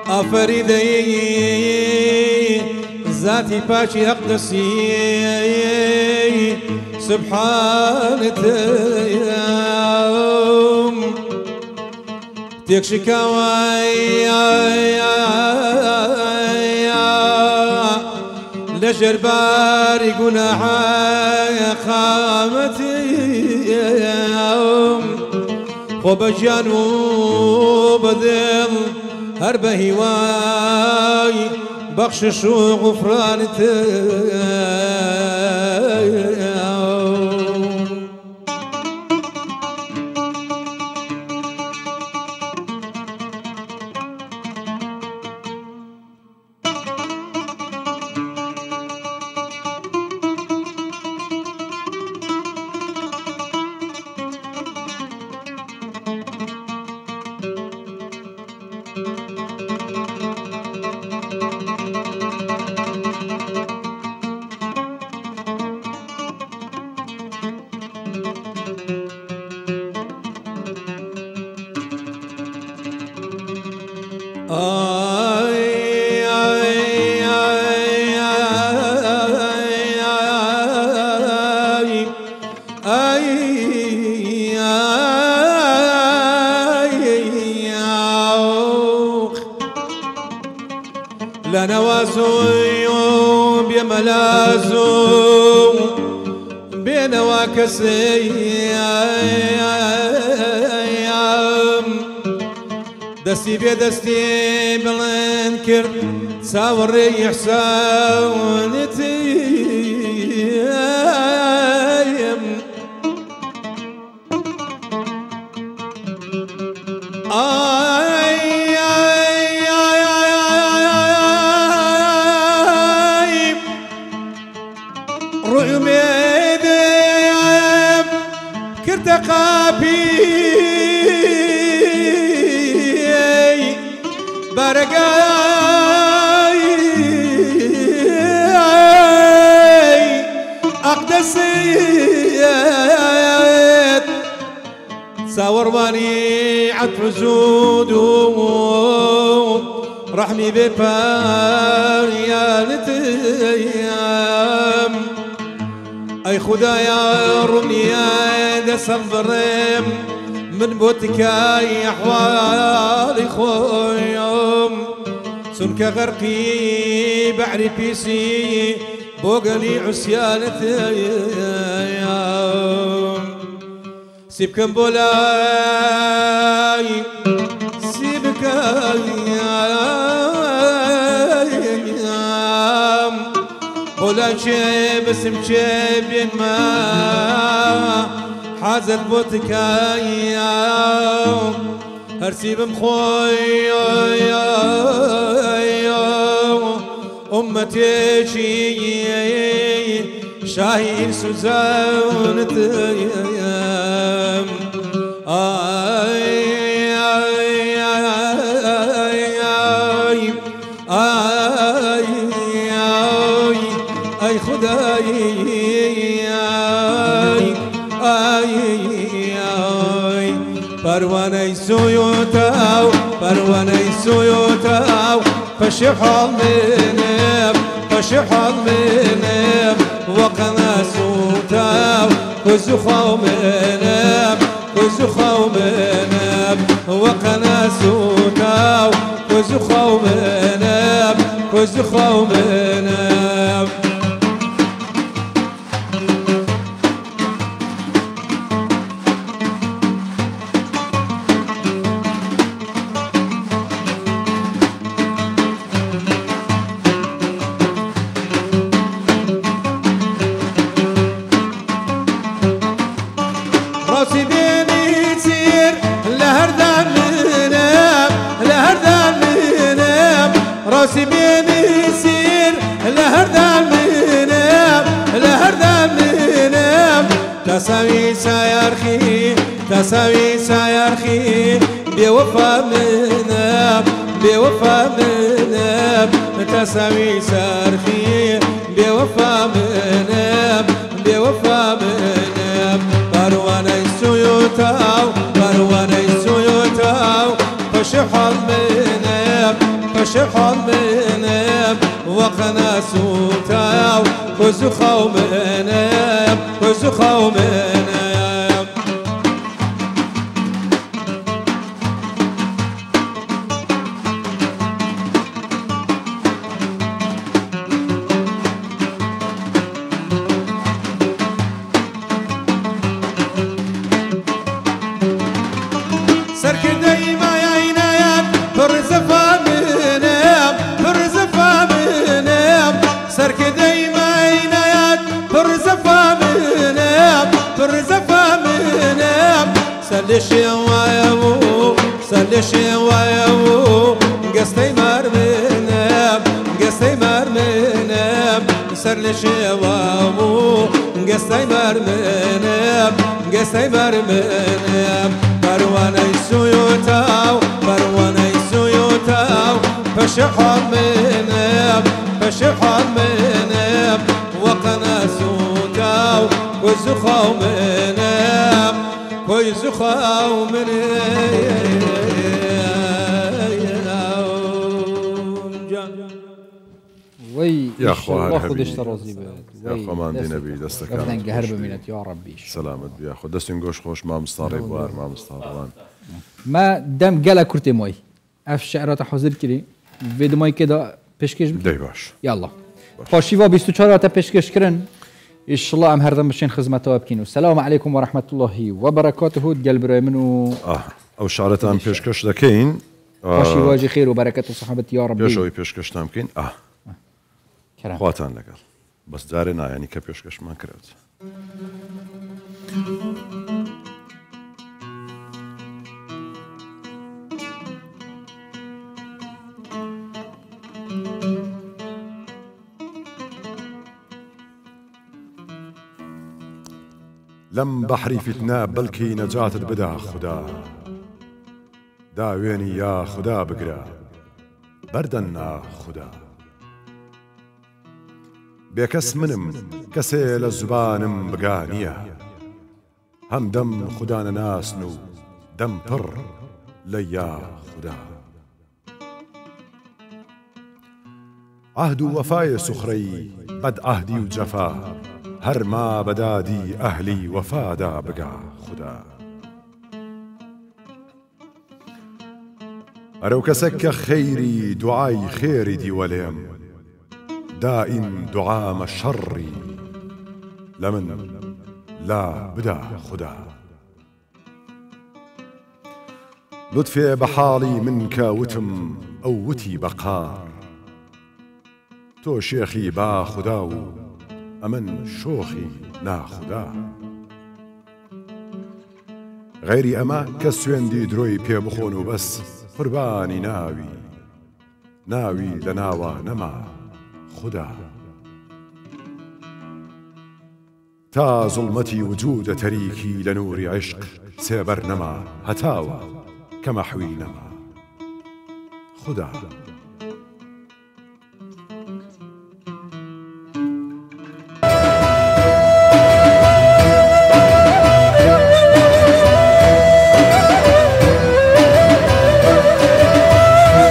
Speaker 1: أفريدي ذاتي باشي أقدسي سبحانتيام تيكشي كواي لجرباري قناعي خامتي وبجانوب ذل هرب هواي بخشش وغفرانتي لنواسو بملازو بنواكسي دستي بدستي بلنكر ساوري حساونتي كرتقابي برقاي أقدسيت ساورواني عطف زودو رحمي بباريانتيام أي خدايا رميا دس الضرم من بوتكاي أحوالي خويم سنك غرقي بعري بيسي بوغلي عسيانتي سيبكم بولاي سيبكاي ولا شيء باسم شيء بين ما حازت بوتكايا هرسي بمخوي أمتي شي شاهين سوزان تيام أي خداي پروانه سویوتاو پروانه سویوتاو فشحال منم فشحال منم وقنا سوتاو كزخو منم كزخو منم وقنا سوتاو كزخو منم كزخو منم راسي بيني تصير لهردان منام لهردان منام راسي بيني يصير لهردان منام لهردان منام تساوي سيرخي تساوي سيرخي بوفا منام بوفا منام منب تسوي سرخي بوفا منب بوفا منب برواني سيوتاو برواني سيوتاو فشحال منب فشحال منب وقنا سوتاو وزخو منب وزخو منب سلشي وياو سلشي وياو قصتي مرمنب قصتي مرمنب سلشي وياو قصتي مرمنب قصتي مرمنب برواني سيوتاو برواني سيوتاو فشحال منب فشحال منب وقنا سوتاو وزخو منب كويس خاو من
Speaker 2: وي
Speaker 3: يا اخوان
Speaker 2: خذ اشترازي
Speaker 3: يا اخوان ما عندي نبي دستك
Speaker 2: رفضن قهر بمينت يا ربي
Speaker 3: سلامت بياخذ دستن قوش خوش ما مستاري بوار ما مستاروان
Speaker 2: ما دم قلا كرتي موي اف شعرات حاضر كري فيد ماي كده بيشكش
Speaker 3: دي باش
Speaker 2: يلا خاشيوا 24 تا بيشكش كرن ان شاء الله ام هردم بشين خدمته بكين والسلام عليكم ورحمه الله وبركاته قلب منو
Speaker 3: او شعرتان بيشكش دكين
Speaker 2: خاشي واجي خير وبركاته وصحبه يا ربي
Speaker 3: يشوي بيشكش تامكين كرام خواتان لقال بس دارنا يعني كبيشكش ما كرهت لم بحري فتنة بلكي نجاة البدا خدا داويني يا خدا بقرا بردنا خدا بكس منم كسيل الزبانم بقانية هم دم خدانا ناسنو دم پر ليا خدا عهد وفاي سخري بد عهدي وجفا هر ما بدادي أهلي وفادا بقى خدا أرو كسك خيري دعاي خيري دي وليم دائم دعام الشر لمن لا بدا خدا لطفي بحالي منك وتم أو وتي بقار تو شيخي با خداو أمن شوخي نا خدا غيري أما كسوين دي دروي بي بخونو بس قرباني ناوي لناوى نما خدا تا ظلمتي وجود تريكي لنور عشق سيبر نما هتاوى كمحوي نما خدا